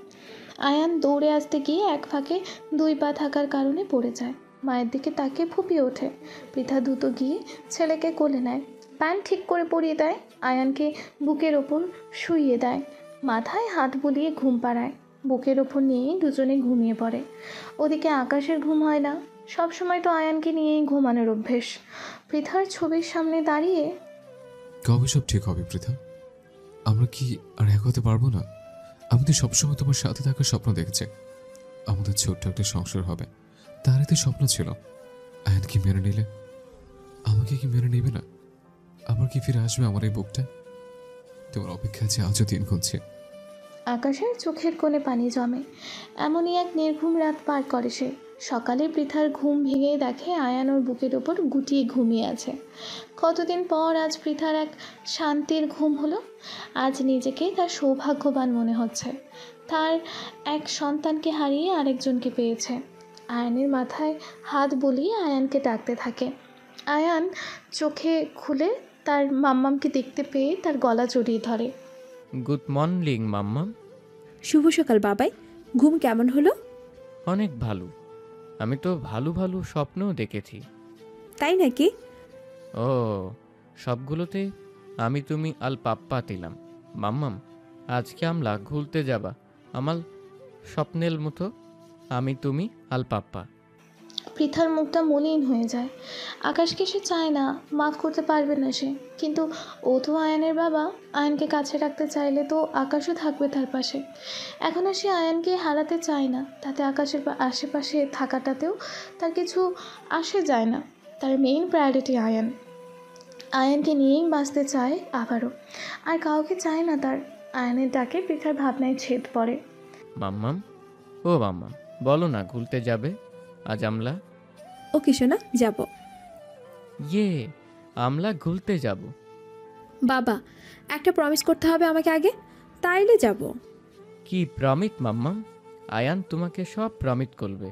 আয়ান দৌড়ে আসতে গিয়ে এক ফাঁকে 2 পা থাকার কারণে পড়ে যায়। মায়ের দিকে তাকিয়ে ফুপিয়ে ওঠে। পৃথা দ্রুত গিয়ে ছেলেকে কোলে নেয়, প্যান্ট ঠিক করে পরিয়ে দেয়, আয়ানকে বুকের ওপর শুইয়ে দেয়, মাথায় হাত বুলিয়ে ঘুম পাড়ায়। বুকের ওপর নিয়েই দুজনে ঘুমিয়ে পড়ে। ওদিকে আকাশের ঘুম হয় না, সব সময় তো আয়ানকে নিয়েই ঘুমানোর অভ্যেস। পৃথার ছবির সামনে দাঁড়িয়ে, কবে সব ঠিক হবে পৃথা? আমরা কি আর এক হতে পারবো না? আমি তো সবসময় তোমার সাথে থাকার স্বপ্ন দেখেছি। আমাদের ছোট্ট একটা সংসার হবে, তারই তো স্বপ্ন ছিল। আয়ান কি মেনে নিলে? আমাকে কি মেনে নেবে না? আবার কি ফিরে আসবে আমার এই বুকটা? তোমার অপেক্ষা আছে আজও দিন গুনছে। আকাশের চোখের কোণে পানি জমে। এমনই এক নির্ঘুম রাত পার করে সে। সকালে পৃথার ঘুম ভেঙে দেখে আয়ান ওর বুকের ওপর গুটিয়ে ঘুমিয়ে আছে। কতদিন পর আজ পৃথার এক শান্তির ঘুম হলো। আজ নিজেকে তার সৌভাগ্যবান মনে হচ্ছে। তার এক সন্তানকে হারিয়ে আরেকজনকে পেয়েছে। আয়ানের মাথায় হাত বুলিয়ে আয়ানকে ডাকতে থাকে। আয়ান চোখে খুলে তার মাম্মামকে দেখতে পেয়ে তার গলা জড়িয়ে ধরে। গুড মর্নিং মাম্মাম। শুভ সকাল বাবাই। ঘুম কেমন হলো? অনেক ভালো। আমি তো ভালো ভালো স্বপ্নও দেখেছি। তাই নাকি? ও, সবগুলোতে আমি তুমি আল পাপ্পা দিলাম। মাম্মাম, আজকে আমরা ঘুরতে যাবা আমার স্বপ্নের মতো, আমি তুমি আল পাপ্পা। পৃথার মুখটা মলিন হয়ে যায়। আকাশকে সে চায় না, মাফ করতে পারবে না সে। কিন্তু ও তো আয়ানের বাবা, আয়ানকে কাছে রাখতে চাইলে তো আকাশও থাকবে তার পাশে। এখন আর সে আয়ানকে হারাতে চায় না, তাতে আকাশের আশেপাশে থাকাটাতেও তার কিছু আসে যায় না। তার মেইন প্রায়োরিটি আয়ান। আয়ানকে নিয়েই বাঁচতে চায় আবারও, আর কাউকে চায় না তার। আয়ানের ডাকে পৃথার ভাবনায় ছেদ পড়ে। মাম্মাম, ও মাম্মাম, বলো না ঘুরতে যাবে আজ আমরা? ওকে সোনা, যাব। ইয়ে, আমরা ঘুরতে যাব। বাবা, একটা প্রমিস করতে হবে আমাকে আগে, তাইলে যাব। কি প্রমিত মাম্মাম? আয়ান তোমাকে সব প্রমিত করবে।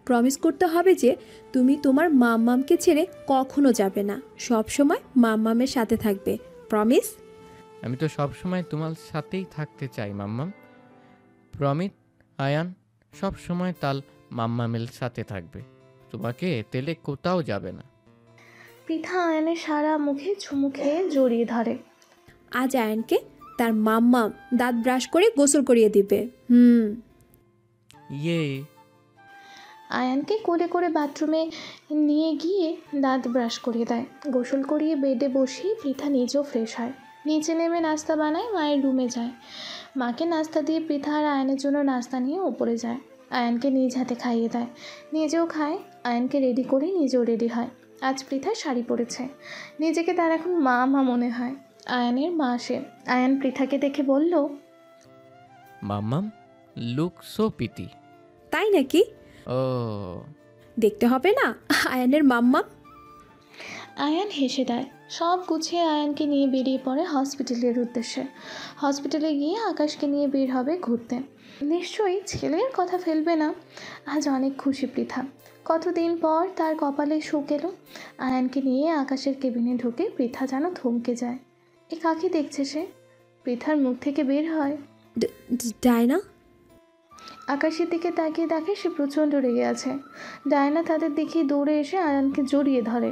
প্রমিস করতে হবে যে তুমি তোমার মাম্মামকে ছেড়ে কখনো যাবে না, সব সময় মাম্মামের সাথে থাকবে। প্রমিস? আমি তো সব সময় তোমার সাথেই থাকতে চাই মাম্মাম। প্রমিত। আয়ান সব সময় তাল মাম্মামের সাথে থাকবে, তোমাকে তেলে কোথাও যাবে না। পৃথা আয়ানের সারা মুখে চুমু খেয়ে জড়িয়ে ধরে। আজ আয়ানকে তার মাম্মাম দাঁত ব্রাশ করে গোসল করিয়ে দিবে। ইয়ে। আয়ানকে কোলে করে বাথরুমে নিয়ে গিয়ে দাঁত ব্রাশ করিয়ে দেয়। গোসল করিয়ে বেডে বসিয়ে পৃথা নিজেও ফ্রেশ হয়। নিচে নেমে নাস্তা বানায়, মায়ের রুমে যায়। মাকে নাস্তা দিয়ে পৃথা আর আয়ানের জন্য নাস্তা নিয়ে ওপরে যায়। আয়ানকে নিজ হাতে খাইয়ে দেয়, নিজেও খায়। আয়ানকে রেডি করে নিজেও রেডি হয়। আজ পৃথা শাড়ি পরেছে, নিজেকে তার এখন মা মা মনে হয়। আয়ানের মা সে। আয়ান পৃথাকে দেখে বলল, মাম্মাম লুক সো পিটি। তাই নাকি? ও, দেখতে হবে না আয়ানের মাম্মা? আয়ান হেসে দেয়। সব গুছিয়ে আয়ানকে নিয়ে বেরিয়ে পড়ে হসপিটালের উদ্দেশ্যে। হসপিটালে গিয়ে আকাশকে নিয়ে বের হবে ঘুরতে। নিশ্চয়ই ছেলের কথা ফেলবে না। আজ অনেক খুশি পৃথা। কতদিন পর তার কপালে সুখ এলো। আয়ানকে নিয়ে আকাশের কেবিনে ঢুকে পৃথা যেন থমকে যায়। এ কাকে দেখছে সে? পৃথার মুখ থেকে বের হয়, ডায়না। আকাশের দিকে তাকিয়ে দেখে সে প্রচণ্ড রেগে আছে। ডায়না তাদের দেখে দৌড়ে এসে আয়ানকে জড়িয়ে ধরে।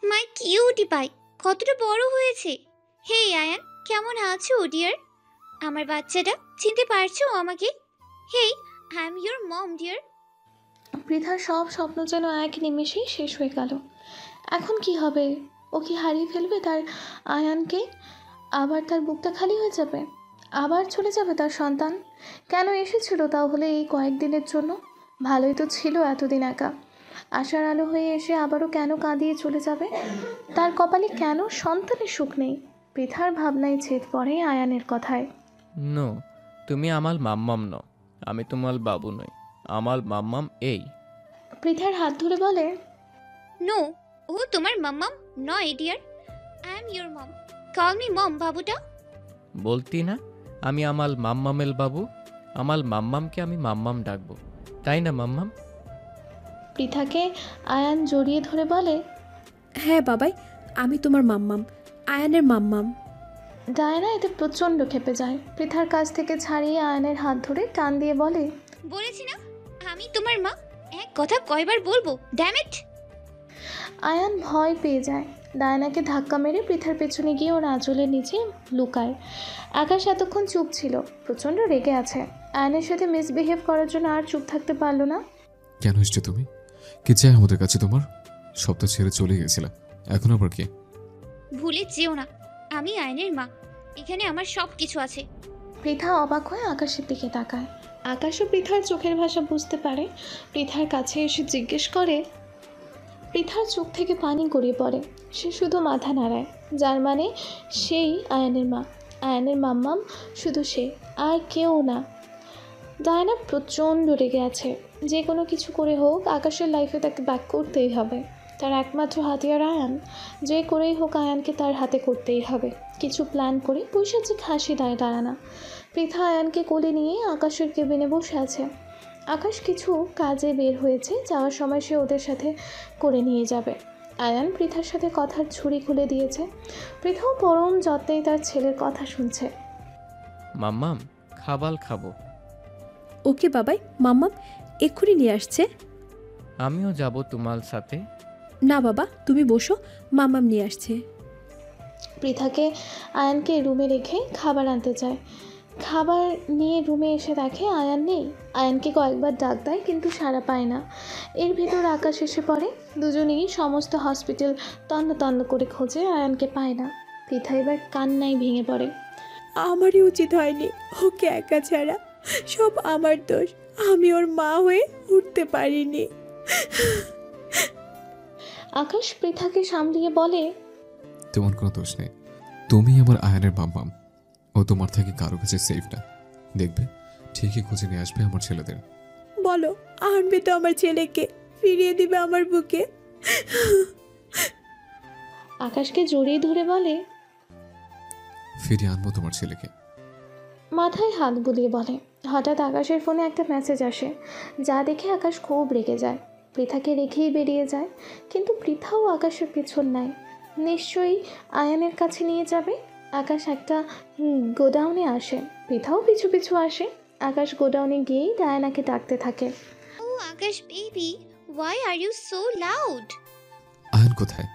মাই কিউটি পাই, কতটা বড় হয়েছে। হে আয়ান, কেমন আছো ডিয়ার? আমার বাচ্চাটা, চিনতে পারছো আমাকে? Hey, I am your mom dear. পৃথার সব স্বপ্ন যেন এক নিমেষেই শেষ হয়ে গেল। এখন কি হবে? ও কি হারিয়ে ফেলবে তার আয়ানকে? আবার তার বুকটা খালি হয়ে যাবে? আবার চলে যাবে তার সন্তান? কেন এসেছিল তাহলে এই কয়েকদিনের জন্য? ভালোই তো ছিল এতদিন একা। আশার আলো হয়ে এসে আবারও কেন কাঁদিয়ে চলে যাবে? তার কপালে কেন সন্তানের সুখ নেই? পৃথার ভাবনায় ছেদ পড়ে আয়ানের কথায়। নো, তুমি আমার মাম্মাম ন, আমি তোমার বাবু নই। আমার মাম্মাম এই। পৃথার হাত ধরে বলে, নো, ও তোমার মাম্মাম নয় dear, I am your mom. Call me mom বাবুটা। বলতি না আমি আমার মাম্মামেল বাবু? আমার মাম্মামকে আমি মাম্মাম ডাকবো, তাই না মাম্মাম? পৃথাকে আয়ান জড়িয়ে ধরে বলে, হ্যাঁ বাবাই, আমি তোমার মাম্মাম, আয়ানের মাম্মাম। ডায়না এতে প্রচণ্ড ক্ষেপে যায়। পৃথার কাছ থেকে ছাড়িয়ে আয়ানের হাত ধরে টান দিয়ে বলে, বলেছি না আমি তোমার মা। এক কথা কয়বার বলবো, ড্যাম ইট। আয়ান ভয় পেয়ে যায়। ডায়নাকে ধাক্কা মেরে পৃথার পেছনে গিয়ে ওর আঁচলের নিচে লুকায়। আকাশ এতক্ষণ চুপ ছিল, প্রচণ্ড রেগে আছে। আয়ানের সাথে মিসবিহেভ করার জন্য আর চুপ থাকতে পারলো না। কেন এসছো তুমি? কি চাই আমাদের কাছে তোমার? সব তো ছেড়ে চলে গেছিলাম, এখন আবার কি? ভুলে যেও না, আমি আয়নের মা। এখানে আমার সব কিছু আছে। পৃথা অবাক হয়ে আকাশের দিকে তাকায়। আকাশও পৃথার চোখের ভাষা বুঝতে পারে। পৃথার কাছে এসে জিজ্ঞেস করে। পৃথার চোখ থেকে পানি গড়িয়ে পড়ে। সে শুধু মাথা নাড়ায়, যার মানে সেই আয়ানের মা। আয়ানের মাম্মাম শুধু সে, আর কেউ না। ডায়না প্রচণ্ড রেগে আছে। যে কোনো কিছু করে হোক আকাশের লাইফে তাকে ব্যাক করতেই হবে। তার একমাত্র হাতিয়ার আয়ান। যে করেই হোক আয়ানকে তার হাতে করতেই হবে। কিছু প্ল্যান করে পৈশাচিক হাসি দেয় ডায়না। পৃথা আয়ানকে কোলে নিয়ে আকাশের কেবিনে বসে আছে। আকাশ কিছু কাজে বের হয়েছে, যাওয়ার সময় সে ওদের সাথে করে নিয়ে যাবে। আয়ান পৃথার সাথে কথার ছুরি খুলে দিয়েছে। পৃথাও পরম যত্নেই তার ছেলের কথা শুনছে। মাম্মাম খাবার খাবো। ওকে বাবাই, মাম্মাম এক্ষুনি নিয়ে আসছে। আমিও যাব তোমার সাথে। না বাবা, তুমি বসো, মাম্মাম নিয়ে আসছে। পৃথাকে আয়ানকে রুমে রেখে খাবার আনতে চায়। খাবার নিয়ে রুমে এসে দেখে আয়ান নেই। আয়ানকে কয়েকবার ডাক দেয় কিন্তু সাড়া পায় না। এর ভিতর আকাশ এসে পড়ে। দুজনেই সমস্ত হসপিটাল তন্ন তন্ন করে খোঁজে, আয়ানকে পায় না। পৃথা এবার কান্নায় ভেঙে পড়ে। আমারই উচিত হয়নি ওকে একা ছাড়া, সব আমার দোষ। আমি ওর মা হয়ে উঠতে পারিনি। আকাশ পৃথাকে সামলিয়ে বলে, তোমার কোনো দোষ নেই, তুমি আমার আয়নের মাম্মাম। ও তোমার থেকে কারো কাছে সেফ না। দেখবে ঠিকই খুঁজে নিয়ে আসবে আমার ছেলেদের। বলো, আনবে তো আমার ছেলেকে, ফিরিয়ে দিবে আমার বুকে। আকাশকে জড়িয়ে ধরে বলে, ফিরিয়ে আনবো তোমার ছেলেকে। মাথায় হাত বুলিয়ে বলে। হঠাৎ আকাশের ফোনে একটা মেসেজ আসে, যা দেখে আকাশ খুব রেগে যায়। পৃথাকে রেখেই বেরিয়ে যায়, কিন্তু পৃথাও আকাশের পেছন নেয়। নিশ্চয়ই আয়ানের কাছে নিয়ে যাবে। আকাশ একটা গোডাউনে আসে, পৃথাও পিছু পিছু আসে। আকাশ গোডাউনে গিয়েই ডায়নাকে ডাকতে থাকে। ও Akash baby, why are you so loud? Ayan কোথায়?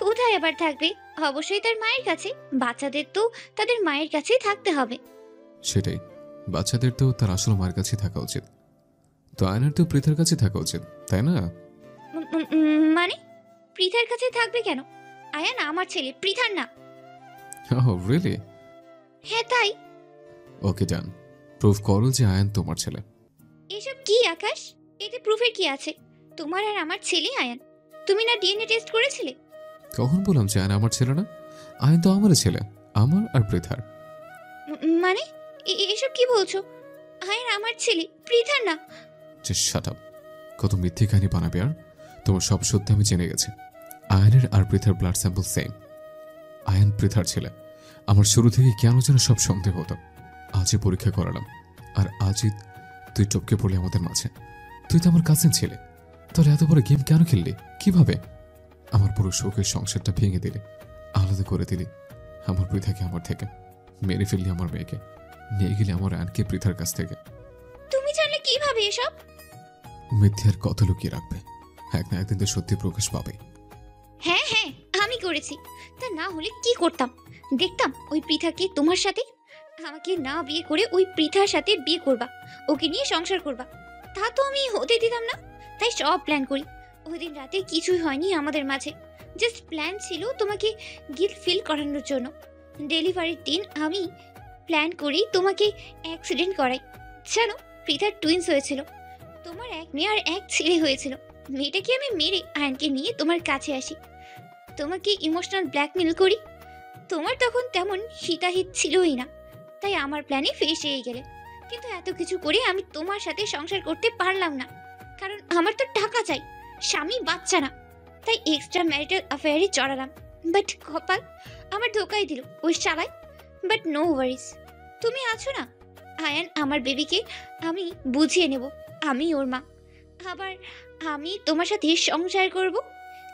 কোথায় আবার থাকবে? অবশ্যই তার মায়ের কাছে। বাচ্চাদের তো তাদের মায়ের কাছেই থাকতে হবে। সেটাই, বাচ্চাদের তো তার আসল মায়ের কাছেই থাকা উচিত। তো আয়নের তো পৃথার কাছে থাকা উচিত, তাই না? মানে পৃথার কাছে থাকবে কেন? আয়ান আমার ছেলে, পৃথার না। Oh really? হ্যাঁ তাই। ওকে ডান, প্রুফ করো যে আয়ান তোমার ছেলে। এসব কি আকাশ? এতে প্রুফের কি আছে? তোমার আর আমার ছেলে আয়ান। তুমি না ডিএনএ টেস্ট করেছিলে? কখন বললাম যে আয়ন আমার ছেলে না? আয়ন তো আমারই ছেলে, আমার আর পৃথার। মানে এসব কি বলছো? আয়ান আমার ছেলে, পৃথার না। Just shut up. কত মিথ্যে কাহিনী বানাবে আর? তোমার সব সত্যি আমি জেনে গেছি। আয়নের আর পৃথার ব্লাড স্যাম্পল সেম। আয়ন পৃথার ছেলে। আমার শুরু থেকে কেন যেন সব সন্দেহ হতো। আজই পরীক্ষা করালাম, আর আজই তুই টপকে পড়লি আমাদের মাঝে। তুই তো আমার কাজিন ছেলে, তাহলে এত বড় গেম কেন খেললি? কিভাবে আমার পুরো শোকের সংসারটা ভেঙে দিলি, আলাদা করে দিলি আমার পৃথাকে আমার থেকে, মেরে ফেললি আমার মেয়েকে, নিয়ে গেলি আমার আয়নকে পৃথার কাছ থেকে। তুমি জানলে কিভাবে এসব? মিথ্যে আর কত লুকিয়ে রাখবে? এক না একদিন তো সত্যি প্রকাশ পাবে। হ্যাঁ হ্যাঁ, আমি করেছি। তা না হলে কি করতাম? দেখতাম ওই পৃথাকে তোমার সাথে। আমাকে না বিয়ে করে ওই পৃথার সাথে বিয়ে করবা, ওকে নিয়ে সংসার করবা। তা তো আমি হতে দিতাম না। তাই সব প্ল্যান করি। ওই দিন রাতে কিছুই হয়নি আমাদের মাঝে। জাস্ট প্ল্যান ছিল তোমাকে গিল্ট ফিল করানোর জন্য। ডেলিভারির দিন আমি প্ল্যান করি তোমাকে অ্যাক্সিডেন্ট করাই। জানো, পৃথার টুইন্স হয়েছিল। তোমার এক মেয়ে আর এক ছেলে হয়েছিল। মেয়েটাকে আমি মেরে আয়নকে নিয়ে তোমার কাছে আসি, তোমাকে ইমোশনাল ব্ল্যাকমেল করি। তোমার তখন তেমন হিতাহিত ছিলই না, তাই আমার প্ল্যানে ফেসে গেলে। কিন্তু এত কিছু করে আমি তোমার সাথে সংসার করতে পারলাম না, কারণ আমার তো টাকা চাই, স্বামী বাচ্চা না। তাই এক্সট্রা ম্যারিটাল অ্যাফেয়ারে জড়ালাম। বাট কপাল আমার ধোকাই দিল ওই শালায়। বাট নো ওয়ারিস, তুমি আছো না। আয়ান আমার বেবিকে আমি বুঝিয়ে নেব, আমি ওর মা। আবার আমি তোমার সাথে সংসার করব,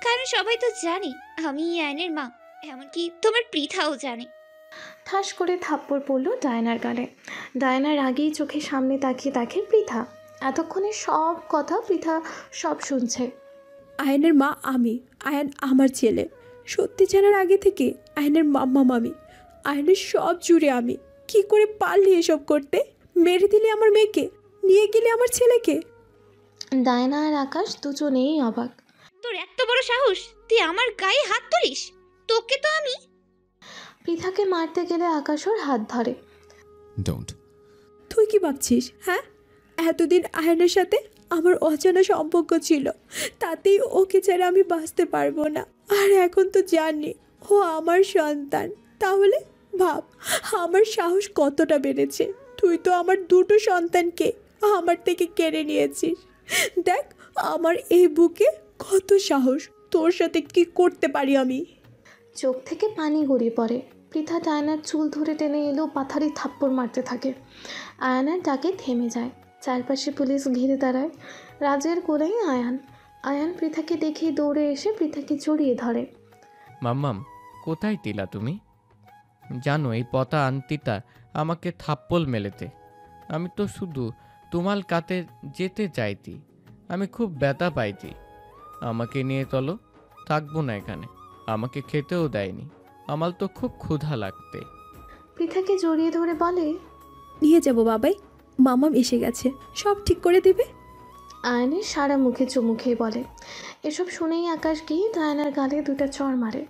কারণ সবাই তো জানে আমি আয়নের মা। এমনকি তোমার পৃথাও জানে। ঠাস করে থাপ্পড় পড়ল ডায়নার গালে। ডায়নার আগেই চোখের সামনে তাকিয়ে দেখে পৃথা। এতক্ষণে সব কথা পৃথা সব শুনছে। আয়নের মা আমি, আয়ন আমার ছেলে। সত্যি জানার আগে থেকে আয়নের মাম্মা মামি, আয়নের সব জুড়ে আমি। কি করে পারলি এসব করতে? মেরে দিলি আমার মেয়েকে, নিয়ে গেলি আমার ছেলেকে। ডায়না আর আকাশ দুজনেই অবাক। তোর এত বড় সাহস, তুই আমার গায়ে হাত তুলিস? তোকে তো আমি। পৃথাকে মারতে গেলে আকাশ ওর হাত ধরে। ডোন্ট। তুই কি ভাবছিস? হ্যাঁ, এতদিন আয়নের সাথে আমার অজানা সম্পর্ক ছিল, তাতেই ওকে ছাড়া আমি বাঁচতে পারবো না। আর এখন তো জানি ও আমার সন্তান। তাহলে ভাব আমার সাহস কতটা বেড়েছে। তুই তো আমার দুটো সন্তানকে আমার থেকে কেড়ে নিয়েছিস। দেখ আমার এই বুকে কত সাহস, তোর সাথে কি করতে পারি আমি। চোখ থেকে পানি গড়িয়ে পড়ে। পৃথা ডায়নার চুল ধরে টেনে এলো, পাথারি থাপ্পড় মারতে থাকে। আয়ানের ডাকে থেমে যায়। চারপাশে পুলিশ ঘিরে দাঁড়ায়। রাজের কোলেই আয়ান। আয়ান পৃথাকে দেখে দৌড়ে এসে পৃথাকে জড়িয়ে ধরে। মাম্মাম, কোথায় তিলা তুমি? জানো এই পতা আন্টিটা আমাকে থাপ্পল মেলেতে। আমি তো শুধু তোমার কাতে যেতে চাইতি, আমি খুব ব্যথা পাইতি। আমাকে নিয়ে চলো, থাকবো না এখানে। আমাকে খেতেও দেয়নি, আমার তো খুব ক্ষুধা লাগতে। পৃথাকে জড়িয়ে ধরে বলে, নিয়ে যাবো বাবাই, মামাম এসে গেছে, সব ঠিক করে দেবে। আয়নের সারা মুখে চুমু খেয়ে বলে। এসব শুনেই আকাশ গিয়ে ডায়নার গালে দুটা চড় মারে।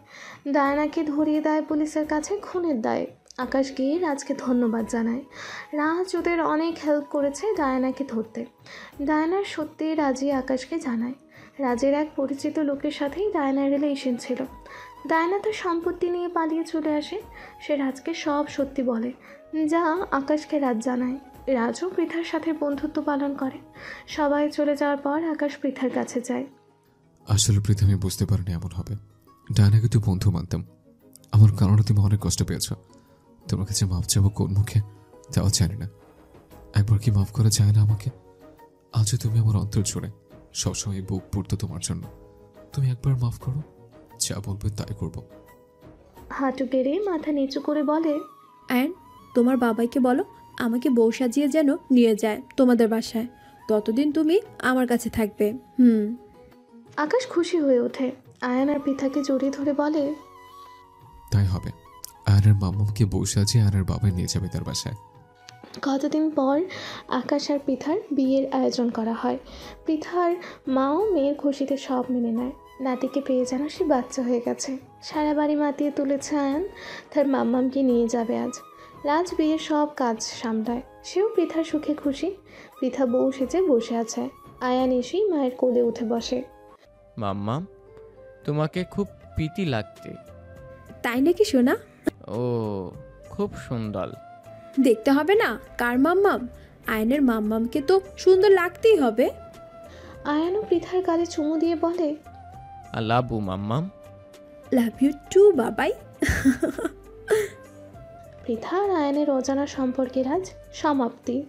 ডায়নাকে ধরিয়ে দেয় পুলিশের কাছে খুনের দায়ে। আকাশ গিয়ে রাজকে ধন্যবাদ জানায়। রাজ ওদের অনেক হেল্প করেছে ডায়নাকে ধরতে। ডায়নার সত্যি রাজি আকাশকে জানায়। রাজের এক পরিচিত লোকের সাথেই ডায়নার রিলেশন ছিল। ডায়না তার সম্পত্তি নিয়ে পালিয়ে চলে আসে। সে রাজকে সব সত্যি বলে, যা আকাশকে রাজ জানায়। রাজও পৃথার সাথে বন্ধুত্ব পালন করে। সবাই চলে যাওয়ার পর আকাশ পৃথার কাছে যায়। আসলে পৃথা আমি বুঝতে পারিনি এমন হবে। ডায়নাকে তুই বন্ধু মানতাম, আমার কারণে তুমি অনেক কষ্ট পেয়েছ। তোমার কাছে মাফ চাবো কোন মুখে যাওয়া জানি না। একবার কি মাফ করা যায় না আমাকে? আজও তুমি আমার অন্তর জুড়ে, সবসময় বুক পড়তো তোমার জন্য। তুমি একবার মাফ করো, যা বলবে তাই করবো। হাঁটু গেড়ে মাথা নিচু করে বলে, অ্যান্ড তোমার বাবাইকে বলো আমাকে বউ সাজিয়ে যেন নিয়ে যায় তোমাদের বাসায়। ততদিন তুমি আমার কাছে থাকবে। আকাশ খুশি হয়ে ওঠে। আয়ান আর পৃথাকে জড়িয়ে ধরে বলে, তাই হবে। আয়নের মাম্মামকে বউ সাজিয়ে আয়নের বাবাই নিয়ে যাবে তার বাসায়। কতদিন পর আকাশ আর পৃথার বিয়ের আয়োজন করা হয়। পৃথার মাও মেয়ের খুশিতে সব মেনে নেয়। নাতিকে পেয়ে যেন সে বাচ্চা হয়ে গেছে। সারা বাড়ি মাতিয়ে তুলেছে আয়ান। তার মাম্মামকে নিয়ে যাবে আজ। রাজ বিয়ের সব কাজ সামলায়, সেও পৃথার সুখে খুশি। পৃথা বউ সেজে বসে আছে। আয়ান এসেই মায়ের কোলে উঠে বসে। মাম্মাম, তোমাকে খুব প্রীতি লাগতে। তাই নাকি সোনা? ও, খুব সুন্দর। দেখতে হবে না কার মাম্মাম? আয়নের মাম্মামকে তো সুন্দর লাগতেই হবে। আয়ানও পৃথার গালে চুমু দিয়ে বলে, আই লাভ ইউ মাম্মাম। লাভ ইউ টু বাবাই। পৃথা আর আয়ানের অজানা সম্পর্কের আজ সমাপ্তি।